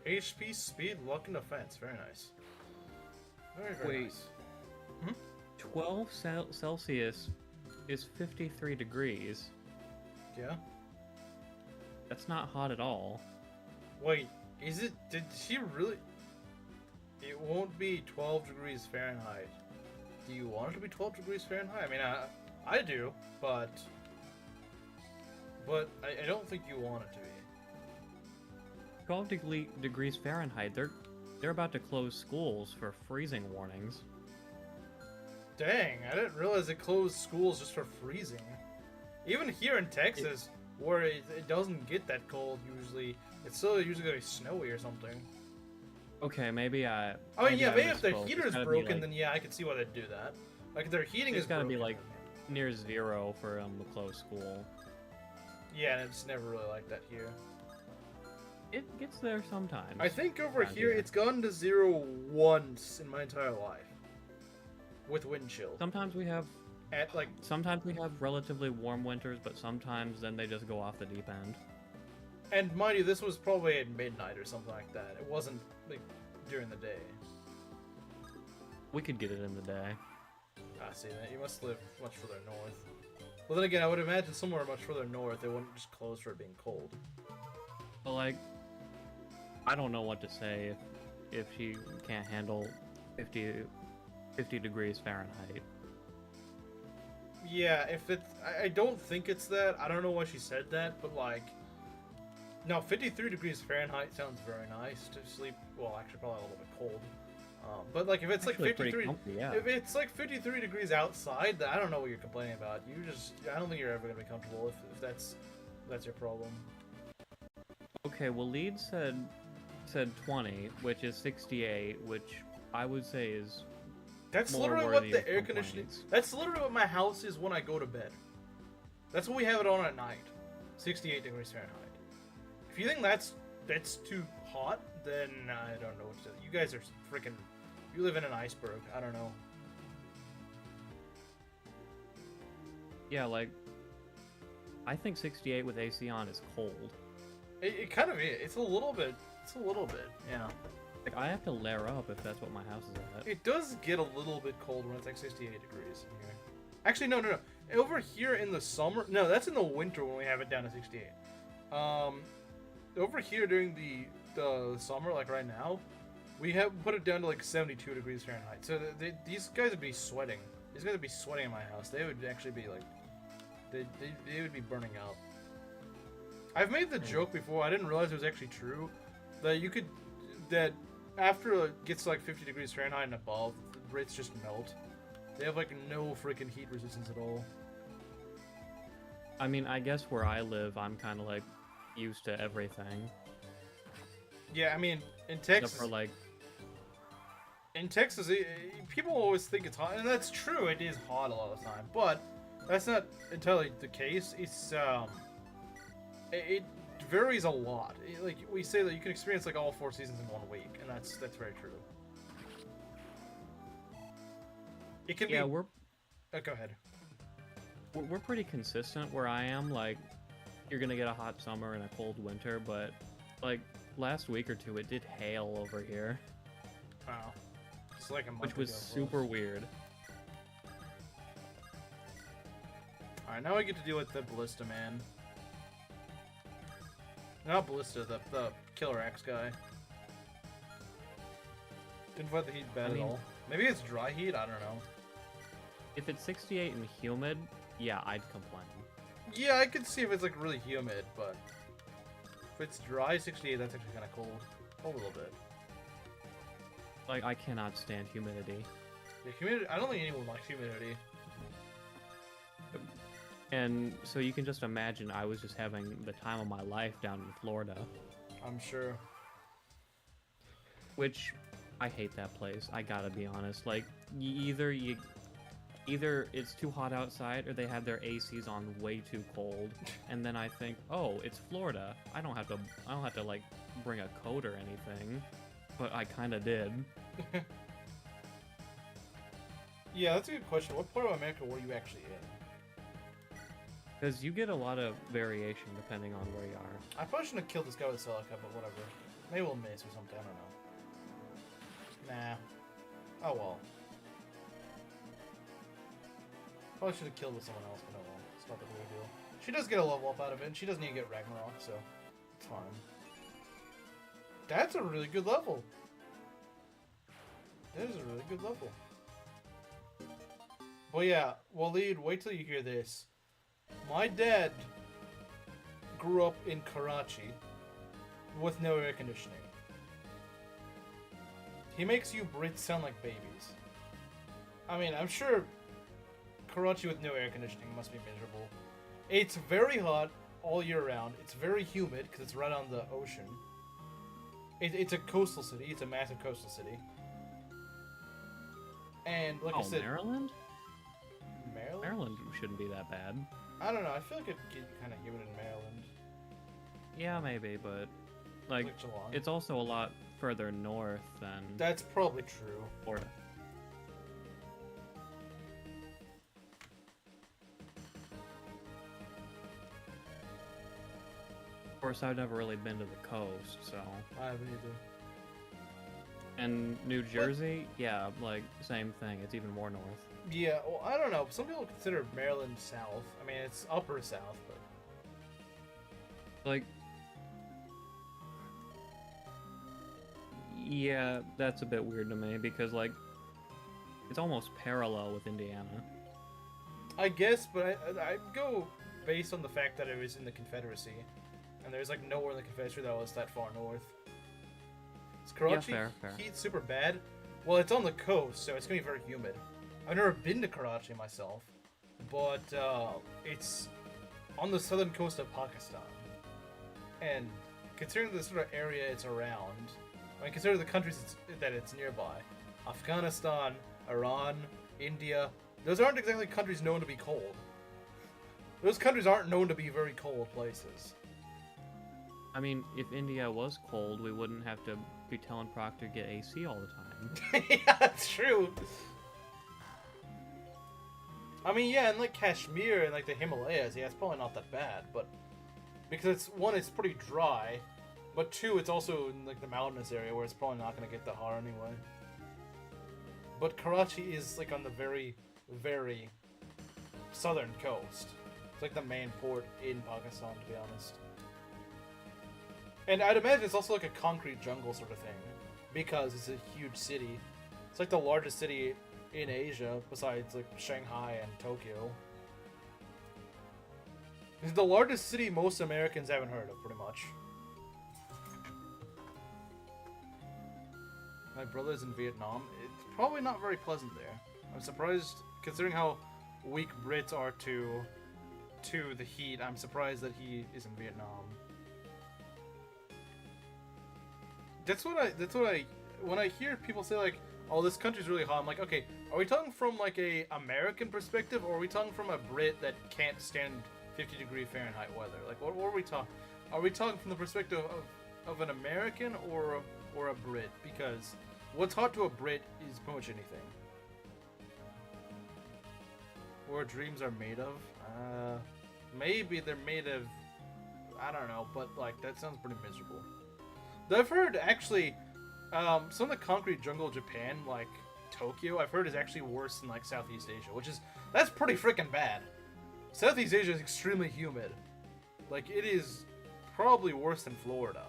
HP, speed, luck, and defense. Very nice. Very Wait. nice. 12 Celsius is 53 degrees. Yeah? That's not hot at all. Wait, is it? Did she really? It won't be 12 degrees Fahrenheit. Do you want it to be 12 degrees Fahrenheit? I mean, I do, but I don't think you want it to be. 12 degrees Fahrenheit. They're about to close schools for freezing warnings. Dang, I didn't realize it closed schools just for freezing. Even here in Texas, where it doesn't get that cold usually, it's still usually gonna be snowy or something. Okay, maybe I. Oh yeah, maybe if their misspoke. heater's It's gotta be, broken, like, then yeah, I can see why they'd do that. Like if their heating it's is gotta broken. be like near zero for to close school. Yeah, and it's never really like that here. It gets there sometimes. I think over around here it's gone to 0 once in my entire life. With wind chill. Sometimes we have At like, Sometimes we have relatively warm winters, but sometimes then they just go off the deep end. and mind you, this was probably at midnight or something like that. It wasn't like during the day. We could get it in the day. I see that. You must live much further north. Well, then again, I would imagine somewhere much further north, they wouldn't just close for it being cold. But like, I don't know what to say if she can't handle 50 degrees Fahrenheit. Yeah, if it's... I don't think it's that. I don't know why she said that, but like... No, 53 degrees Fahrenheit sounds very nice to sleep. Well, actually, probably a little bit cold. But like, if it's Actually like pretty 53... comfy, yeah. If it's like 53 degrees outside, then I don't know what you're complaining about. You just... I don't think you're ever going to be comfortable if that's your problem. Okay, well, Lead said 20, which is 68, which I would say is That's more literally what worthy the of air conditioning... complaints. That's literally what my house is when I go to bed. That's what we have it on at night. 68 degrees Fahrenheit. If you think that's too hot, then I don't know what to... You guys are freaking... You live in an iceberg. I don't know. Yeah, like, I think 68 with AC on is cold. It kind of is. It's a little bit. Yeah. Like, I have to layer up if that's what my house is at. It does get a little bit cold when it's like 68 degrees in here. Actually, no. Over here in the summer... No, that's in the winter when we have it down to 68. Over here during the summer, like right now, we have put it down to like 72 degrees Fahrenheit. So these guys would be sweating. These guys would be sweating in my house. They would actually be like... They would be burning up. I've made the joke before, I didn't realize it was actually true, that after it gets to like 50 degrees Fahrenheit and above, the Brits just melt. They have like no freaking heat resistance at all. I mean, I guess where I live, I'm kind of like used to everything. Yeah, I mean, in Except Texas... for like, people always think it's hot, and that's true, it is hot a lot of the time, but that's not entirely the case. It's, it varies a lot. Like, we say that you can experience like all 4 seasons in 1 week, and that's very true. It can yeah, be... we're go ahead. we're pretty consistent where I am. Like, you're gonna get a hot summer and a cold winter, but like last week or two, it did hail over here, Wow. It's like a month which was ago for us. super weird. Alright, now I get to deal with the Ballista man. Not Ballista, the Killer X guy. Didn't find the heat bad at all. Maybe it's dry heat? I don't know. If it's 68 and humid, yeah, I'd complain. Yeah, I could see if it's like really humid, but if it's dry 68, that's actually kind of cold. A little bit. Like, I cannot stand humidity. The humidity, I don't think anyone likes humidity. And so you can just imagine I was just having the time of my life down in Florida. I'm sure. Which, I hate that place, I gotta be honest. Like, either it's too hot outside, or they have their ACs on way too cold, and then I think, oh, it's Florida. I don't have to like bring a coat or anything, but I kind of did. Yeah, that's a good question. What part of America were you actually in? Because you get a lot of variation depending on where you are. I probably shouldn't have killed this guy with Celica, but whatever. Maybe we'll miss or something, I don't know. Nah. Oh well. Probably should have killed with someone else, but oh well. It's not the big deal. She does get a level up out of it, and she doesn't need to get Ragnarok, so it's fine. That's a really good level. That is a really good level. But yeah, Waleed, wait till you hear this. My dad grew up in Karachi with no air conditioning. He makes you Brits sound like babies. I mean, I'm sure Karachi with no air conditioning must be miserable. It's very hot all year round. It's very humid because it's right on the ocean. It's a coastal city. It's a massive coastal city. And like I said... Maryland? Maryland? Maryland shouldn't be that bad. I don't know. I feel like it'd get kind of humid in Maryland. Yeah, maybe, but Like, Geelong. it's also a lot further north than That's probably true. Florida. Of course, I've never really been to the coast, so. I haven't either. And New Jersey, yeah, like, same thing. It's even more north. Yeah, well, I don't know. Some people consider Maryland south. I mean, it's upper south, but Like, yeah, that's a bit weird to me because, like, it's almost parallel with Indiana. I guess. But I go based on the fact that it was in the Confederacy, and there's like nowhere in the Confederacy that was that far north. Is Karachi fair. heat super bad? Well, it's on the coast, so it's gonna be very humid. I've never been to Karachi myself, but it's on the southern coast of Pakistan. And considering the sort of area it's around, I mean, consider the countries that it's nearby. Afghanistan, Iran, India, those aren't exactly countries known to be cold. Those countries aren't known to be very cold places. I mean, if India was cold, we wouldn't have to be telling Proctor to get AC all the time. Yeah, that's true. I mean, yeah, and like Kashmir and like the Himalayas, yeah, it's probably not that bad, but because it's one, it's pretty dry, but two, it's also in like the mountainous area where it's probably not gonna get that hot anyway. But Karachi is like on the very, very southern coast. It's like the main port in Pakistan, to be honest. And I'd imagine it's also like a concrete jungle sort of thing, because it's a huge city. It's like the largest city in Asia, besides like Shanghai and Tokyo. It's the largest city most Americans haven't heard of, pretty much. My brother's in Vietnam. It's probably not very pleasant there. I'm surprised, considering how weak Brits are to the heat. I'm surprised that he is in Vietnam. That's what I when I hear people say like, oh, this country's really hot, I'm like, okay, are we talking from like a American perspective, or are we talking from a Brit that can't stand 50-degree Fahrenheit weather? Like, what are we talking? Are we talking from the perspective of an American or a Brit? Because what's hot to a Brit is pretty much anything. Where dreams are made of? Maybe they're made of, I don't know, but like that sounds pretty miserable. I've heard actually, some of the concrete jungle of Japan, like Tokyo, I've heard is actually worse than like Southeast Asia, that's pretty freaking bad. Southeast Asia is extremely humid. Like, it is probably worse than Florida.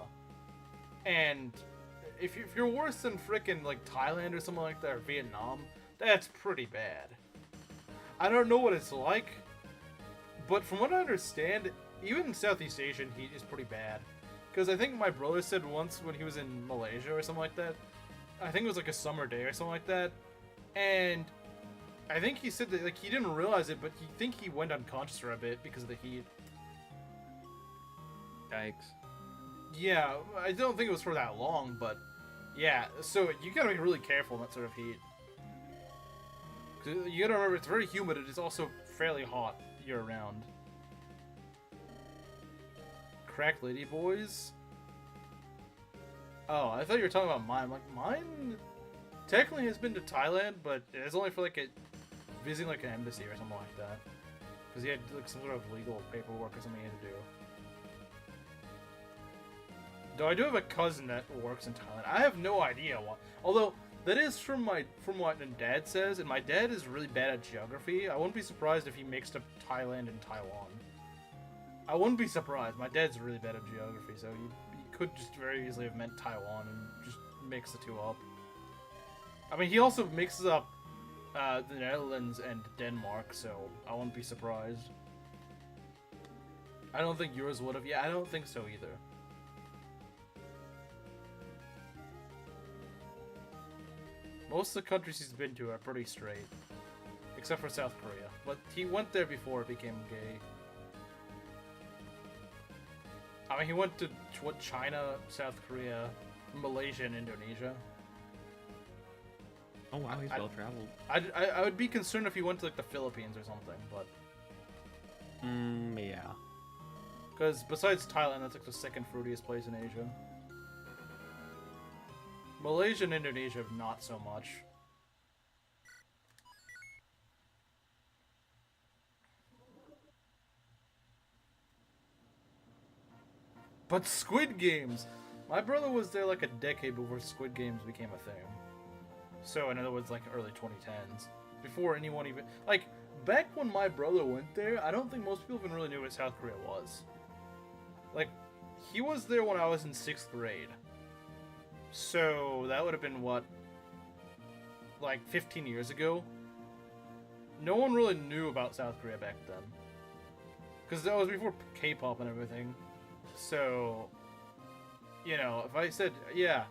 And if you're worse than frickin' like Thailand or something like that, or Vietnam, that's pretty bad. I don't know what it's like, but from what I understand, even Southeast Asian heat is pretty bad. Because I think my brother said once when he was in Malaysia or something like that, I think it was like a summer day or something like that, and I think he said that like he didn't realize it, but he went unconscious for a bit because of the heat. Yikes. Yeah, I don't think it was for that long, but yeah, so you gotta be really careful in that sort of heat. 'Cause you gotta remember, it's very humid, it is also fairly hot year-round. Crack Lady Boys? Oh, I thought you were talking about mine. Like, mine technically has been to Thailand, but it's only for like visiting like an embassy or something like that. Because he had like some sort of legal paperwork or something he had to do. Though I do have a cousin that works in Thailand. I have no idea what. Although that is from what my dad says, and my dad is really bad at geography. I wouldn't be surprised if he mixed up Thailand and Taiwan. I wouldn't be surprised. My dad's really bad at geography, so he could just very easily have meant Taiwan and just mix the two up. I mean, he also mixes up the Netherlands and Denmark, so I wouldn't be surprised. I don't think yours would have. Yeah, I don't think so either. Most of the countries he's been to are pretty straight. Except for South Korea. But he went there before it became gay. I mean, he went to China, South Korea, Malaysia, and Indonesia. Oh wow, he's well traveled. I would be concerned if he went to like the Philippines or something, but Yeah. because besides Thailand, that's like the second fruitiest place in Asia. Malaysia and Indonesia, not so much. But Squid Games! My brother was there like a decade before Squid Games became a thing. So, in other words, like early 2010s. Before anyone even... Like, back when my brother went there, I don't think most people even really knew what South Korea was. Like, he was there when I was in 6th grade. So, that would have been, what? Like, 15 years ago? No one really knew about South Korea back then. Because that was before K-pop and everything. So, you know, if I said, yeah.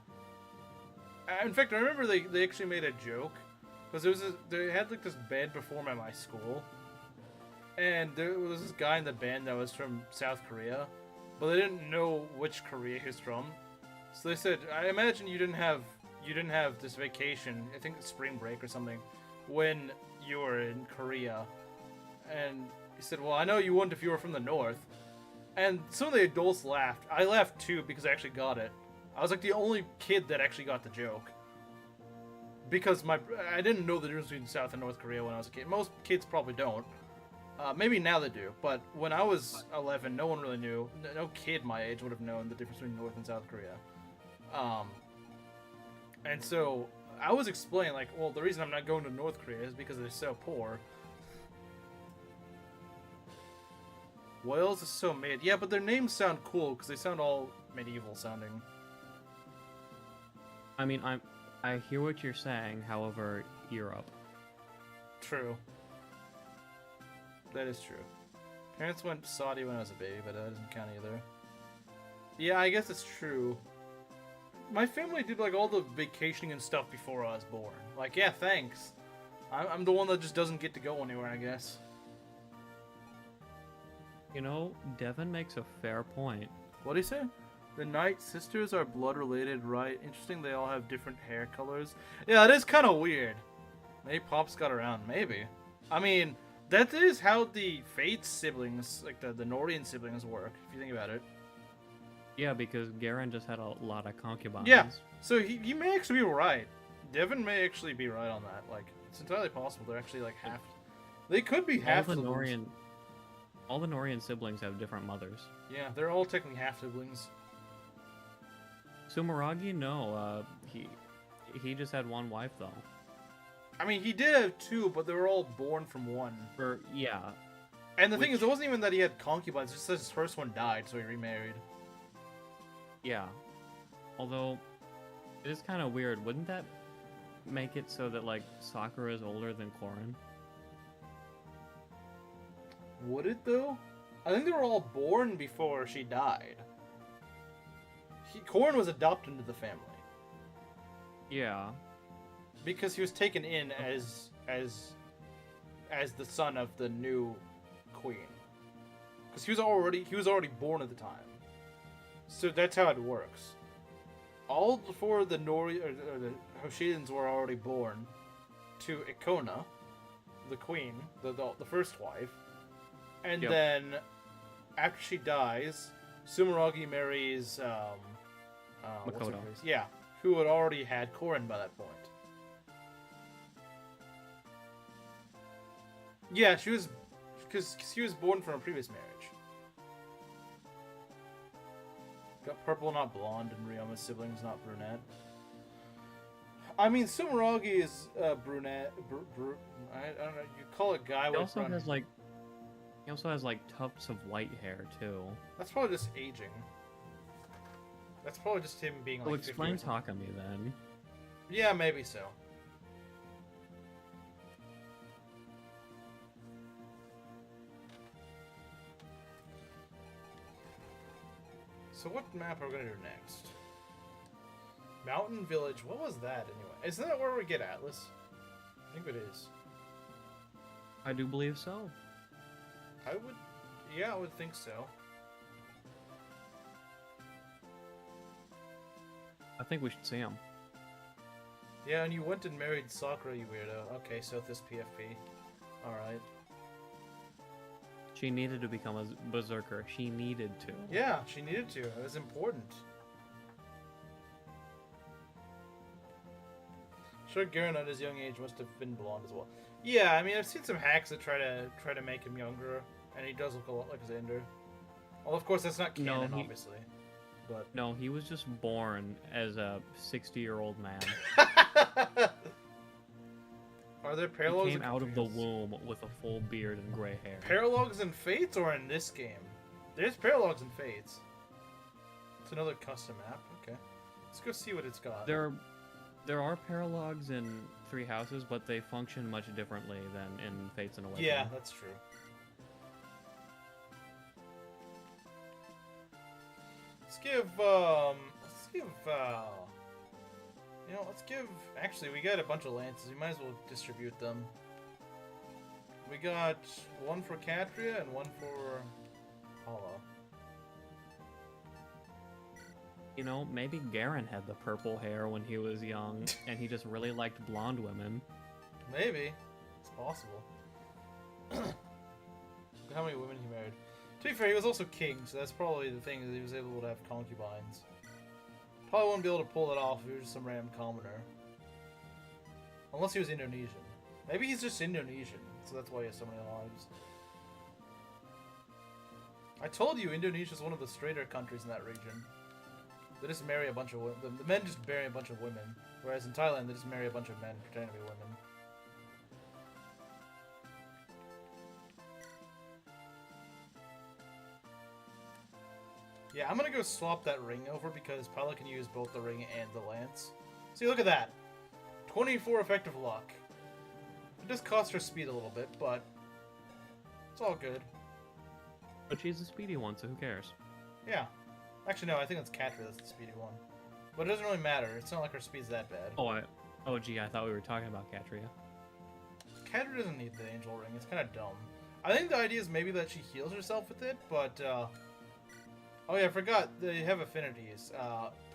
In fact, I remember they actually made a joke. Because they had like this band perform at my school. And there was this guy in the band that was from South Korea. But they didn't know which Korea he was from. So they said, I imagine you didn't have this vacation, I think it's spring break or something, when you were in Korea. And he said, well, I know you wouldn't if you were from the north. And some of the adults laughed. I laughed too because I actually got it. I was like the only kid that actually got the joke. Because I didn't know the difference between South and North Korea when I was a kid. Most kids probably don't. Maybe now they do. But when I was 11, no one really knew. No kid my age would have known the difference between North and South Korea. And so I was explaining, like, well, the reason I'm not going to North Korea is because they're so poor. Wales is so made. Yeah, but their names sound cool because they sound all medieval sounding. I mean, I hear what you're saying, however, Europe. True. That is true. Parents went Saudi when I was a baby, but that doesn't count either. Yeah, I guess it's true. My family did like all the vacationing and stuff before I was born. Like, yeah, thanks. I'm the one that just doesn't get to go anywhere, I guess. You know, Devin makes a fair point. What do you say? The Knight sisters are blood related, right? Interesting, they all have different hair colors. Yeah, it is kind of weird. Maybe Pops got around. Maybe. I mean, that is how the Fates siblings, like the Norian siblings, work, if you think about it. Yeah, because Garen just had a lot of concubines. Yeah, so he may actually be right. Devin may actually be right on that. Like, it's entirely possible they're actually like half. They could be half siblings. All the Norian siblings have different mothers. Yeah, they're all technically half siblings. Sumeragi, no. He just had one wife though. I mean, he did have two, but they were all born from one. Yeah. And the thing is, it wasn't even that he had concubines. It just says his first one died, so he remarried. Yeah. Although, it is kind of weird. Wouldn't that make it so that, like, Sakura is older than Korin? Would it, though? I think they were all born before she died. Korin was adopted into the family. Yeah. Because he was taken in as the son of the new queen. Because he was already born at the time. So that's how it works. All before the Nori or the Hoshidans were already born to Ikona, the queen, the first wife, and Yep. then after she dies, Sumeragi marries what's her Makoto. face? Yeah, who had already had Korin by that point. Yeah, she was because she was born from a previous marriage. Got purple, not blonde, and Ryoma's siblings, not brunette. I mean, Sumeragi is brunette. I don't know. You call a guy with He also has like tufts of white hair too. That's probably just aging. That's probably just him being like. Well, 50 explain or something. Takami then. Yeah, maybe so. So what map are we gonna do next? Mountain Village. What was that anyway? Isn't that where we get Atlas? I think it is. I do believe so. Yeah, I would think so. I think we should see him. Yeah, and you went and married Sakura, you weirdo. Okay, so this PFP. Alright. She needed to become a berserker. She needed to. Yeah, she needed to. It was important. sure Garen at his young age must have been blonde as well. Yeah, I mean, I've seen some hacks that try to make him younger, and he does look a lot like Xander. Well, of course, that's not canon, obviously. But No, he was just born as a 60-year-old man. Are there He parallels? came out of the womb with a full beard and gray hair. Paralogs in Fates or in this game? There's paralogs in Fates. It's another custom map. Okay, let's go see what it's got. There are paralogs in Three Houses, but they function much differently than in Fates and Awakening. Yeah, that's true. Let's give, actually, we got a bunch of lances, we might as well distribute them. We got one for Katria and one for Paula. You know, maybe Garen had the purple hair when he was young, and he just really liked blonde women. Maybe. It's possible. How many women he married? To be fair, he was also king, so that's probably the thing, that he was able to have concubines. Probably wouldn't be able to pull it off if he was just some random commoner. Unless he was Indonesian. Maybe he's just Indonesian, so that's why he has so many lives. I told you, Indonesia is one of the straighter countries in that region. They just marry a bunch of women. The men just marry a bunch of women. Whereas in Thailand, they just marry a bunch of men pretending to be women. Yeah, I'm gonna go swap that ring over because Paula can use both the ring and the lance. See, look at that. 24 effective luck. It does cost her speed a little bit, but it's all good. But she's a speedy one, so who cares? Yeah. Actually, no, I think it's Katria that's the speedy one. But it doesn't really matter. It's not like her speed's that bad. Oh, gee, I thought we were talking about Katria. Katria doesn't need the angel ring. It's kind of dumb. I think the idea is maybe that she heals herself with it, but, oh yeah, I forgot. They have affinities.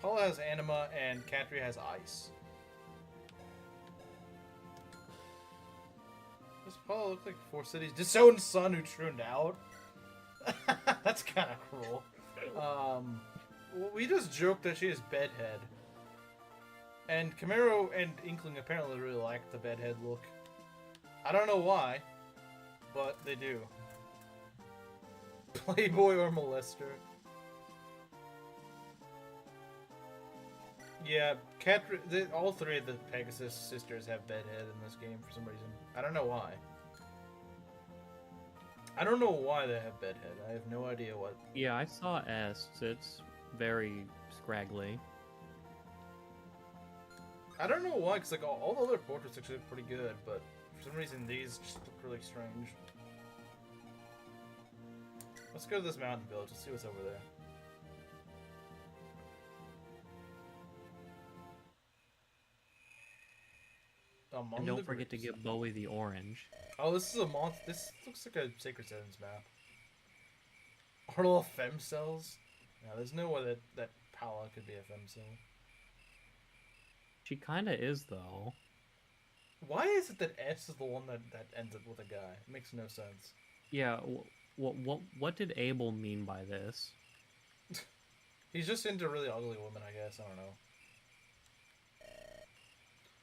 Paula has anima, and Katria has ice. Does Paula look like Four Cities' disowned son who turned out? That's kind of cruel. We just joked that she has bedhead. And Camaro and Inkling apparently really like the bedhead look. I don't know why, but they do. Playboy or molester. Yeah, all three of the Pegasus sisters have bedhead in this game for some reason. I don't know why. I don't know why they have bedhead. I have no idea what. Yeah, I saw S. It's very scraggly. I don't know why, because like all the other portraits actually look pretty good, but for some reason these just look really strange. Let's go to this mountain village. Let's see what's over there. And don't forget to give Bowie the orange. Oh, this is a monster. This looks like a Sacred Sevens map. Are all fem cells? Yeah, there's no way that Paula could be a fem cell. She kinda is, though. Why is it that S is the one that ends up with a guy? It makes no sense. Yeah, what did Abel mean by this? He's just into really ugly women, I guess. I don't know.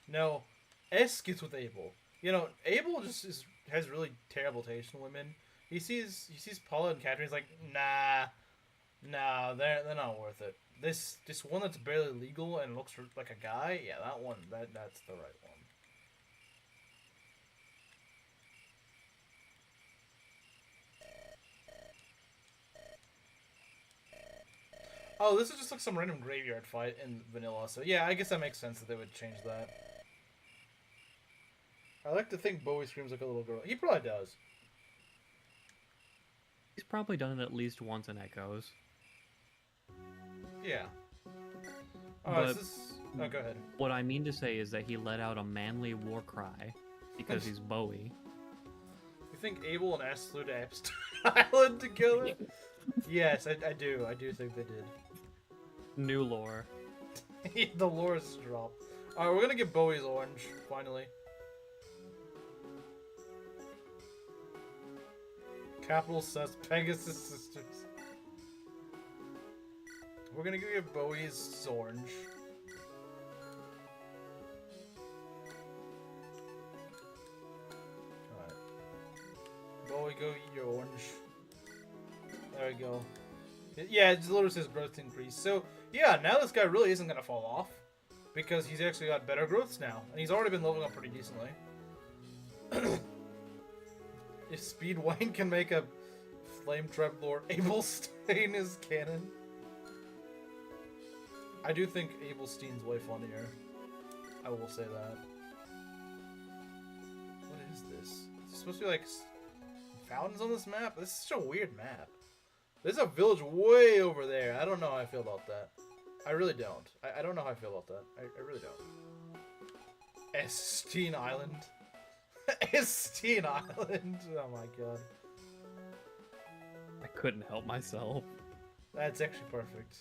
No, S gets with Abel. You know, Abel just has really terrible taste in women. He sees Paula and Catherine. He's like, nah, they're not worth it. This one that's barely legal and looks like a guy. Yeah, that one. That's the right one. Oh, this is just like some random graveyard fight in vanilla. So yeah, I guess that makes sense that they would change that. I like to think Bowie screams like a little girl. He probably does. He's probably done it at least once in Echoes. Yeah. But Oh, go ahead. what I mean to say is that he let out a manly war cry because he's Bowie. You think Abel and S flew to Epstein Island together? Yes, I do. I do think they did. New lore. The lore is dropped. Alright, we're gonna get Bowie's orange, finally. Capital Sus Pegasus Sisters. We're gonna give Bowie's orange. go eat your orange. There we go. Yeah, it literally says growth increase. So, yeah, now this guy really isn't going to fall off. Because he's actually got better growths now. And he's already been leveling up pretty decently. If Speedwine can make a Flame Tribe Lord, Abel Stain is canon. I do think Abel Stein's way funnier. I will say that. What is this? Is this supposed to be like fountains on this map? This is such a weird map. There's a village way over there. I don't know how I feel about that. I really don't. I don't know how I feel about that. I really don't. Esteen Island. Esteen Island. Oh my god. I couldn't help myself. That's actually perfect.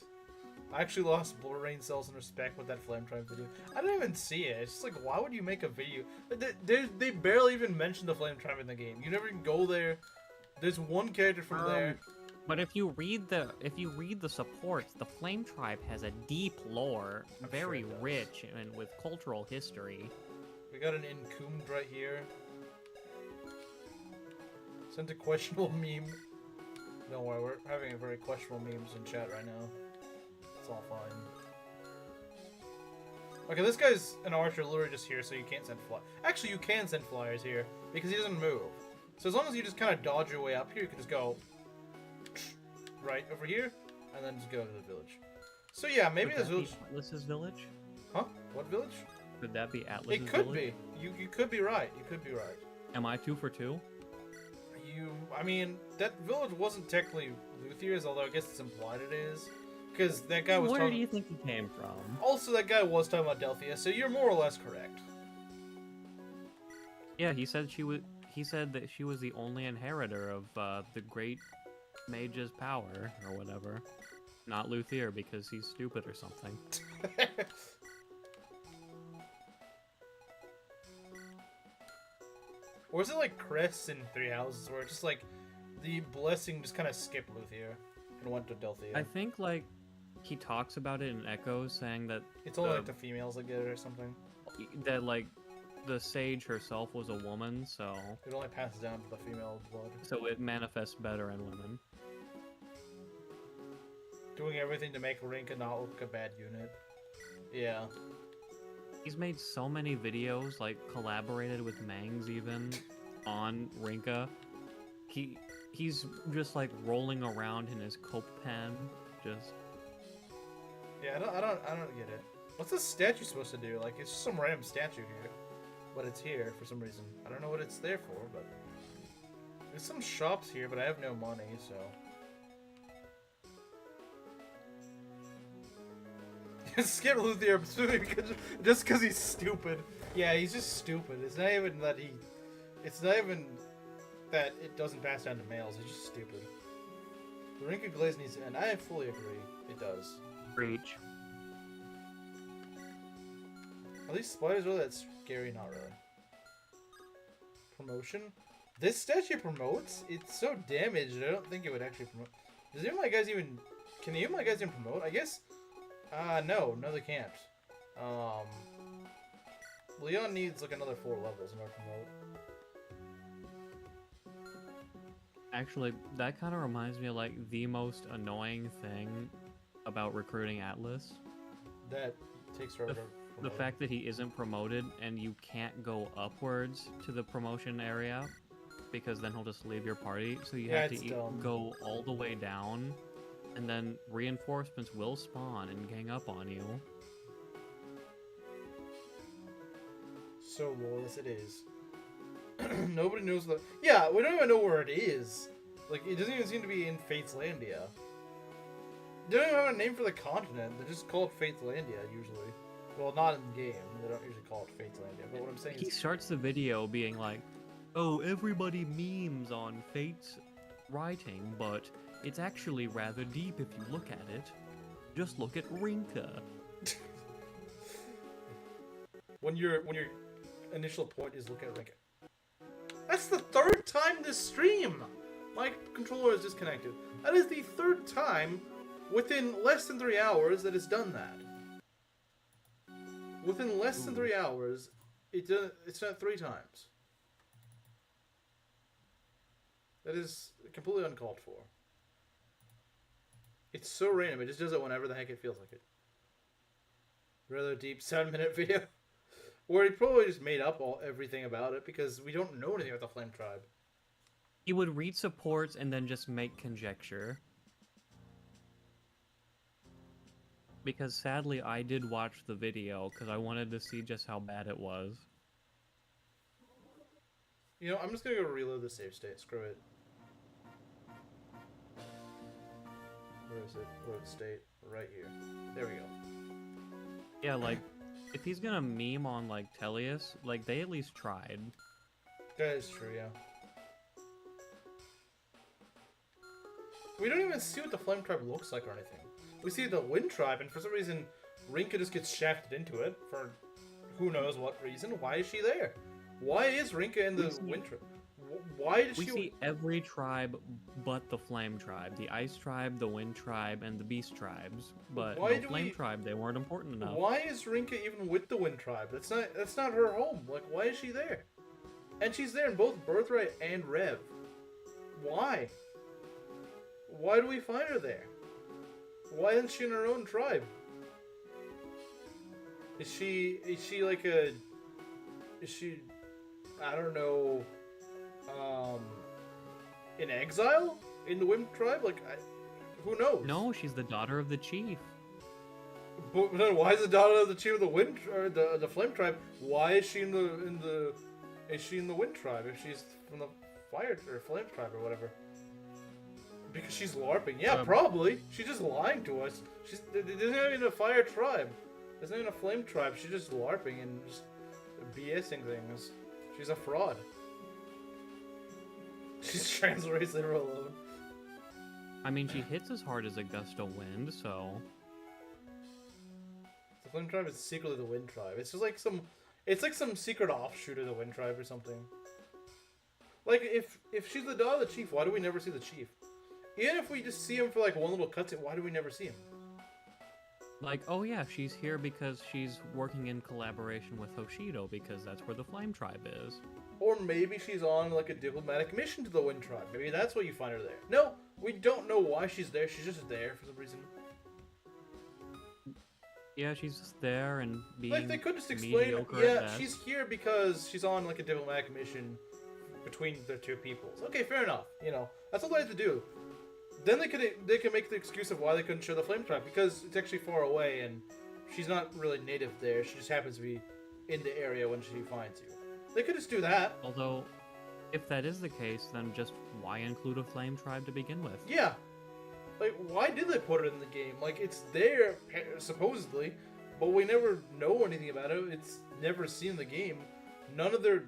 I actually lost brain cells in respect with that Flame Tribe video. I didn't even see it. It's just like, why would you make a video? They barely even mention the Flame Tribe in the game. You never even go there. There's one character from there. But if you read the supports, the Flame Tribe has a deep lore, very rich and with cultural history. We got an Encombed right here. Sent a questionable meme. Don't worry, we're having a very questionable memes in chat right now. It's all fine. Okay, this guy's an archer literally just here, so you can't send fly. Actually, you can send flyers here because he doesn't move. So as long as you just kind of dodge your way up here, you can just go right over here, and then just go to the village. So yeah, maybe this village. Atlas's village? Huh? What village? Could that be Atlas's village? It could be. You could be right. You could be right. Am I 2 for 2? I mean, that village wasn't technically Luthier's, although I guess it's implied it is. Because that guy was Where do you think he came from? Also, that guy was talking about Delphia, so you're more or less correct. Yeah, he said he said that she was the only inheritor of the great mage's power, or whatever. Not Luthier, because he's stupid or something. Or is it like Crest in Three Houses, where it's just like the blessing just kind of skipped Luthier and went to Delphia? I think like he talks about it in Echoes, saying that it's only like the females that get it or something. That like the sage herself was a woman, so it only passes down to the female blood. So it manifests better in women. Doing everything to make Rinka not look like a bad unit. Yeah. He's made so many videos, like collaborated with Mangs even on Rinka. He's just like rolling around in his coke pen, just. Yeah, I don't get it. What's this statue supposed to do? Like, it's just some random statue here, but it's here for some reason. I don't know what it's there for, but there's some shops here, but I have no money, so. Skip Luthier just because he's stupid. Yeah, he's just stupid. It's not even that he. It's not even that it doesn't pass down to males. It's just stupid. The Rinka Glaze needs to end. I fully agree. It does. Preach. Are these spiders really that scary? Not really. Promotion? This statue promotes? It's so damaged, I don't think it would actually promote. Does any of my guys even... Can any of my guys even promote? I guess... no they can't. Leon needs like another 4 levels in order to promote. Actually, that kind of reminds me of like the most annoying thing about recruiting Atlas. That takes forever to the fact that he isn't promoted and you can't go upwards to the promotion area because then he'll just leave your party. So you have to go all the way down, and then reinforcements will spawn and gang up on you. So lawless it is. Nobody knows the... Yeah, we don't even know where it is. Like, it doesn't even seem to be in Fateslandia. They don't even have a name for the continent. They just call it Fateslandia, usually. Well, not in the game. They don't usually call it Fateslandia. But what I'm saying is... He starts the video being like, oh, everybody memes on Fate's writing, but it's actually rather deep if you look at it. Just look at Rinka. when your initial point is look at Rinka. That's the 3rd time this stream! My controller is disconnected. That is the 3rd time within less than 3 hours that it's done that. Within less than 3 hours, it's done 3 times. That is completely uncalled for. It's so random. It just does it whenever the heck it feels like it. Rather deep 7-minute video. Where he probably just made up everything about it because we don't know anything about the Flame Tribe. He would read supports and then just make conjecture. Because sadly, I did watch the video because I wanted to see just how bad it was. You know, I'm just gonna go reload the save state. Screw it. Where is it? Load state. Right here. There we go. Yeah, like, if he's gonna meme on, like, Tellius, like, they at least tried. That is true, yeah. We don't even see what the Flame Tribe looks like or anything. We see the Wind Tribe, and for some reason, Rinka just gets shafted into it for who knows what reason. Why is she there? Why is Rinka in the Wind Tribe? Why does We she... see every tribe but the Flame Tribe. The Ice Tribe, the Wind Tribe, and the Beast Tribes. But Why the do Flame we- Tribe, they weren't important enough. Why is Rinka even with the Wind Tribe? That's not her home. Like, why is she there? And she's there in both Birthright and Rev. Why? Why do we find her there? Why isn't she in her own tribe? Is she like a... Is she... I don't know... in exile? In the Wind Tribe? Like, who knows? No, she's the daughter of the chief. But then why is the daughter of the chief of the Wind or the Flame Tribe? Why is she in the is she in the Wind Tribe if she's from the Fire or Flame Tribe or whatever? Because she's LARPing. Yeah, probably. She's just lying to us. There's not even a Fire Tribe. There's not even a Flame Tribe. She's just LARPing and just BSing things. She's a fraud. She's trans-race in her alone. I mean, she hits as hard as a gust of wind, so... The Flame Tribe is secretly the Wind Tribe. It's just like some... It's like some secret offshoot of the Wind Tribe or something. Like, if she's the daughter of the chief, why do we never see the chief? Even if we just see him for like one little cutscene, why do we never see him? Like, oh yeah, she's here because she's working in collaboration with Hoshido because that's where the Flame Tribe is. Or maybe she's on like a diplomatic mission to the Wind Tribe. Maybe that's why you find her there. No, we don't know why she's there. She's just there for some reason. Yeah, she's just there and being Like, they could just explain, mediocre yeah, at best. she's here because she's on like a diplomatic mission between the two peoples. Okay, fair enough. You know, that's all they have to do. Then they could make the excuse of why they couldn't show the Flame Tribe because it's actually far away and she's not really native there. She just happens to be in the area when she finds you. They could just do that. Although, if that is the case, then just why include a Flame Tribe to begin with? Yeah. Like, why did they put it in the game? Like, it's there, supposedly, but we never know anything about it. It's never seen in the game. None of their,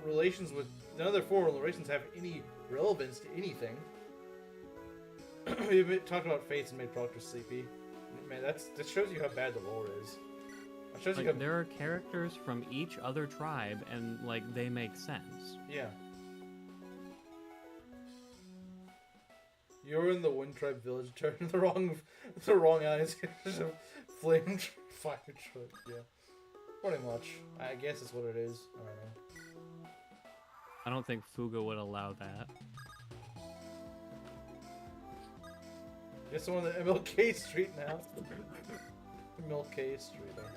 relations with, none of their foreign relations have any relevance to anything. We talked about Fates and made Proctor sleepy. Man, that shows you how bad the lore is. It shows you how... There are characters from each other tribe, and, like, they make sense. Yeah. You're in the Wind Tribe village, turning the wrong eyes. Flame fire tribe, yeah. Pretty much. I guess it's what it is. I don't know. I don't think Fuga would allow that. Guess I'm on the MLK Street now. MLK Street, I think.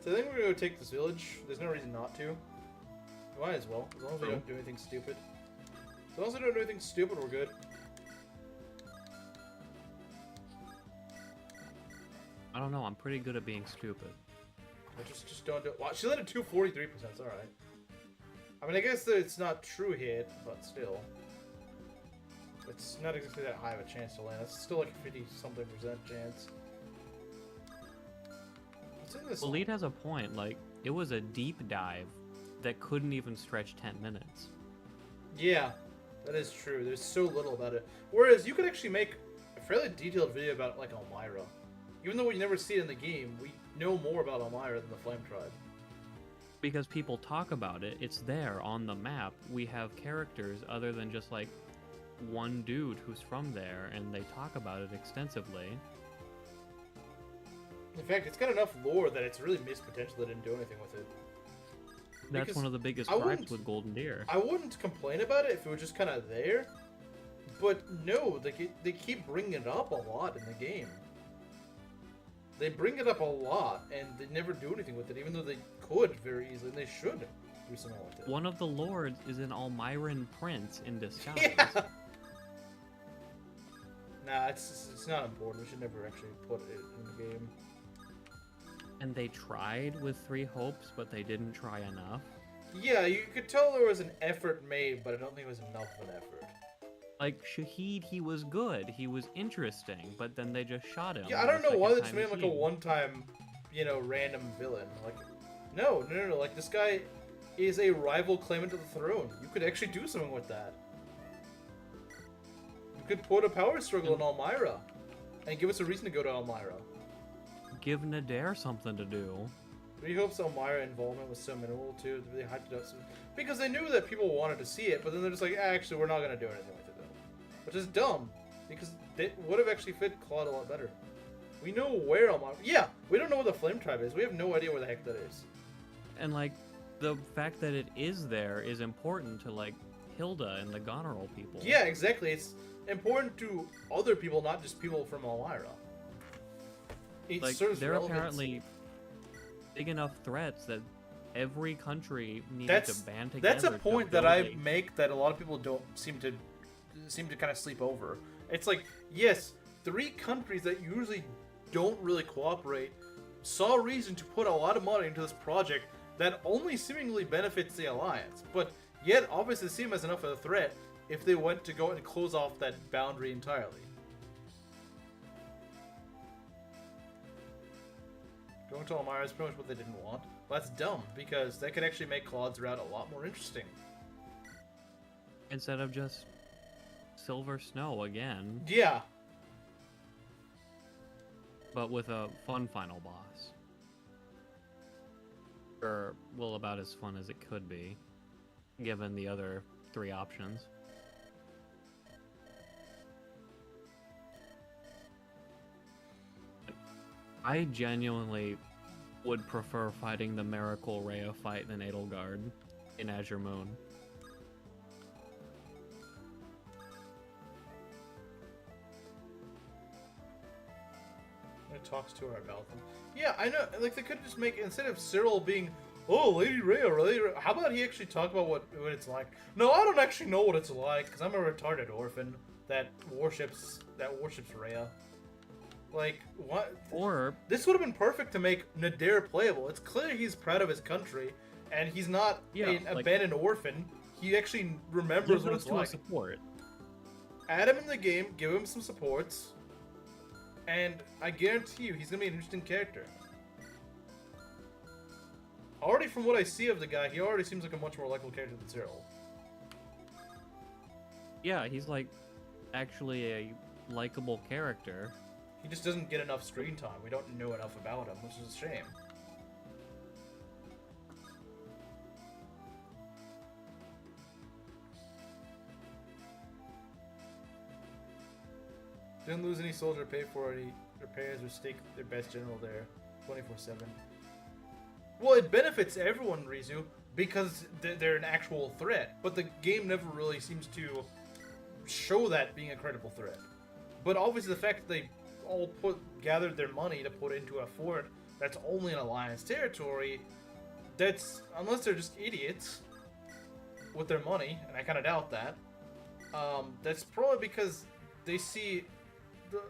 So I think we're gonna go take this village. There's no reason not to. Might as well. As long as we don't do anything stupid. As long as we don't do anything stupid, we're good. I don't know, I'm pretty good at being stupid. Just don't do it. Wow, she let it 243%, it's alright. I mean, I guess that it's not true hit, but still. It's not exactly that high of a chance to land. It's still like a 50-something% chance. What's in this? Well, Lead has a point, like, it was a deep dive that couldn't even stretch 10 minutes. Yeah, that is true. There's so little about it. Whereas you could actually make a fairly detailed video about, like, Elmira. Even though we never see it in the game, we know more about Elmira than the Flame Tribe. Because people talk about it, it's there on the map. We have characters other than just, like, one dude who's from there, and they talk about it extensively. In fact, it's got enough lore that it's really missed potential. They didn't do anything with it. That's Because one of the biggest I gripes wouldn't- with Golden Deer. I wouldn't complain about it if it was just kind of there. But no, they keep bringing it up a lot in the game. They bring it up a lot, and they never do anything with it, even though they could very easily, and they should do something with it. One of the lords is an Almiran prince in disguise. Yeah. Nah, it's not important. We should never actually put it in the game. And they tried with 3 hopes, but they didn't try enough. Yeah, you could tell there was an effort made, but I don't think it was enough of an effort. Like, Shahid, he was good. He was interesting, but then they just shot him. Yeah, I don't know the why they second just time made him he like a came. one-time, random villain. Like, no. Like, this guy is a rival claimant to the throne. You could actually do something with that. You could put a power struggle in Elmira, and give us a reason to go to Elmira. Give Nadir something to do. 3 Hopes Elmira involvement was so minimal, too. They really hyped it up. Because they knew that people wanted to see it, but then they're just like, actually, we're not going to do anything with it, though. Which is dumb, because they would have actually fit Claude a lot better. We know where Elmira... Yeah, we don't know where the Flame Tribe is. We have no idea where the heck that is. And, like, the fact that it is there is important to, like, Hilda and the Goneril people. Yeah, exactly. It's important to other people, not just people from Elmira. It Like, serves they're relevance. apparently big enough threats that every country needed to band together. That's a to point that build I a- make that a lot of people don't seem to kind of sleep over. It's like, yes, 3 countries that usually don't really cooperate saw a reason to put a lot of money into this project that only seemingly benefits the alliance, but yet obviously seem as enough of a threat if they went to go and close off that boundary entirely. Going to Elmira is pretty much what they didn't want. But that's dumb, because that could actually make Claude's route a lot more interesting. Instead of just Silver Snow again, Yeah. but with a fun final boss. Or, well, about as fun as it could be, given the other 3 options. I genuinely would prefer fighting the Miracle Rhea fight than Edelgard in Azure Moon. It talks to her about them. Yeah, I know. Like, they could just make, instead of Cyril being, oh, Lady Rhea, how about he actually talk about what it's like? No, I don't actually know what it's like, because I'm a retarded orphan that worships Rhea. Like, what? Or, This would have been perfect to make Nadir playable. It's clear he's proud of his country, and he's not an like, abandoned orphan. He actually remembers give what those it's two a like. support. Add him in the game, give him some supports, and I guarantee you he's gonna be an interesting character. Already from what I see of the guy, he already seems like a much more likable character than Cyril. Yeah, he's like actually a likable character. He just doesn't get enough screen time. We don't know enough about him, which is a shame. Didn't lose any soldier, pay for any repairs, or stake their best general there 24/7. Well, it benefits everyone, Rizu, because they're an actual threat, but the game never really seems to show that being a credible threat. But obviously the fact that they all gathered their money to put into a fort that's only in Alliance territory, that's, unless they're just idiots with their money, and I kind of doubt that, that's probably because they see the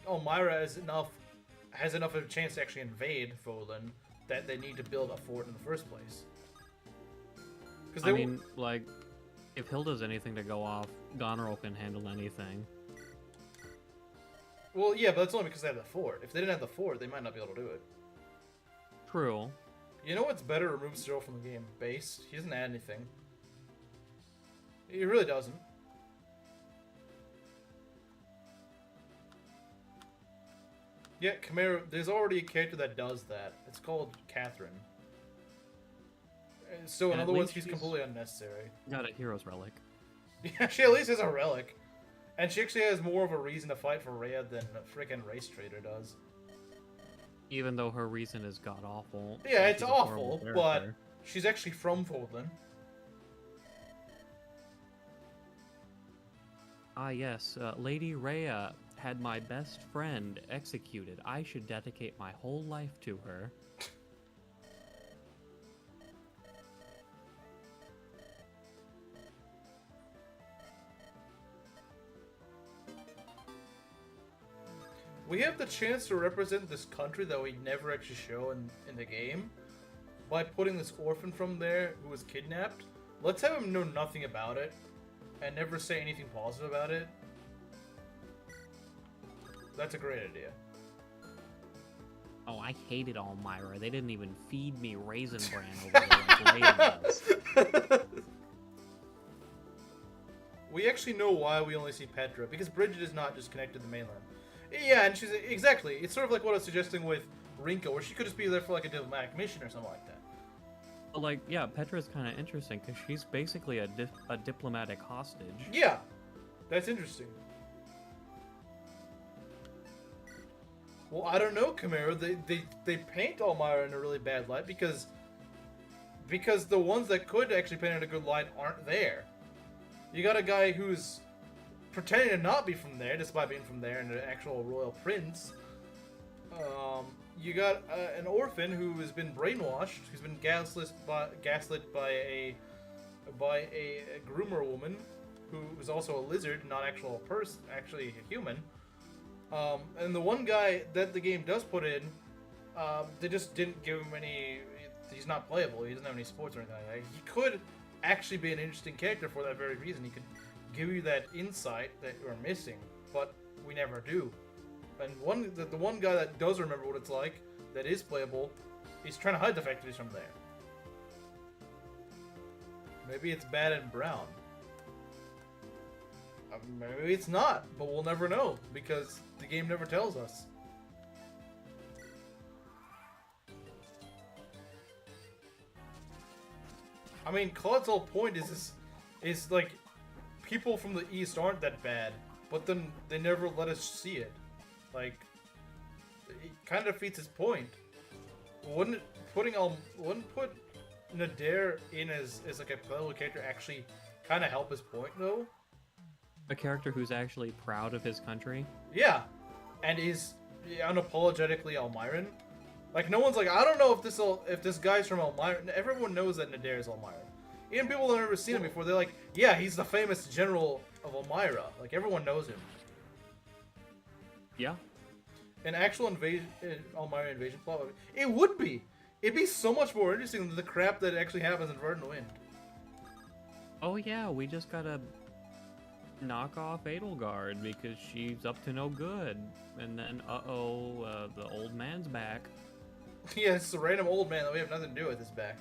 Elmira has enough of a chance to actually invade Volan that they need to build a fort in the first place. I mean, like, if Hilda's anything to go off, Goneril can handle anything. Well, yeah, but that's only because they have the fort. If they didn't have the fort, they might not be able to do it. True. You know what's better? Remove Cyril from the game. Base. He doesn't add anything. He really doesn't. Yeah, Chimera, there's already a character that does that. It's called Catherine. So in And at other words, least he's she's- completely unnecessary. Got a hero's relic. Yeah, she at least has a relic. And she actually has more of a reason to fight for Rhea than a freaking Race Trader does. Even though her reason is god awful. Yeah, and it's she's a horrible awful, but character. she's actually from Fodlan. Ah, yes, Lady Rhea had my best friend executed. I should dedicate my whole life to her. We have the chance to represent this country that we never actually show in the game by putting this orphan from there who was kidnapped. Let's have him know nothing about it and never say anything positive about it. That's a great idea. Oh, I hated Elmira. They didn't even feed me Raisin Bran over there like Leia does. We actually know why we only see Petra, because Bridget is not just connected to the mainland. Yeah, and she's exactly. It's sort of like what I was suggesting with Rinko, where she could just be there for like a diplomatic mission or something like that. But, like, yeah, Petra's kind of interesting because she's basically a diplomatic hostage. Yeah, that's interesting. Well, I don't know, Chimera. They paint Elmira in a really bad light because the ones that could actually paint in a good light aren't there. You got a guy who's pretending to not be from there, despite being from there, and an actual royal prince. You got an orphan who has been brainwashed, who's been gaslit by a groomer woman, who is also a lizard, not actually a human. And the one guy that the game does put in, they just didn't give him any. He's not playable. He doesn't have any sports or anything like that. He could actually be an interesting character for that very reason. He could give you that insight that you're missing, but we never do. And the one guy that does remember what it's like, that is playable, he's trying to hide the fact that he's from there. Maybe it's bad and brown. Maybe it's not, but we'll never know, because the game never tells us. I mean, Claude's whole point is like, people from the East aren't that bad, but then they never let us see it. Like, it kind of defeats his point. Wouldn't put Nadir in as like a playable character actually kind of help his point though? A character who's actually proud of his country. Yeah, and is unapologetically Elmiran. Like, no one's like, I don't know if this guy's from Elmira. Everyone knows that Nadir is Elmira. Even people that have never seen him before, they're like, yeah, he's the famous general of Elmira. Like, everyone knows him. Yeah. An actual Elmira invasion plot, it would be. It'd be so much more interesting than the crap that actually happens in Verdant Wind. Oh yeah, we just gotta knock off Edelgard because she's up to no good. And then, the old man's back. Yeah, it's a random old man that we have nothing to do with is back.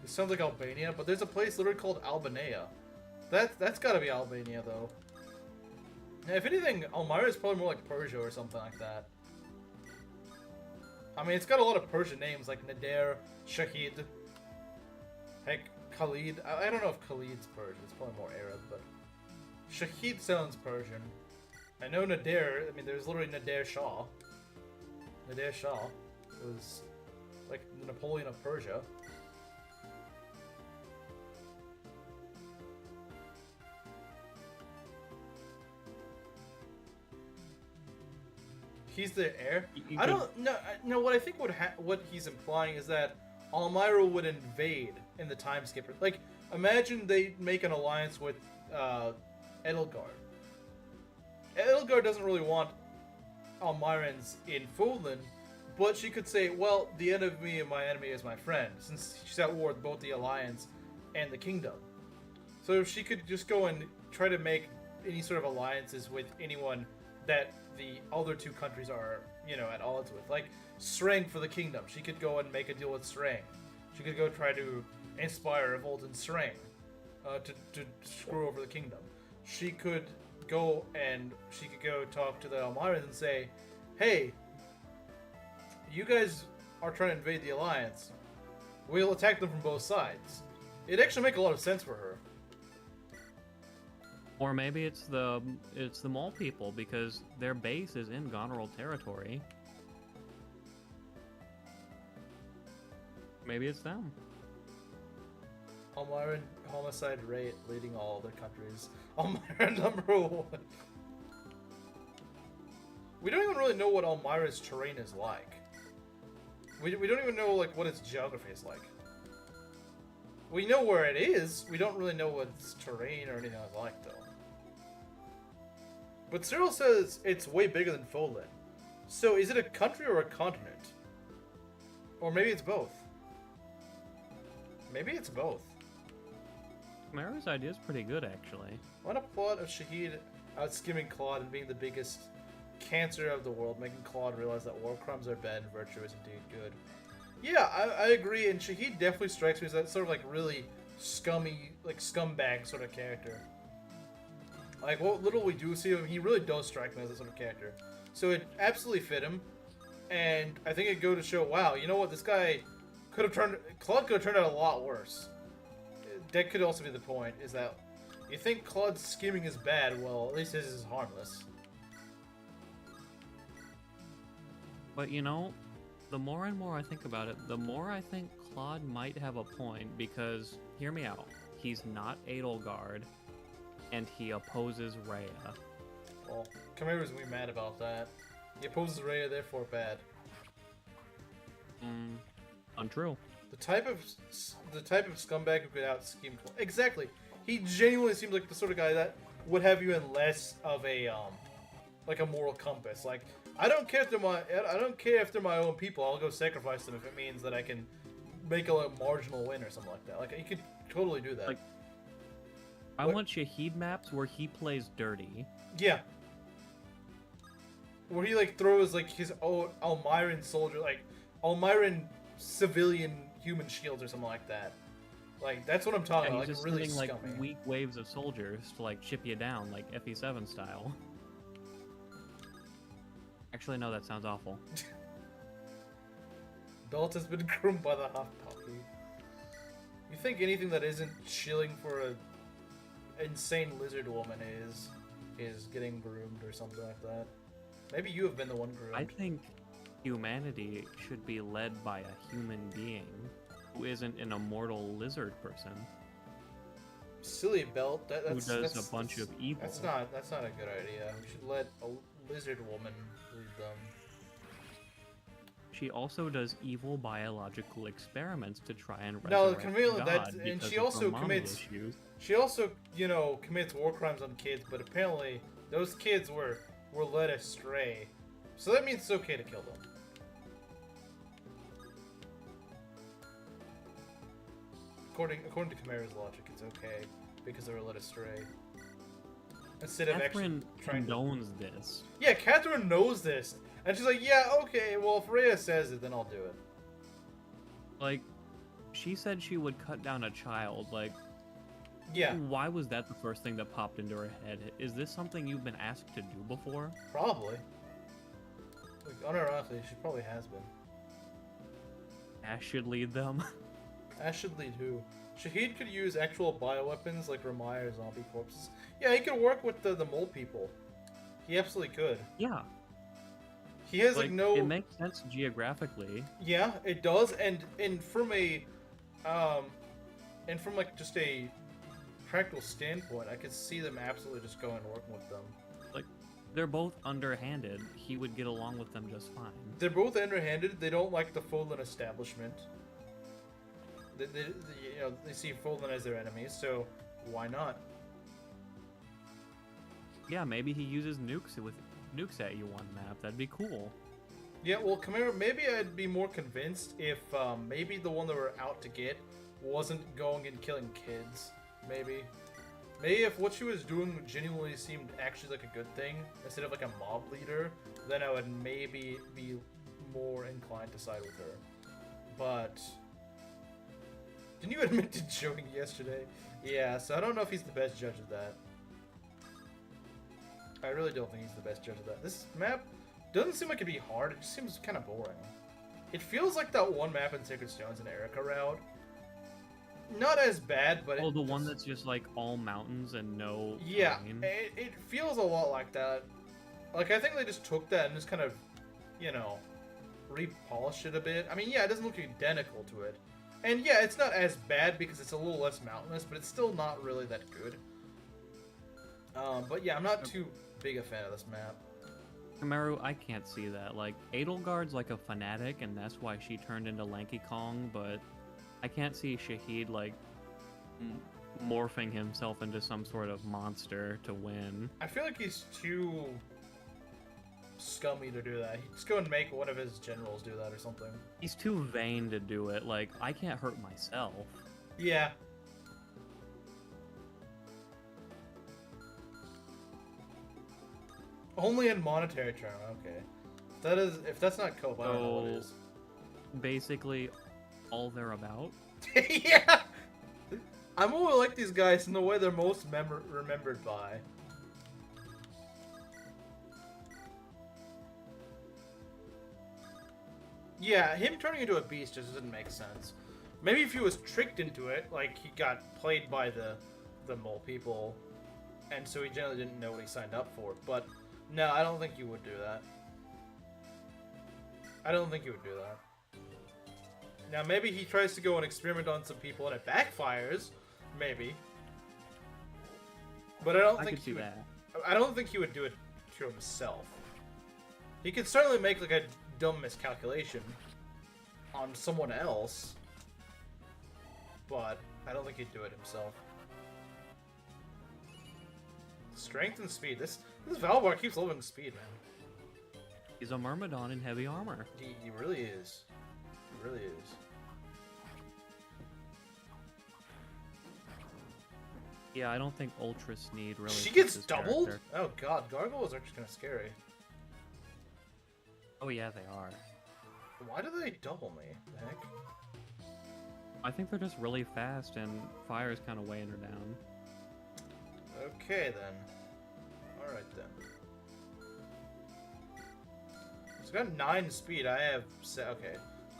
It sounds like Albania, but there's a place literally called Albania. That's gotta be Albania, though. If anything, Elmira is probably more like Persia or something like that. I mean, it's got a lot of Persian names like Nadir, Shahid, heck, Khalid. I don't know if Khalid's Persian. It's probably more Arab, but Shahid sounds Persian. I know Nadir. I mean, there's literally Nadir Shah. Nadir Shah was like the Napoleon of Persia. He's the heir. I don't know. No, what I think what he's implying is that Elmira would invade in the time skipper. Like, imagine they make an alliance with Edelgard. Edelgard doesn't really want Elmirans in Fodlan, but she could say, well, the enemy of my enemy is my friend, since she's at war with both the alliance and the kingdom. So she could just go and try to make any sort of alliances with anyone that the other two countries are, at odds with. Like, Sreng for the kingdom. She could go and make a deal with Sreng. She could go try to inspire revolt in Sreng to screw over the kingdom. She could go talk to the Elmirans and say, hey, you guys are trying to invade the alliance. We'll attack them from both sides. It'd actually make a lot of sense for her. Or maybe it's the Mole people because their base is in Goneril territory. Maybe it's them. Almiran homicide rate leading all other countries. Almiran #1. We don't even really know what Almira's terrain is like. We don't even know like what its geography is like. We know where it is. We don't really know what its terrain or anything is like though. But Cyril says it's way bigger than Folin. So is it a country or a continent? Or maybe it's both. Maybe it's both. Chimera's idea is pretty good, actually. What a plot of Shahid outskimming Claude and being the biggest cancer of the world, making Claude realize that war crimes are bad and virtue is indeed good. Yeah, I agree, and Shahid definitely strikes me as that sort of like really scummy, like scumbag sort of character. Like what little we do see of him, he really does strike me as that sort of character. So it absolutely fit him, and I think it go to show, wow, you know what, this guy Claude could have turned out a lot worse. That could also be the point, is that you think Claude's scheming is bad, well, at least his is harmless. But you know, the more and more I think about it, the more I think Claude might have a point, because, hear me out, he's not Edelgard, and he opposes Rhea. Well, Chimera's gonna be mad about that. He opposes Rhea, therefore bad. Untrue. The type of scumbag who could out scheme Claude. Exactly. He genuinely seems like the sort of guy that would have you in less of a like a moral compass. Like, I don't care if they're my own people. I'll go sacrifice them if it means that I can make a marginal win or something like that. Like, he could totally do that. Like, I want Shahid maps where he plays dirty. Yeah. Where he like throws like his own Almiran soldier, like Almiran civilian human shields or something like that. Like, that's what I'm talking about. He's Like, just really sending scummy. like weak waves of soldiers to like chip you down, like FE7 style. Actually, no, that sounds awful. Belt has been groomed by the hot puppy. You think anything that isn't chilling for a insane lizard woman is getting groomed or something like that? Maybe you have been the one groomed. I think humanity should be led by a human being who isn't an immortal lizard person. Silly Belt. That's who does a bunch of evil. That's not a good idea. We should let a lizard woman lead them. She also does evil biological experiments to try and No, resurrect Camila, God and because she of also her mommy commits. issues. She also, commits war crimes on kids, but apparently those kids were led astray. So that means it's okay to kill them. According to Chimera's logic, it's okay because they were led astray. Instead of actually Catherine trying to... condones this. Yeah, Catherine knows this, and she's like, yeah, okay, well, if Rhea says it, then I'll do it. Like, she said she would cut down a child. Like, Yeah, why was that the first thing that popped into her head? Is this something you've been asked to do before? probably. Like, unironically, she probably has been. Ash should lead them. Ash should lead who? Shahid could use actual bioweapons like Ramaya or zombie corpses. Yeah, he could work with the mole people. He absolutely could. Yeah. He has like no. It makes sense geographically. Yeah, it does, and from like just a practical standpoint, I could see them absolutely just going and working with them. Like, they're both underhanded. He would get along with them just fine. They're both underhanded. They don't like the Folin establishment. They see Folin as their enemies, so why not? Yeah, maybe he uses nukes at you one map. That'd be cool. Yeah, well, Chimera, maybe I'd be more convinced if maybe the one that we're out to get wasn't going and killing kids. Maybe if what she was doing genuinely seemed actually like a good thing, instead of like a mob leader, then I would maybe be more inclined to side with her. But didn't you admit to joking yesterday? Yeah, so I don't know if he's the best judge of that. I really don't think he's the best judge of that. This map doesn't seem like it'd be hard, it just seems kind of boring. It feels like that one map in Sacred Stones and Erica route. Not as bad, but Oh, the one that's just like all mountains and no yeah, terrain? it feels a lot like that. Like, I think they just took that and just kind of, repolished it a bit. I mean, yeah, it doesn't look identical to it, And yeah, it's not as bad because it's a little less mountainous, but it's still not really that good. But yeah, I'm not too big a fan of this map. Kamaru, I can't see that. Like, Edelgard's like a fanatic, and that's why she turned into Lanky Kong, but I can't see Shahid, like, morphing himself into some sort of monster to win. I feel like he's too scummy to do that. He'd just go and make one of his generals do that or something. He's too vain to do it. Like, I can't hurt myself. Yeah. Only in monetary term, okay. If that's not cope, I don't know what is. Basically, all they're about. Yeah! I'm more like these guys in the way they're most remembered by. Yeah, him turning into a beast just doesn't make sense. Maybe if he was tricked into it, like he got played by the mole people, and so he generally didn't know what he signed up for. But no, I don't think you would do that. I don't think you would do that. Now maybe he tries to go and experiment on some people and it backfires, maybe. But I don't think he would. I don't think he would do it to himself. He could certainly make like a dumb miscalculation on someone else, but I don't think he'd do it himself. Strength and speed. This Valbar keeps leveling speed, man. He's a Myrmidon in heavy armor. He really is. He really is. Yeah, I don't think Ultra Sneed really. She gets fits his doubled? character. Oh god, gargoyles are just kind of scary. Oh yeah, they are. Why do they double me? The heck? I think they're just really fast, and fire is kind of weighing her down. Okay then. Alright then. It's got 9 speed. I have... Okay.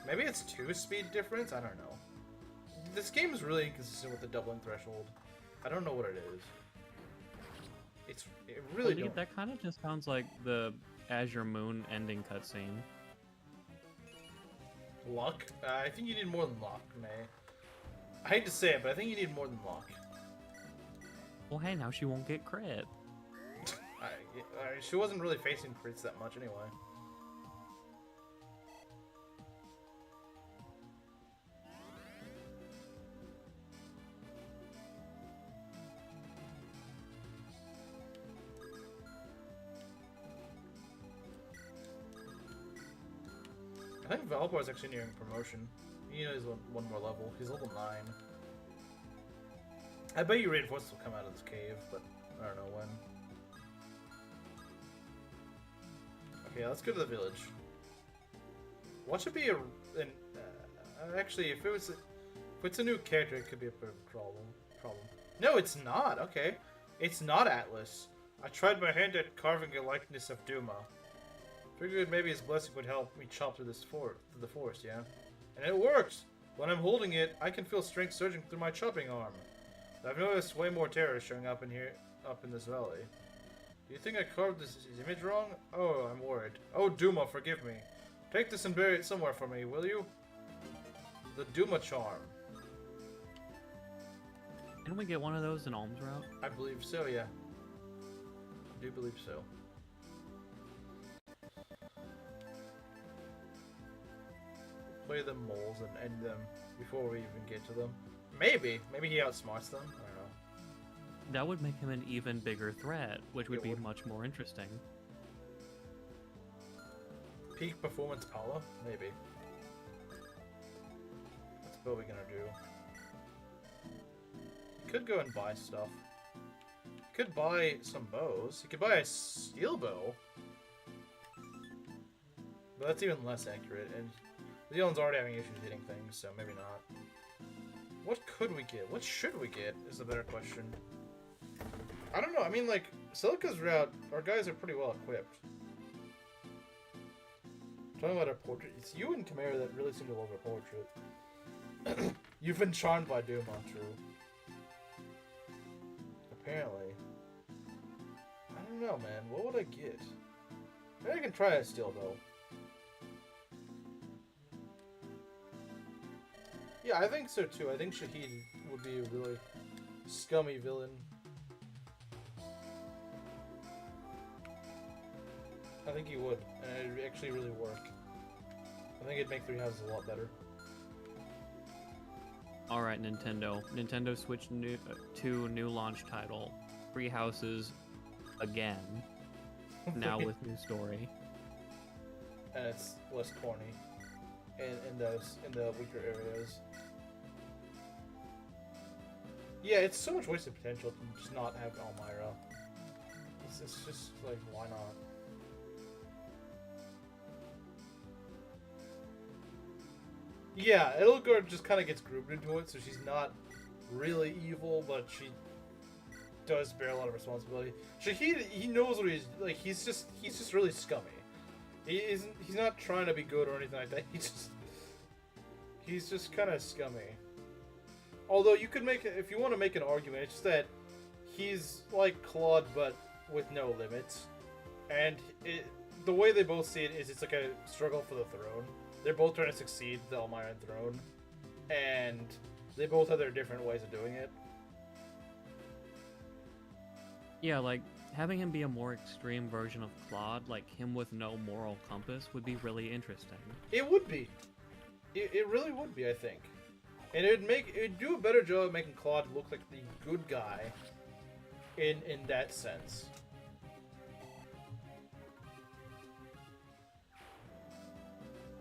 Maybe it's 2 speed difference? I don't know. This game is really inconsistent with the doubling threshold. I don't know what it is. It really Well, don't... that kind of just sounds like the Azure Moon ending cutscene. Luck? I think you need more than luck, May. I hate to say it, but I think you need more than luck. Well, hey, now she won't get crit. She wasn't really facing crits that much anyway. I think Valbar is actually nearing promotion. He knows one more level. He's level 9. I bet you reinforcements will come out of this cave, but I don't know when. Okay, let's go to the village. What should be actually, if it's a new character, it could be a bit of a problem. No, it's not. Okay, it's not Atlas. I tried my hand at carving a likeness of Duma. Figured maybe his blessing would help me chop through the forest, yeah? And it works! When I'm holding it, I can feel strength surging through my chopping arm. I've noticed way more terrorists showing up in this valley. Do you think I carved this image wrong? Oh, I'm worried. Oh, Duma, forgive me. Take this and bury it somewhere for me, will you? The Duma charm. Can we get one of those in Alms Route? I believe so, yeah. I do believe so. Play the moles and end them before we even get to them. Maybe he outsmarts them. I don't know. That would make him an even bigger threat, which would It be would. much more interesting. Peak performance Paula? Maybe. What's Bowie gonna do? He could go and buy stuff. He could buy some bows. He could buy a steel bow. But that's even less accurate, and Leon's already having issues hitting things, so maybe not. What could we get? What should we get is the better question. I don't know, I mean, like, Celica's route, our guys are pretty well equipped. Talking about our portrait, it's you and Chimera that really seem to love our portrait. You've been charmed by Duma, true. Apparently. I don't know, man. What would I get? Maybe I can try a steel bow. Yeah, I think so too. I think Shahid would be a really scummy villain. I think he would, and it'd actually really work. I think it'd make Three Houses a lot better. Alright, Nintendo. Nintendo Switch to new launch title. Three Houses again. Now with new story. And it's less corny in the weaker areas. Yeah, it's so much wasted potential to just not have Elmira. It's just like, why not? Yeah, Edelgard just kind of gets grouped into it, so she's not really evil, but she does bear a lot of responsibility. Shahid, he knows what he's like. He's just really scummy. He's not trying to be good or anything like that. He's just kind of scummy. Although you could make, if you want to make an argument, it's just that he's like Claude, but with no limits. And the way they both see it is it's like a struggle for the throne. They're both trying to succeed the Elmiran throne, and they both have their different ways of doing it. Yeah, like, having him be a more extreme version of Claude, like him with no moral compass, would be really interesting. It would be. It really would be, I think. And it'd do a better job of making Claude look like the good guy in that sense.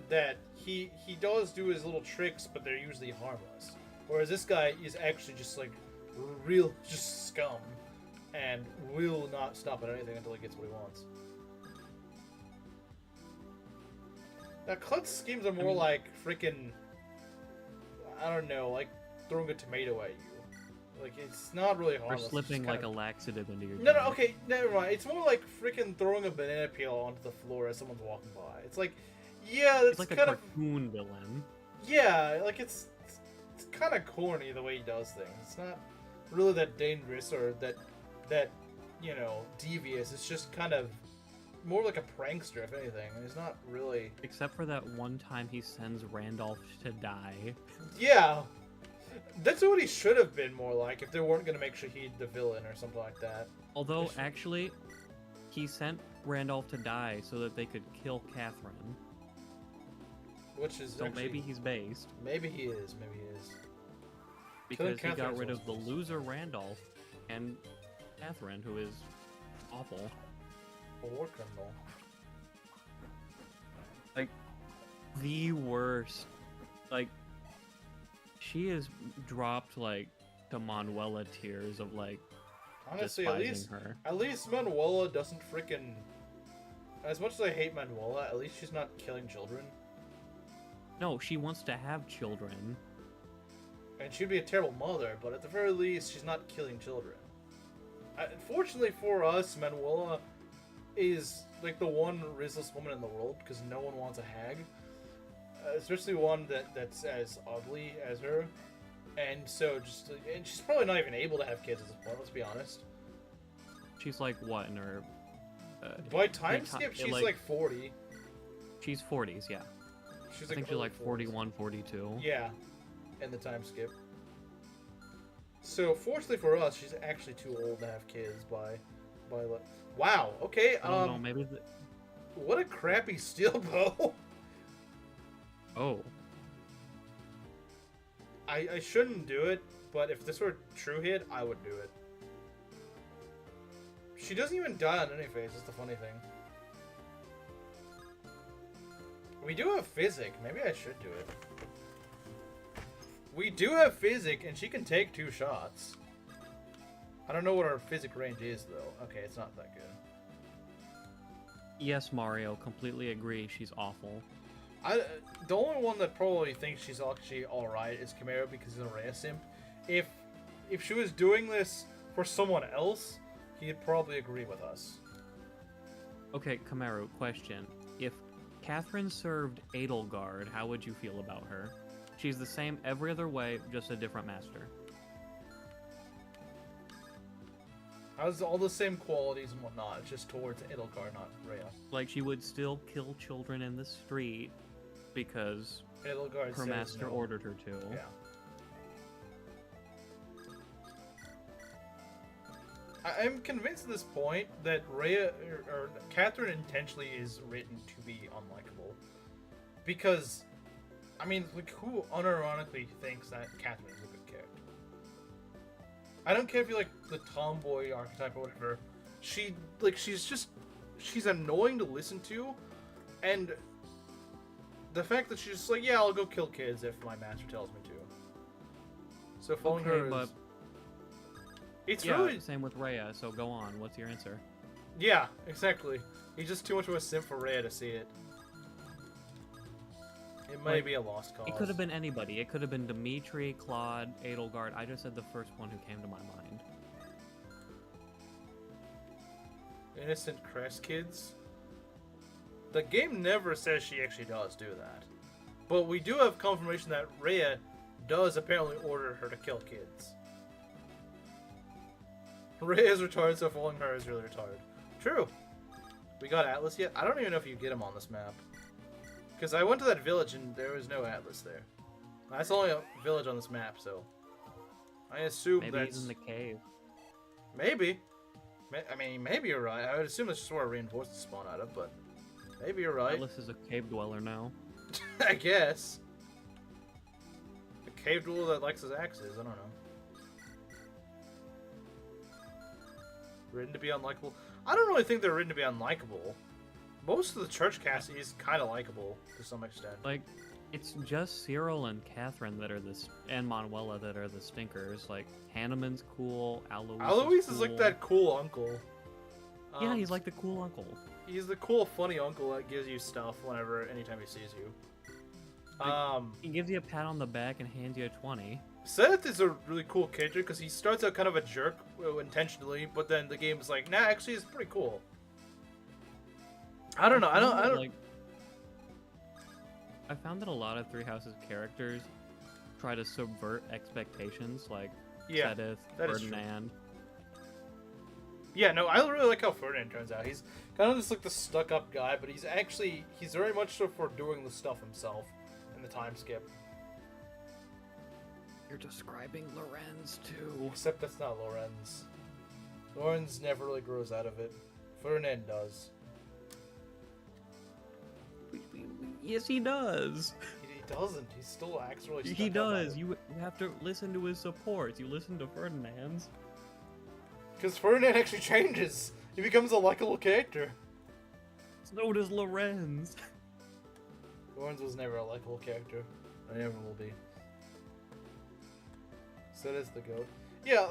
That he does do his little tricks, but they're usually harmless. Whereas this guy is actually just like real just scum and will not stop at anything until he gets what he wants. Now Clut's schemes are more like freaking, I don't know, like throwing a tomato at you. Like, it's not really Or harmless. slipping like a laxative into your No, drink. okay, never mind. It's more like freaking throwing a banana peel onto the floor as someone's walking by. It's like, yeah, that's It's like a kind of cartoon villain. yeah, like it's kind of corny the way he does things. It's not really that dangerous or that you know, devious. It's just kind of more like a prankster, if anything. It's not really. Except for that one time he sends Randolph to die. Yeah, that's what he should have been more like if they weren't gonna make Shahid the villain or something like that. Although, actually, he sent Randolph to die so that they could kill Catherine. Which is So actually, maybe he's based. Maybe he is. Maybe he is. Because he got Catherine's rid of the always loser Randolph and Catherine, who is awful. A war criminal. Like, the worst. Like, she has dropped, like, to Manuela tears of, like, Honestly, despising her. at least Manuela doesn't freaking. As much as I hate Manuela, at least she's not killing children. No, she wants to have children. And she'd be a terrible mother, but at the very least, she's not killing children. Fortunately for us, Manuela is like the one riskless woman in the world because no one wants a hag, especially one that's as ugly as her. And so and she's probably not even able to have kids at this point. Let's be honest. She's like what in her? By time skip, she's like 40. She's 40s, yeah. She's I think she's early like 41, 42. Yeah, in the time skip. So fortunately for us, she's actually too old to have kids by wow. Okay. I don't know, maybe. What a crappy steel bow. Oh. I shouldn't do it, but if this were true hit, I would do it. She doesn't even die on any phase. That's the funny thing. We do have Physic. Maybe I should do it. We do have Physic, and she can take 2 shots. I don't know what our Physic range is, though. Okay, it's not that good. Yes, Mario, completely agree. She's awful. The only one that probably thinks she's actually alright is Chimera because he's a Rhea simp. If she was doing this for someone else, he'd probably agree with us. Okay, Kamaru, question. If Catherine served Edelgard, how would you feel about her? She's the same every other way, just a different master. Has all the same qualities and whatnot, it's just towards Edelgard, not Rhea. Like, she would still kill children in the street because Edelgard Her says master no. ordered her to. Yeah. I'm convinced at this point that Rhea or Catherine intentionally is written to be unlikable, because, I mean, like, who unironically thinks that Catherine is a good character? I don't care if you like the tomboy archetype or whatever. She's annoying to listen to, and the fact that she's just like, yeah, I'll go kill kids if my master tells me to. So following her is... It's really... same with Rhea, so go on. What's your answer? Yeah, exactly. He's just too much of a simp for Rhea to see it. It might be a lost cause. It could have been anybody. It could have been Dimitri, Claude, Edelgard. I just said the first one who came to my mind. Innocent Crest kids? The game never says she actually does do that. But we do have confirmation that Rhea does apparently order her to kill kids. Rhea is retarded, so following her is really retarded. True. We got Atlas yet? I don't even know if you get him on this map. Because I went to that village and there was no Atlas there. That's the only village on this map, so... I assume Maybe that's... he's in the cave. Maybe. I mean, maybe you're right. I would assume that's just where reinforcements spawn out of, but... Maybe you're right. Atlas is a cave dweller now. I guess. A cave dweller that likes his axes, I don't know. Written to be unlikable. I don't really think they're written to be unlikable. Most of the church cast is kind of likable to some extent. Like, it's just Cyril and Catherine that are and Manuela that are the stinkers. Like, Hanneman's cool, Alois is like that cool uncle. Yeah, he's like the cool uncle. He's the cool, funny uncle that gives you stuff anytime he sees you. He gives you a pat on the back and hands you a 20. Seth is a really cool character because he starts out kind of a jerk intentionally, but then the game is like, nah, actually, he's pretty cool. I don't know. I don't. Like, I found that a lot of Three Houses characters try to subvert expectations, like Sedith, Ferdinand. Yeah, no, I really like how Ferdinand turns out. He's kind of just like the stuck-up guy, but he's very much so for doing the stuff himself in the time skip. You're describing Lorenz too. Except that's not Lorenz. Lorenz never really grows out of it. Ferdinand does. Yes, he does. He doesn't. He still acts really stuck He up does. about it. You have to listen to his supports. You listen to Ferdinand's. Because Ferdinand actually changes. He becomes a likable character. So does Lorenz. Lorenz was never a likable character. I never will be. So does the goat. Yeah,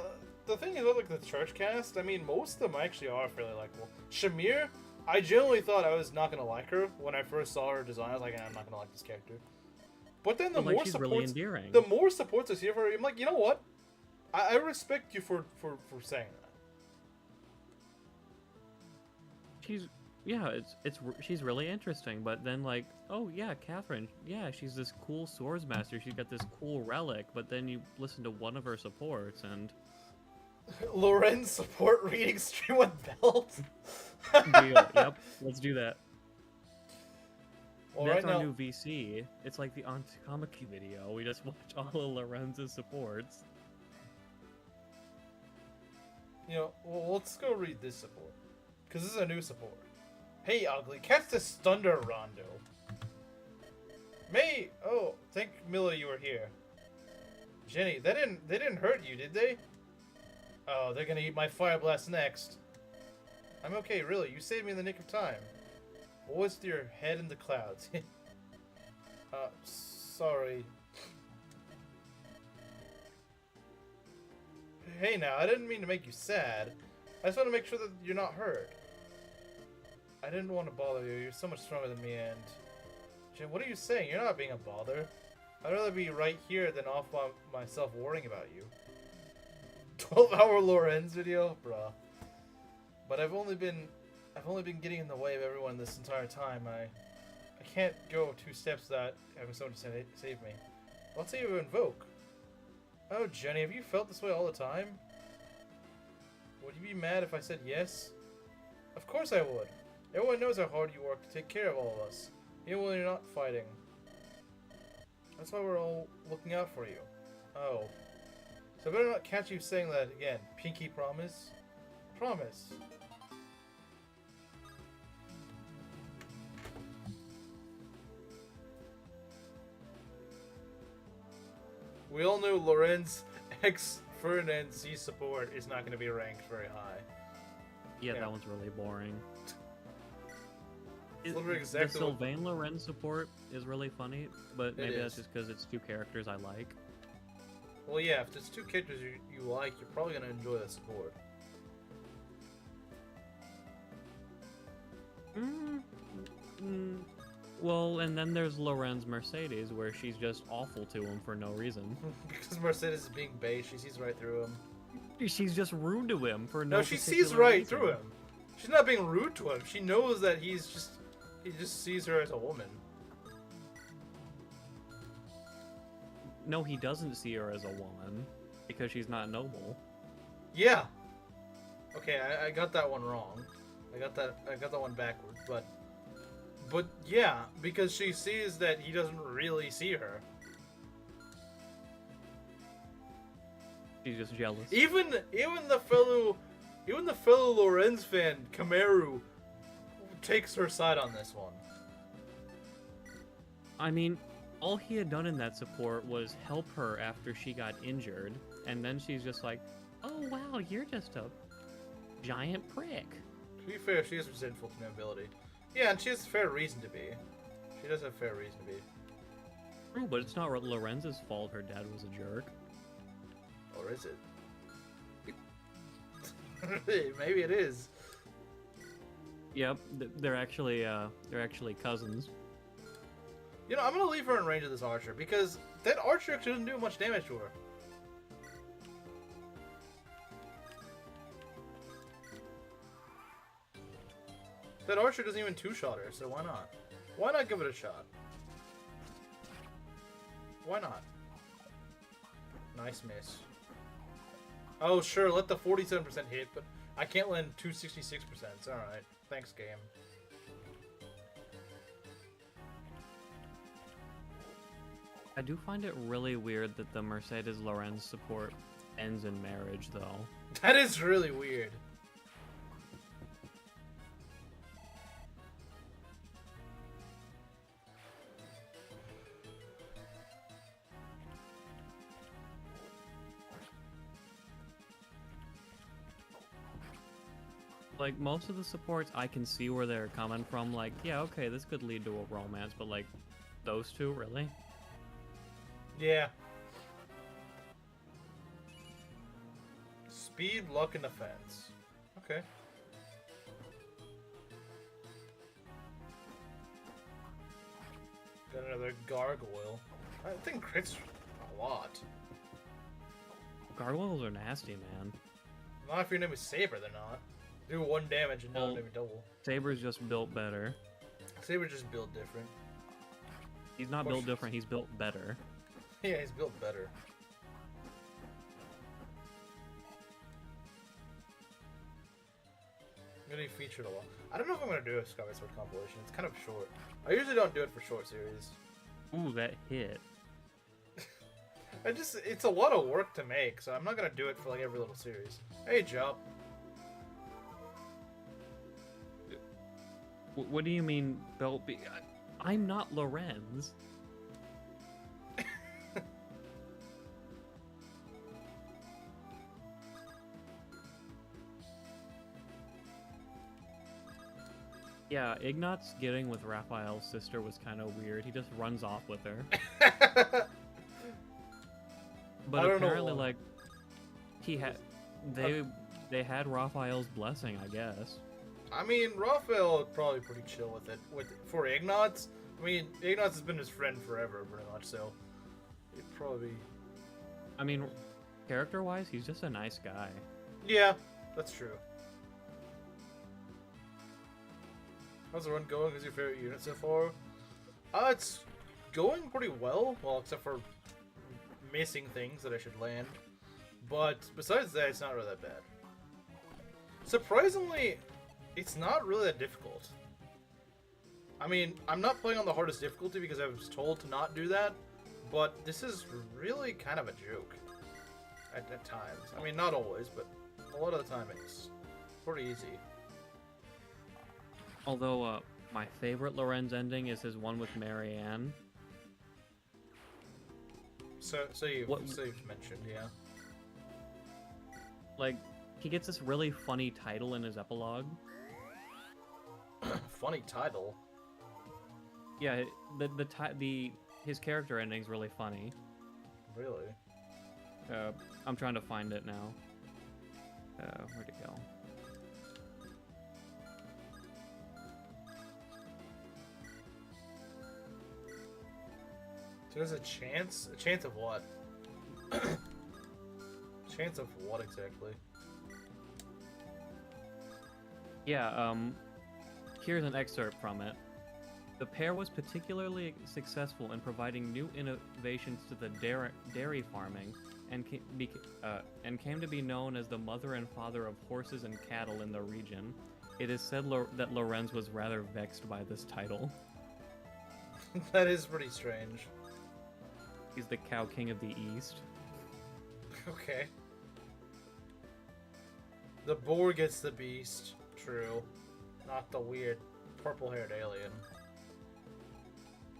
the thing is about like the church cast, I mean, most of them actually are fairly likable. Shamir, I generally thought I was not gonna like her when I first saw her design. I was like, I'm not gonna like this character. But then the more she's supports, really endearing. the more supports I see of her, I'm like, you know what? I respect you for saying that. She's really interesting, but then like, oh yeah, Catherine, yeah, she's this cool swords master, she's got this cool relic, but then you listen to one of her supports and Lorenz support reading stream with belt. deal. Yep, let's do that. Well, That's right our now, new VC. It's like the Antikomiki video. We just watch all of Lorenz's supports. you know, well, let's go read this support. Because this is a new support. Hey, ugly, catch this thunder rondo. May, oh, thank Mila you were here. Jenny, they didn't hurt you, did they? Oh, they're gonna eat my fire blast next. I'm okay, really. You saved me in the nick of time. Always with your head in the clouds. Sorry. Hey now, I didn't mean to make you sad. I just want to make sure that you're not hurt. I didn't want to bother you. You're so much stronger than me, and... Jim, what are you saying? You're not being a bother. I'd rather be right here than off by myself worrying about you. 12-hour Lorenz video? Bruh. But I've only been getting in the way of everyone this entire time. I can't go 2 steps without having someone to save me. Let's say you invoke. Oh, Jenny, have you felt this way all the time? Would you be mad if I said yes? Of course I would. Everyone knows how hard you work to take care of all of us, even when you're not fighting. That's why we're all looking out for you. Oh. So I better not catch you saying that again. Pinky promise? Promise. We all know Lorenz X Ferdinand C support is not going to be ranked very high. Yeah, that one's really boring. It's literally exactly the Sylvain Lorenz support is really funny, but maybe that's is. just because it's two characters I like. Well, yeah, if there's two characters you like, you're probably going to enjoy that support. Well, and then there's Lorenz Mercedes, where she's just awful to him for no reason. Because Mercedes is being base, she sees right through him. She's just rude to him for no. No, she sees right through him. She's not being rude to him. She knows that he just sees her as a woman. No, he doesn't see her as a woman because she's not noble. Yeah. Okay, I got that one wrong. I got that one backwards, but yeah, because she sees that he doesn't really see her. She's just jealous. Even the fellow Lorenz fan, Kamaru, takes her side on this one. I mean, all he had done in that support was help her after she got injured, and then she's just like, "Oh wow, you're just a giant prick." To be fair, she is resentful to nobility. Yeah, and she has fair reason to be. She does have fair reason to be. True, but it's not Lorenz's fault her dad was a jerk. Or is it? Maybe it is. Yep, they're actually cousins. You know, I'm gonna leave her in range of this archer because that archer doesn't do much damage to her. That archer doesn't even two-shot her, so why not? Why not give it a shot? Why not? Nice miss. Oh, sure, let the 47% hit, but I can't land 266%. Alright, thanks, game. I do find it really weird that the Mercedes Lorenz support ends in marriage, though. That is really weird. Like, most of the supports, I can see where they're coming from. Like, yeah, okay, this could lead to a romance, but, like, those two, really? Yeah. Speed, luck, and defense. Okay. Got another gargoyle. I think crits a lot. Gargoyles are nasty, man. Not if your name is Saber, they're not. Do one damage and Well, no, maybe double. Saber's just built better. Saber just built different. He's not built different, he's built better. Yeah, he's built better. Really featured a lot. I don't know if I'm gonna do a Skyward Sword compilation. It's kind of short. I usually don't do it for short series. Ooh, that hit. It's a lot of work to make, so I'm not gonna do it for like every little series. Hey, Jump. What do you mean, built? I'm not Lorenz. Yeah, Ignat's getting with Raphael's sister was kind of weird. He just runs off with her. But apparently, like, he had they had Raphael's blessing, I guess. I mean, Raphael is probably pretty chill with it. For Ignatz, I mean, Ignatz has been his friend forever, pretty much. So it probably. I mean, character-wise, he's just a nice guy. Yeah, that's true. How's the run going? Who's your favorite unit so far? It's going pretty well. Well, except for missing things that I should land. But besides that, it's not really that bad. Surprisingly, it's not really that difficult. I mean, I'm not playing on the hardest difficulty because I was told to not do that. but this is really kind of a joke at times. I mean, not always, but a lot of the time it's pretty easy. Although, my favorite Lorenz ending is his one with Marianne. So you've mentioned, yeah. Like, he gets this really funny title in his epilogue. Funny title. Yeah, his character ending's really funny. Really? I'm trying to find it now. Where'd it go? So there's a chance? A chance of what? Chance of what exactly? Yeah, here's an excerpt from it. The pair was particularly successful in providing new innovations to the dairy farming and came to be known as the mother and father of horses and cattle in the region. It is said that Lorenz was rather vexed by this title. That is pretty strange. He's the cow king of the East. Okay. The boar gets the beast. True. Not the weird purple-haired alien.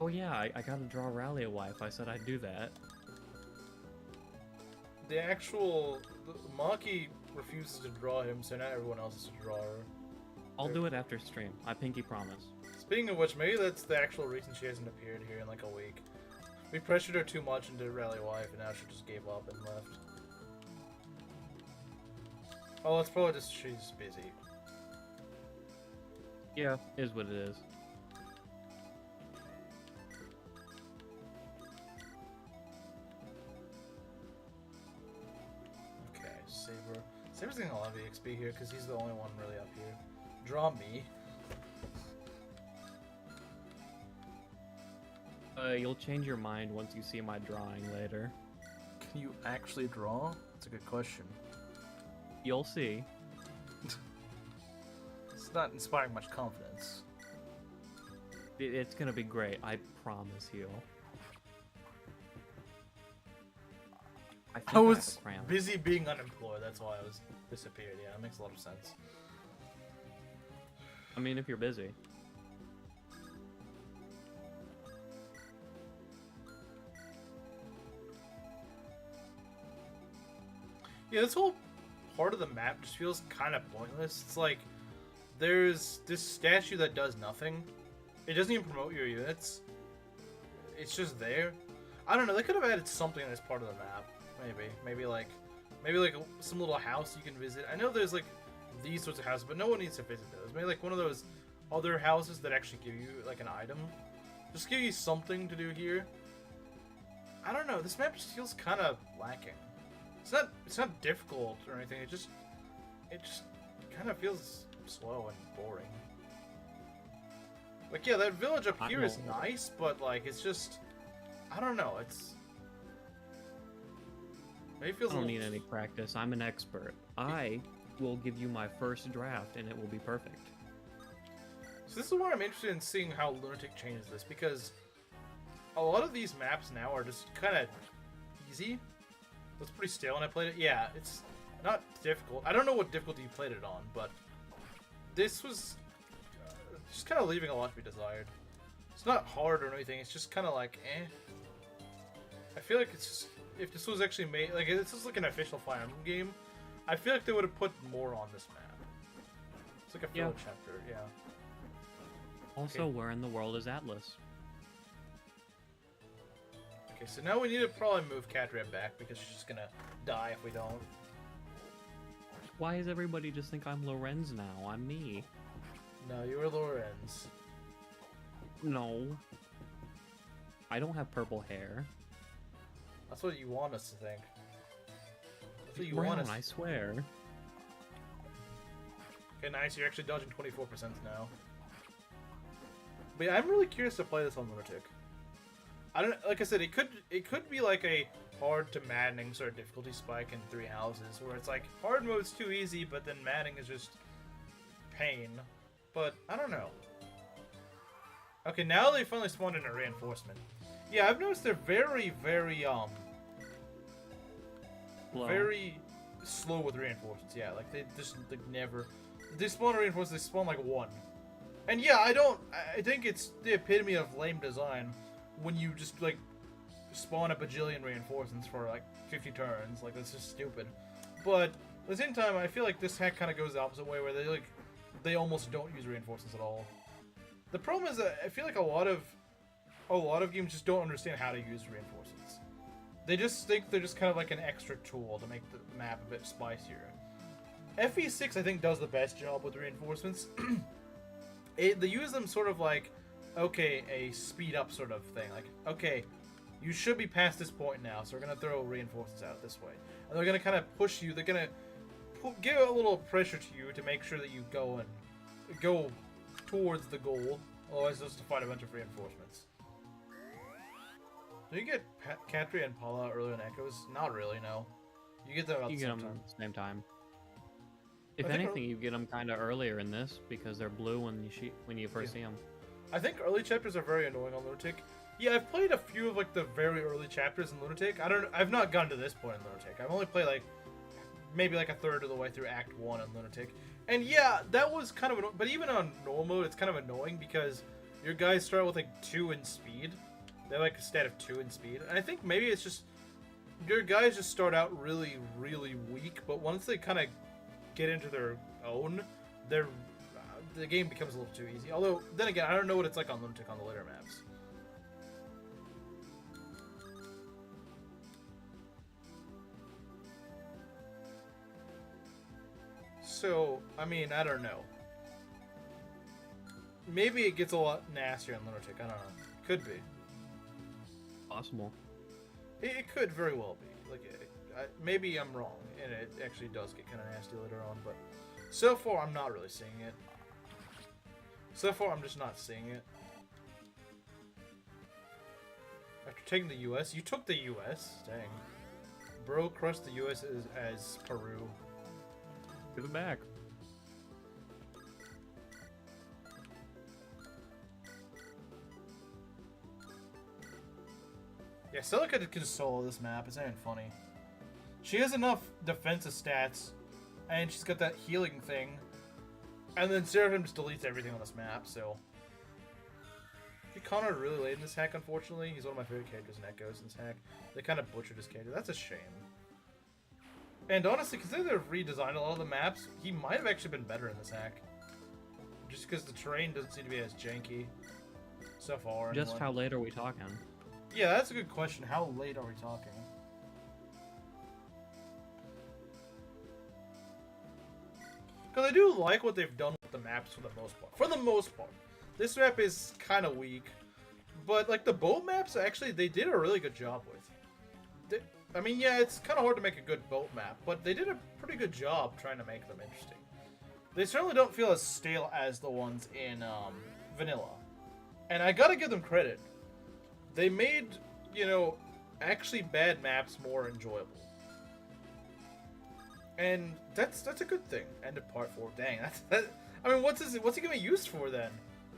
Oh yeah, I gotta draw Rally a wife. I said I'd do that. The Maki refuses to draw him, so now everyone else is to draw her. I'll do it after stream. I pinky promise. Speaking of which, maybe that's the actual reason she hasn't appeared here in like a week. We pressured her too much into Rally Wife, and now she just gave up and left. Oh, it's probably just she's busy. Yeah, is what it is. Okay, Saber. Saber's getting a lot of EXP here because he's the only one really up here. Draw me. You'll change your mind once you see my drawing later. Can you actually draw? That's a good question. You'll see. It's not inspiring much confidence. It's gonna be great, I promise you. I was busy being unemployed, that's why I was disappeared. Yeah, it makes a lot of sense. I mean, if you're busy. Yeah, this whole part of the map just feels kind of pointless. It's like, there's this statue that does nothing. It doesn't even promote your units. It's just there. I don't know, they could have added something as part of the map. Maybe like some little house you can visit. I know there's like these sorts of houses, but no one needs to visit those. Maybe like one of those other houses that actually give you like an item. Just give you something to do here. I don't know, this map just feels kind of lacking. It's not difficult or anything. It just kind of feels slow and boring. Like, yeah, that village up here is nice, but like it's just, I don't know. Maybe it feels. I don't need any practice. I'm an expert. I will give you my first draft, and it will be perfect. So this is where I'm interested in seeing how Lunatic changes this, because a lot of these maps now are just kind of easy. It was pretty stale when I played it. Yeah, it's not difficult. I don't know what difficulty you played it on, but this was just kind of leaving a lot to be desired. It's not hard or anything. It's just kind of like, eh. I feel like it's just, if this was actually made, like, if this was like an official Fire Emblem game, I feel like they would have put more on this map. It's like a filler chapter, yeah. Also, where in the world is Atlas? Okay, so now we need to probably move Catria back because she's just gonna die if we don't. Why does everybody just think I'm Lorenz now? I'm me. No, you were Lorenz. No. I don't have purple hair. That's what you want us to think. That's what you Brown, want us. I swear. Okay, nice. You're actually dodging 24% now. But yeah, I'm really curious to play this on Lunatic. I don't, like I said, it could be like a hard to maddening sort of difficulty spike in 3 houses, where it's like hard mode's too easy, but then maddening is just pain. But I don't know. Okay, now they finally spawned in a reinforcement. Yeah, I've noticed they're very, very, Slow. very slow with reinforcements. Yeah, like, they just, like, never... They spawn reinforcements, they spawn, like, one. And yeah, I think it's the epitome of lame design when you just, like, spawn a bajillion reinforcements for, like, 50 turns. Like, that's just stupid. But, at the same time, I feel like this hack kind of goes the opposite way, where they, like, they almost don't use reinforcements at all. The problem is that I feel like a lot of games just don't understand how to use reinforcements. They just think they're just kind of like an extra tool to make the map a bit spicier. FE6, I think, does the best job with reinforcements. They use them sort of like, okay, a speed up sort of thing. Like, okay, you should be past this point now, so we're going to throw reinforcements out this way. And they're going to kind of push you, they're going to give a little pressure to you to make sure that you go towards the goal, otherwise just to fight a bunch of reinforcements. Do you get Katria and Paula earlier in Echoes? Not really, no. You get them about the same time. Same time. If anything, you get them kind of earlier in this because they're blue when you first see them. I think early chapters are very annoying on Lunatic. Yeah, I've played a few of like the very early chapters in Lunatic. I've not gotten to this point in Lunatic. I've only played like maybe like a third of the way through Act 1 in Lunatic. And yeah, that was kind of annoying. But even on normal mode, it's kind of annoying because your guys start with like 2 in speed. They're like a stat of 2 in speed. And I think maybe it's just your guys just start out really, really weak, but once they kind of get into their own, the game becomes a little too easy. Although, then again, I don't know what it's like on Lunatic on the later maps. So, I mean, I don't know. Maybe it gets a lot nastier on Lunatic, I don't know. Could be. Possible. It could very well be. Like, maybe I'm wrong, and it actually does get kind of nasty later on, but so far I'm not really seeing it. So far I'm just not seeing it. After taking the US, you took the US? Dang. Bro crushed the US as Peru. Give it back. Yeah, Celica can solo this map. It's not even funny. She has enough defensive stats, and she's got that healing thing. And then Seraphim just deletes everything on this map, so... He Connor really late in this hack, unfortunately. He's one of my favorite characters in Echoes in this hack. They kind of butchered his character. That's a shame. And honestly, considering they've redesigned a lot of the maps, he might have actually been better in this hack. Just because the terrain doesn't seem to be as janky so far. Just anyway. how late are we talking? Yeah, that's a good question. How late are we talking? Because I do like what they've done with the maps for the most part. For the most part. This map is kind of weak. But, like, the boat maps, actually, they did a really good job with. I mean, yeah, it's kind of hard to make a good boat map, but they did a pretty good job trying to make them interesting. They certainly don't feel as stale as the ones in Vanilla. And I gotta give them credit. They made, you know, actually bad maps more enjoyable. And that's a good thing. End of part 4. Dang, I mean, what's he gonna be used for then?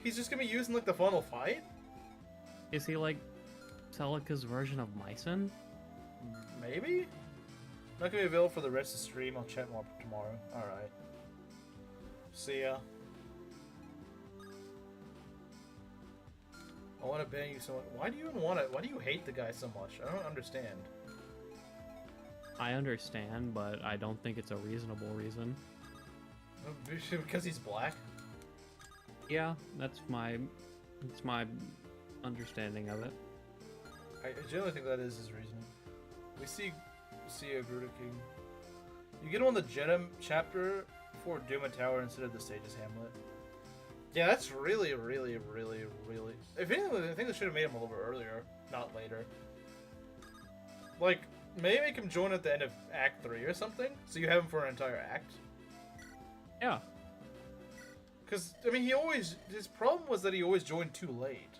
He's just gonna be used in like the final fight? Is he like Celica's version of Mycen? Maybe? Not gonna be available for the rest of the stream. I'll chat more tomorrow. Alright. See ya. I want to ban you so much. Why do you even want to? Why do you hate the guy so much? I don't understand. I understand, but I don't think it's a reasonable reason. Because he's black? Yeah, that's my understanding of it. I generally think that is his reasoning. We see a Gruta King. You get him on the Jeddah chapter for Doom and Tower instead of the Sage's Hamlet. Yeah, that's really, really, really, really... If anything, I think they should have made him a little bit earlier, not later. Like, maybe make him join at the end of Act 3 or something, so you have him for an entire act. Yeah. Because, I mean, his problem was that he always joined too late.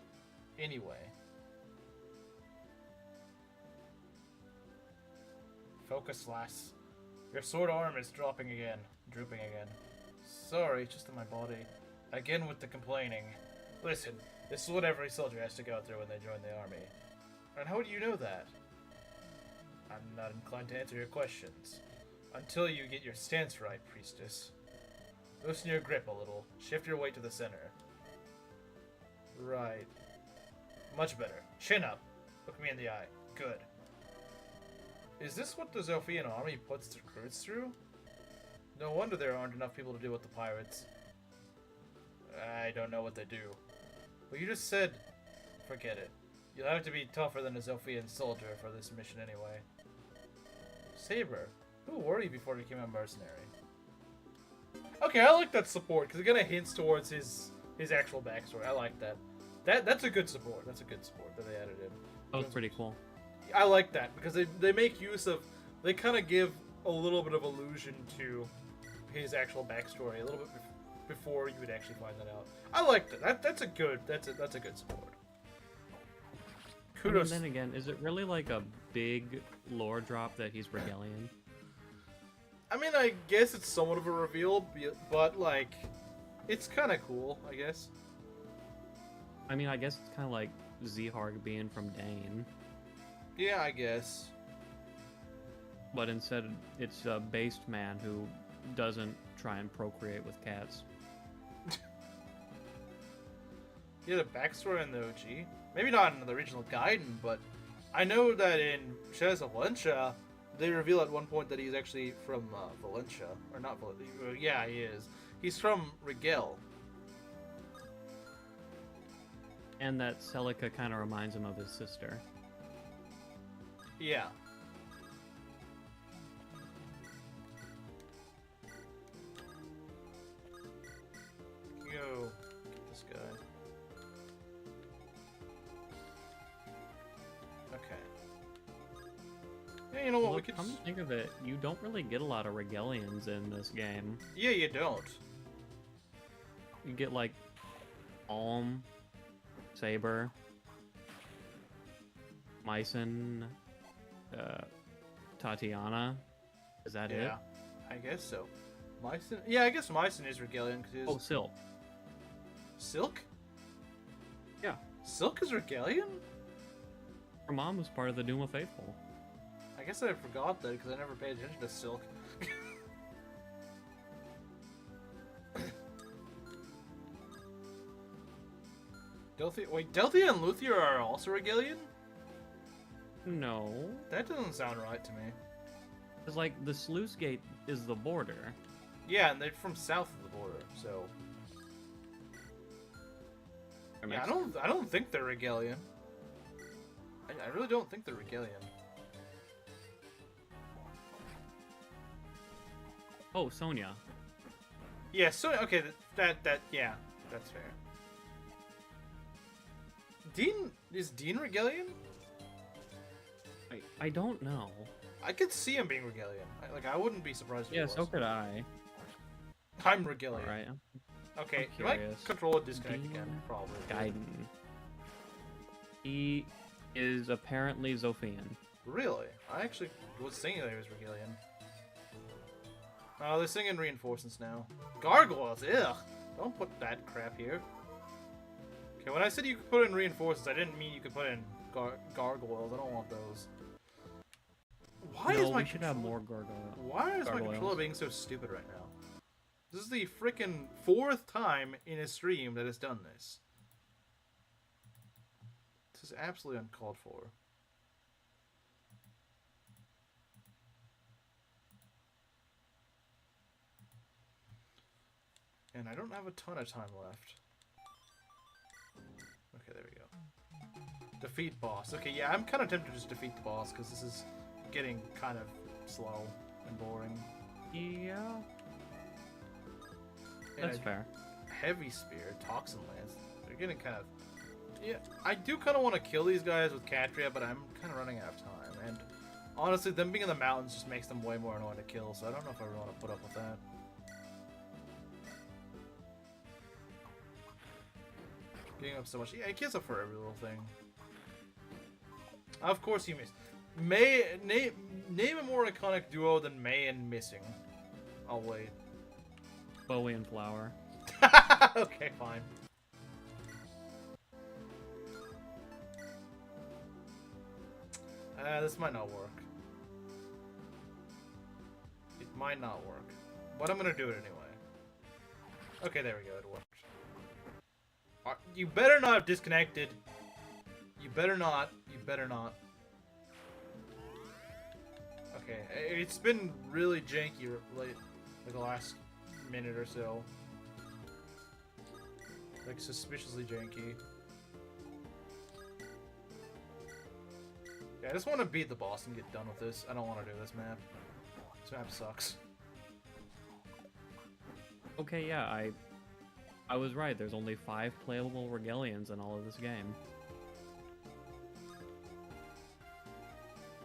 Anyway. Focus, lass. Your sword arm is drooping again. Sorry, just in my body. Again with the complaining. Listen, this is what every soldier has to go through when they join the army. And how would you know that? I'm not inclined to answer your questions. Until you get your stance right, priestess. Loosen your grip a little. Shift your weight to the center. Right. Much better. Chin up. Look me in the eye. Good. Is this what the Zophian army puts the recruits through? No wonder there aren't enough people to deal with the pirates. I don't know what they do. But you just said... Forget it. You'll have to be tougher than a Zophian soldier for this mission anyway. Saber. Who were you before he became a mercenary? Okay, I like that support, because it kind of hints towards his actual backstory. I like that. That's a good support. That's a good support that they added in. That was pretty cool. I like that, because they make use of... They kind of give a little bit of allusion to his actual backstory a little bit before you would actually find that out. I like that. That's a good support. Kudos. I mean, then again, is it really like a big lore drop that he's Regalian? I mean, I guess it's somewhat of a reveal, but like, it's kind of cool, I guess. I mean, I guess it's kind of like Zeharg being from Dane. Yeah, I guess. But instead, it's a based man who doesn't try and procreate with cats. Yeah, the backstory in the OG. Maybe not in the original Gaiden, but I know that in Shadows of Valencia, they reveal at one point that he's actually from Valencia. Or not Valencia. Yeah, he is. He's from Rigel. And that Celica kind of reminds him of his sister. Yeah. Go get this guy. Okay. Yeah, you know what? Well, We could. come to think of it, you don't really get a lot of Regalians in this game. Yeah, you don't. You get like Alm, Saber, Mycen, Tatiana. Is that it? Yeah, I guess so. Mycen? Yeah, I guess Mycen is Regalian because Oh, Silk. Silk? Yeah. Silk is Regalian? Her mom was part of the Doom of Faithful. I guess I forgot that because I never paid attention to Silk. Delthea and Luthia are also Regalian? No. That doesn't sound right to me. It's like the sluice gate is the border. Yeah, and they're from south of the border, so yeah, I don't think they're Regalian. I really don't think they're Regalian. Oh, Sonia. Yeah, so okay, yeah, that's fair. Is Dean Regalian? I don't know. I could see him being Regalian. I wouldn't be surprised if he Yeah, was. so could I. I'm Regalian. Alright. Okay, I'm my curious. controller disconnect Dean again, probably. Gaiden. He is apparently Zophian. Really? I actually was thinking that he was Regalian. Oh, they're singing reinforcements now. Gargoyles, ugh! Don't put that crap here. Okay, when I said you could put in reinforcements, I didn't mean you could put in gargoyles. I don't want those. Why no, is my we should have more gargoyles. Why is my controller being so stupid right now? This is the freaking 4th time in a stream that it's done this. This is absolutely uncalled for. And I don't have a ton of time left. Okay, there we go. Defeat boss. Okay, yeah, I'm kind of tempted to just defeat the boss because this is getting kind of slow and boring. Yeah. And That's fair. Heavy spear, toxin lance. They're getting kind of... Yeah, I do kind of want to kill these guys with Catria, but I'm kind of running out of time. And honestly, them being in the mountains just makes them way more annoying to kill, so I don't know if I really want to put up with that. Getting up so much. Yeah, he gets up for every little thing. Of course you missed. Name a more iconic duo than May and Missing. I'll wait. Bowie and Flower. Okay, fine. This might not work. It might not work. But I'm gonna do it anyway. Okay, there we go, it worked. You better not have disconnected. You better not. You better not. Okay, it's been really janky like the last minute or so. Like, suspiciously janky. Yeah, I just want to beat the boss and get done with this. I don't want to do this map. This map sucks. Okay, yeah, I was right. There's only 5 playable Regalians in all of this game.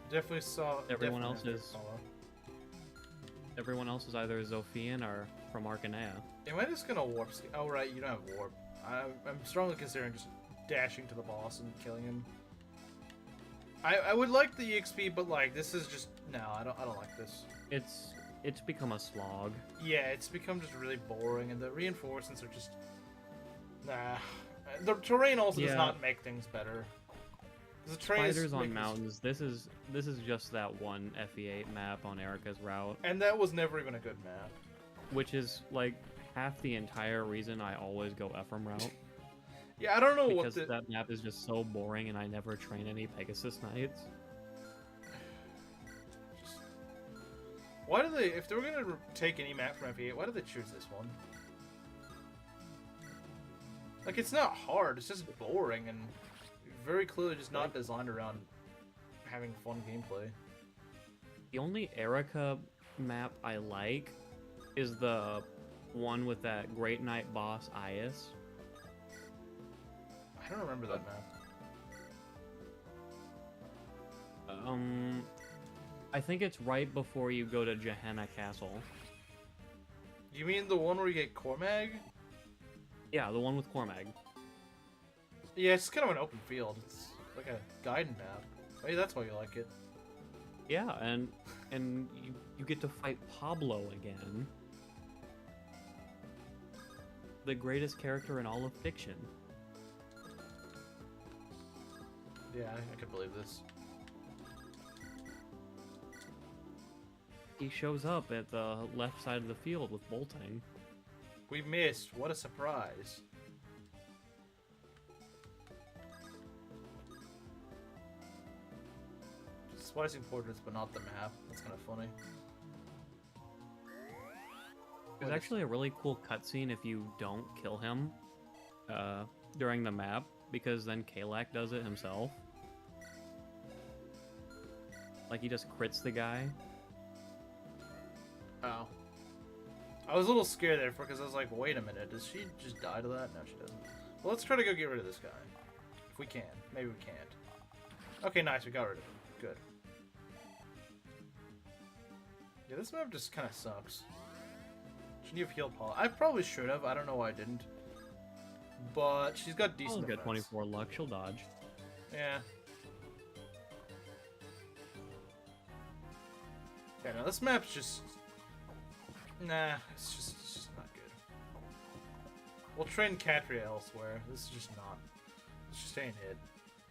Definitely saw. Everyone else is either Zophian or from Arcanea. Am I just gonna warp? Oh right, you don't have warp. I'm strongly considering just dashing to the boss and killing him. I would like the EXP, but like this is just no. I don't like this. It's become a slog. Yeah, it's become just really boring, and the reinforcements are just nah. The terrain also does not make things better. The Spiders on mountains. This is just that one FE8 map on Erica's route, and that was never even a good map. Which is like half the entire reason I always go Ephraim route. Yeah, I don't know because that map is just so boring, and I never train any Pegasus Knights. Why do they? If they were gonna take any map from FE8, why do they choose this one? Like, it's not hard. It's just boring and very clearly just not designed around having fun gameplay. The only Erica map I like is the one with that Great Knight boss, Ias. I don't remember that map. I think it's right before you go to Gehenna Castle. You mean the one where you get Cormag? Yeah, the one with Cormag. Yeah, it's kind of an open field. It's like a guided map. Maybe that's why you like it. Yeah, and you get to fight Pablo again. The greatest character in all of fiction. Yeah, I could believe this. He shows up at the left side of the field with bolting. We missed. What a surprise. Splicing portraits, but not the map. That's kind of funny. There's actually a really cool cutscene if you don't kill him during the map, because then Kalak does it himself. Like, he just crits the guy. Oh. I was a little scared there because I was like, wait a minute, does she just die to that? No, she doesn't. Well, let's try to go get rid of this guy. If we can. Maybe we can't. Okay, nice, we got rid of him. Good. Yeah, this map just kind of sucks. Shouldn't you have healed Paula? I probably should have. I don't know why I didn't. But she's got decent She'll get 24 luck. She'll dodge. Yeah. Yeah, no, this map's just... Nah, it's just not good. We'll train Catria elsewhere. This is just not... This just ain't it.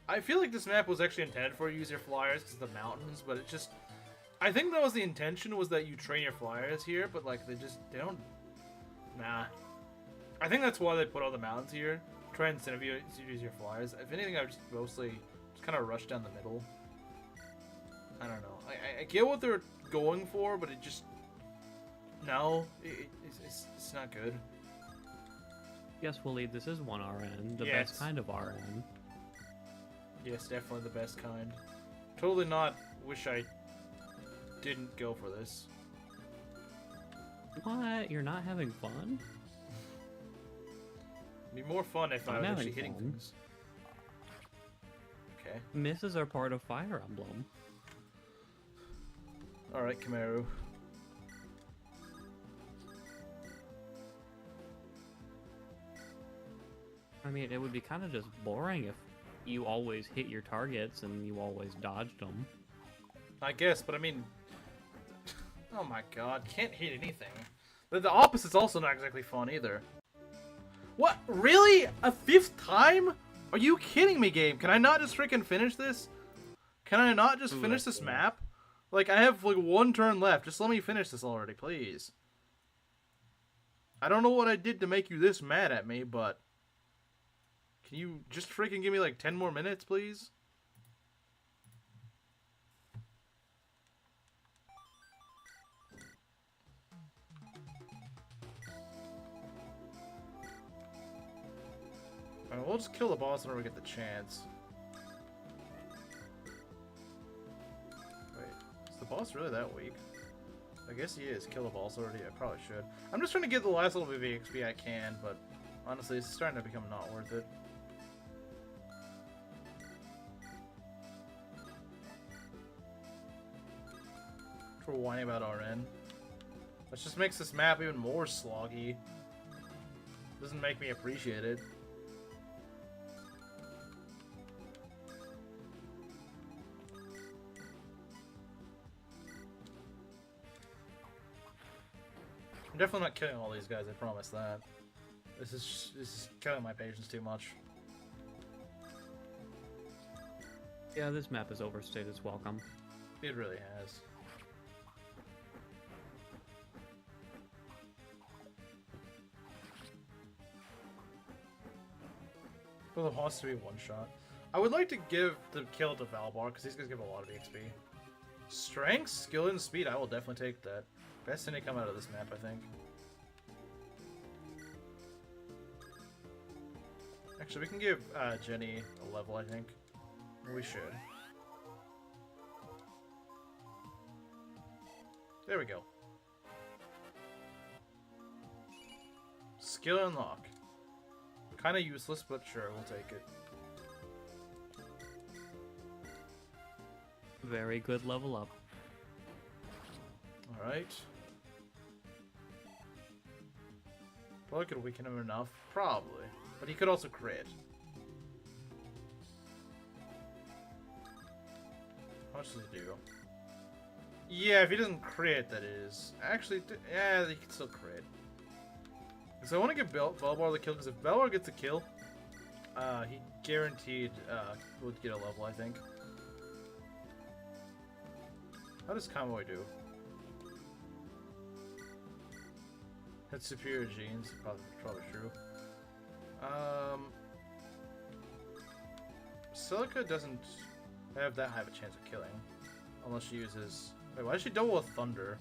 I feel like this map was actually intended for user flyers because of the mountains, but it just... I think that was the intention, was that you train your flyers here, but like, they don't... Nah. I think that's why they put all the mountains here. Try and incentivize you use your flyers. If anything, I would just mostly just kind of rush down the middle. I don't know. I get what they're going for, but it just... No, it's not good. Yes, Waleed, this is one RN. The Yes. best kind of RN. Yes, definitely the best kind. Totally not wish I didn't go for this. What? You're not having fun? It'd be more fun if I I'm was having actually hitting fun. things. Okay. Misses are part of Fire Emblem. Alright, Kamaru. I mean, it would be kind of just boring if you always hit your targets and you always dodged them. I guess, but I mean... Oh my god, can't hit anything. The opposite's also not exactly fun either. What? Really? A 5th time? Are you kidding me, game? Can I not just freaking finish this? Can I not just Ooh, finish that's this cool. map? Like, I have, like, one turn left. Just let me finish this already, please. I don't know what I did to make you this mad at me, but... Can you just freaking give me, like, 10 more minutes, please? Alright, we'll just kill the boss whenever we get the chance. Wait, is the boss really that weak? I guess he is. Kill the boss already. I probably should. I'm just trying to get the last little bit of XP I can, but honestly, it's starting to become not worth it. For whining about RN. That just makes this map even more sloggy. Doesn't make me appreciate it. I'm definitely not killing all these guys, I promise that. This is killing my patience too much. Yeah, this map has overstayed its welcome. It really has. Well, it wants to be one shot. I would like to give the kill to Valbar, because these guys give a lot of XP. Strength, skill, and speed, I will definitely take that. Best thing to come out of this map, I think. Actually, we can give Jenny a level, I think. We should. There we go. Skill unlock. Kind of useless, but sure, we'll take it. Very good level up. Alright. Probably could weaken him enough. Probably. But he could also crit. How much does it do? Yeah, if he doesn't crit, that is. Actually, yeah, he can still crit. So I want to give Valbar the kill, because if Valbar gets a kill, he guaranteed would get a level, I think. How does Convoy do? Had superior genes, probably true. Silica doesn't have that high of a chance of killing, unless she uses... Wait, why does she double with Thunder?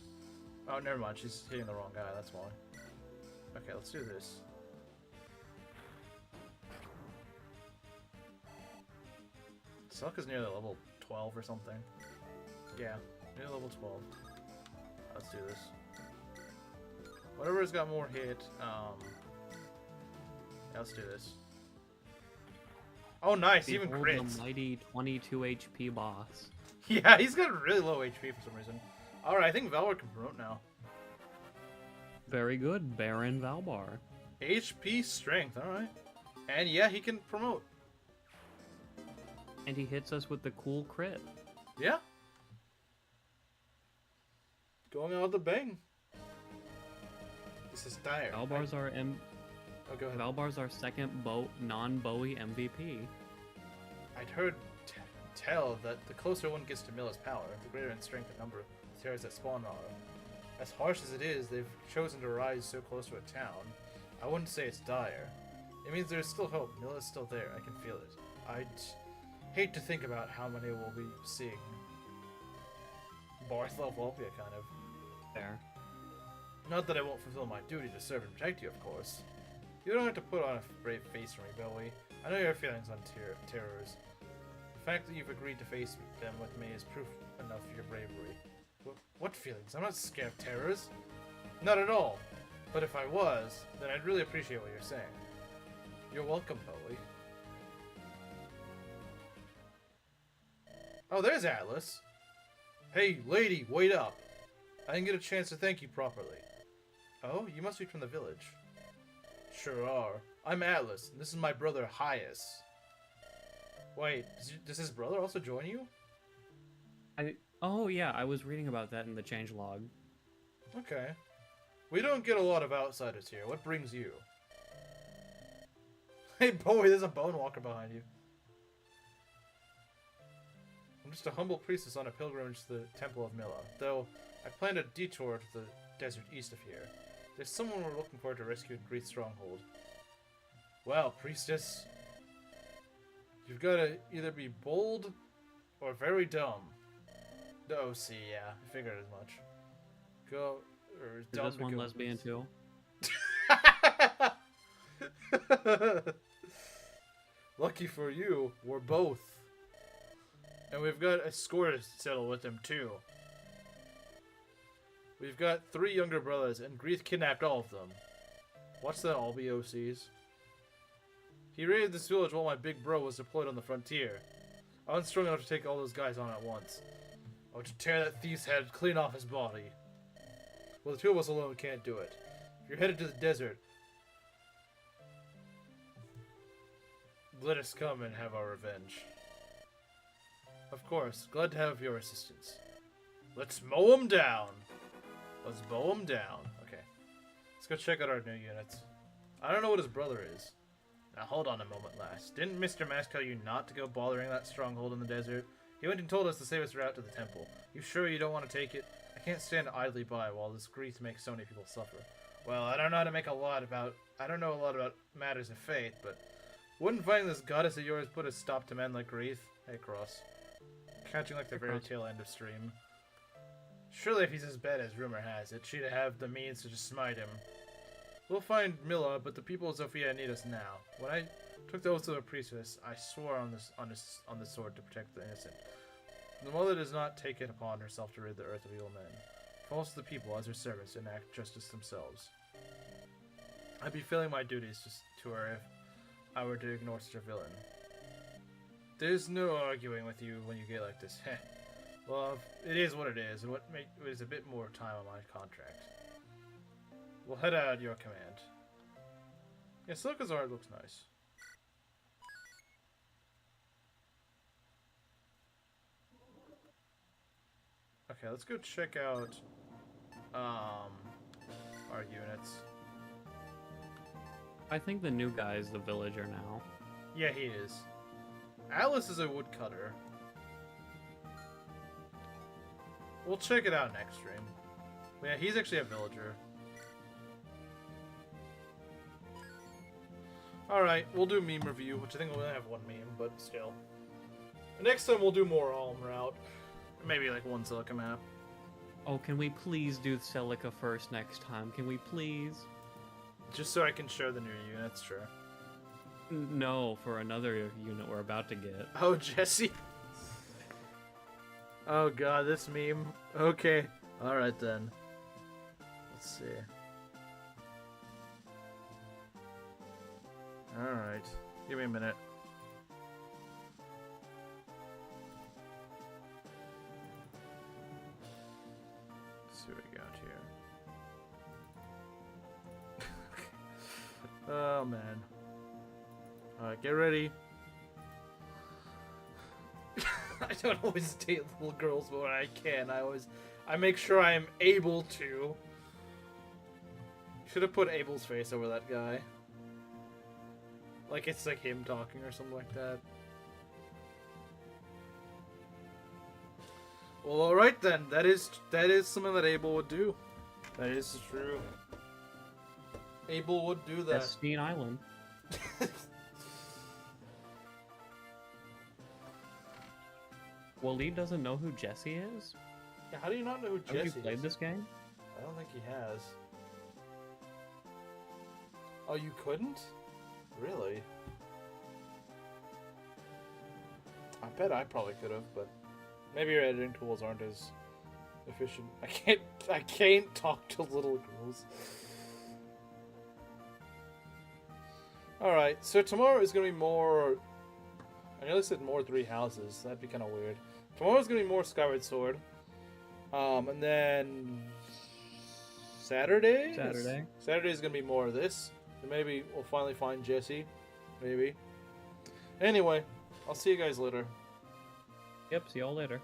Oh, never mind, she's hitting the wrong guy, that's why. Okay, let's do this. Silica's nearly level 12 or something. Yeah, nearly level 12. Let's do this. Whatever's got more hit, yeah, let's do this. Oh, nice, he even Behold crits. the mighty 22 HP boss. Yeah, he's got really low HP for some reason. Alright, I think Valor can promote now. Very good, Baron Valbar. HP strength, alright. And yeah, he can promote. And he hits us with the cool crit. Yeah. Going out with a bang. This is dire. Valbar's our Oh, go ahead. Valbar's our second non-Bowie MVP. I'd heard tell that the closer one gets to Milla's power, the greater in strength the number of terrors that spawn are. As harsh as it is, they've chosen to rise so close to a town. I wouldn't say it's dire. It means there's still hope. Milla's still there. I can feel it. I'd hate to think about how many we'll be seeing. Bartholomew, kind of. There. Not that I won't fulfill my duty to serve and protect you, of course. You don't have to put on a brave face for me, Bowie. I know your feelings on terrors. The fact that you've agreed to face them with me is proof enough of your bravery. What feelings? I'm not scared of terrors. Not at all. But if I was, then I'd really appreciate what you're saying. You're welcome, Bowie. Oh, there's Atlas. Hey, lady, wait up. I didn't get a chance to thank you properly. Oh, you must be from the village. Sure are. I'm Atlas, and this is my brother, Hyas. Wait, does his brother also join you? Oh yeah, I was reading about that in the changelog. Okay. We don't get a lot of outsiders here. What brings you? Hey, boy, there's a bone walker behind you. I'm just a humble priestess on a pilgrimage to the Temple of Mila, though I planned a detour to the desert east of here. There's someone we're looking for to rescue at Great Stronghold. Well, priestess, you've got to either be bold or very dumb. The OC, yeah, I figured as much. Go, or Is dumb this to one go, lesbian too? Lucky for you, we're both. And we've got a score to settle with him, too. We've got 3 younger brothers, and Greeth kidnapped all of them. Watch that all be OCs. He raided this village while my big bro was deployed on the frontier. I wasn't strong enough to take all those guys on at once. I want to tear that thief's head clean off his body. Well, the 2 of us alone can't do it. If you're headed to the desert, let us come and have our revenge. Of course, glad to have your assistance. Let's mow him down. Let's mow him down. Okay. Let's go check out our new units. I don't know what his brother is. Now hold on a moment, lass. Didn't Mr. Mask tell you not to go bothering that stronghold in the desert? He went and told us to save us route to the temple. You sure you don't want to take it? I can't stand idly by while this Greeth makes so many people suffer. Well, I don't know a lot about matters of faith, but wouldn't finding this goddess of yours put a stop to men like Greeth? Hey, Cross. Catching like the very tail end of stream. Surely if he's as bad as rumor has it, she'd have the means to just smite him. We'll find Mila, but the people of Sophia need us now. When I took the oath of a priestess, I swore on the sword to protect the innocent. The mother does not take it upon herself to rid the earth of evil men. False to the people as her servants and act justice themselves. I'd be failing my duties to her if I were to ignore such a villain. There's no arguing with you when you get like this. Heh. Well, it is what it is, and what is a bit more time on my contract. We'll head out at your command. Yeah, Silica's art looks nice. Okay, let's go check out our units. I think the new guy is the villager now. Yeah, he is. Alice is a woodcutter. We'll check it out next stream. Yeah, he's actually a villager. Alright, we'll do meme review, which I think we'll only have 1 meme, but still. Next time we'll do more Alm route. Maybe like 1 Silica map. Oh, can we please do Celica first next time? Can we please? Just so I can show the new units, sure. No, for another unit we're about to get. Oh, Jesse. Oh god, this meme. Okay. Alright then. Let's see. Alright. Give me a minute. Let's see what we got here. Oh man. Alright, get ready. I don't always date little girls, but when I can, I make sure I am able to. Should have put Abel's face over that guy. Like it's like him talking or something like that. Well, alright then. That is something that Abel would do. That is true. Abel would do that. That's Steen Island. Waleed doesn't know who Jesse is? Yeah, how do you not know who Jesse is? Have you played this game? I don't think he has. Oh, you couldn't? Really? I bet I probably could have, but maybe your editing tools aren't as efficient. I can't talk to little girls. Alright, so tomorrow is gonna be more. I know they said more 3 houses. That'd be kind of weird. Tomorrow's gonna be more Skyward Sword. And then Saturday is gonna be more of this. And maybe we'll finally find Jesse. Maybe. Anyway, I'll see you guys later. Yep, see y'all later.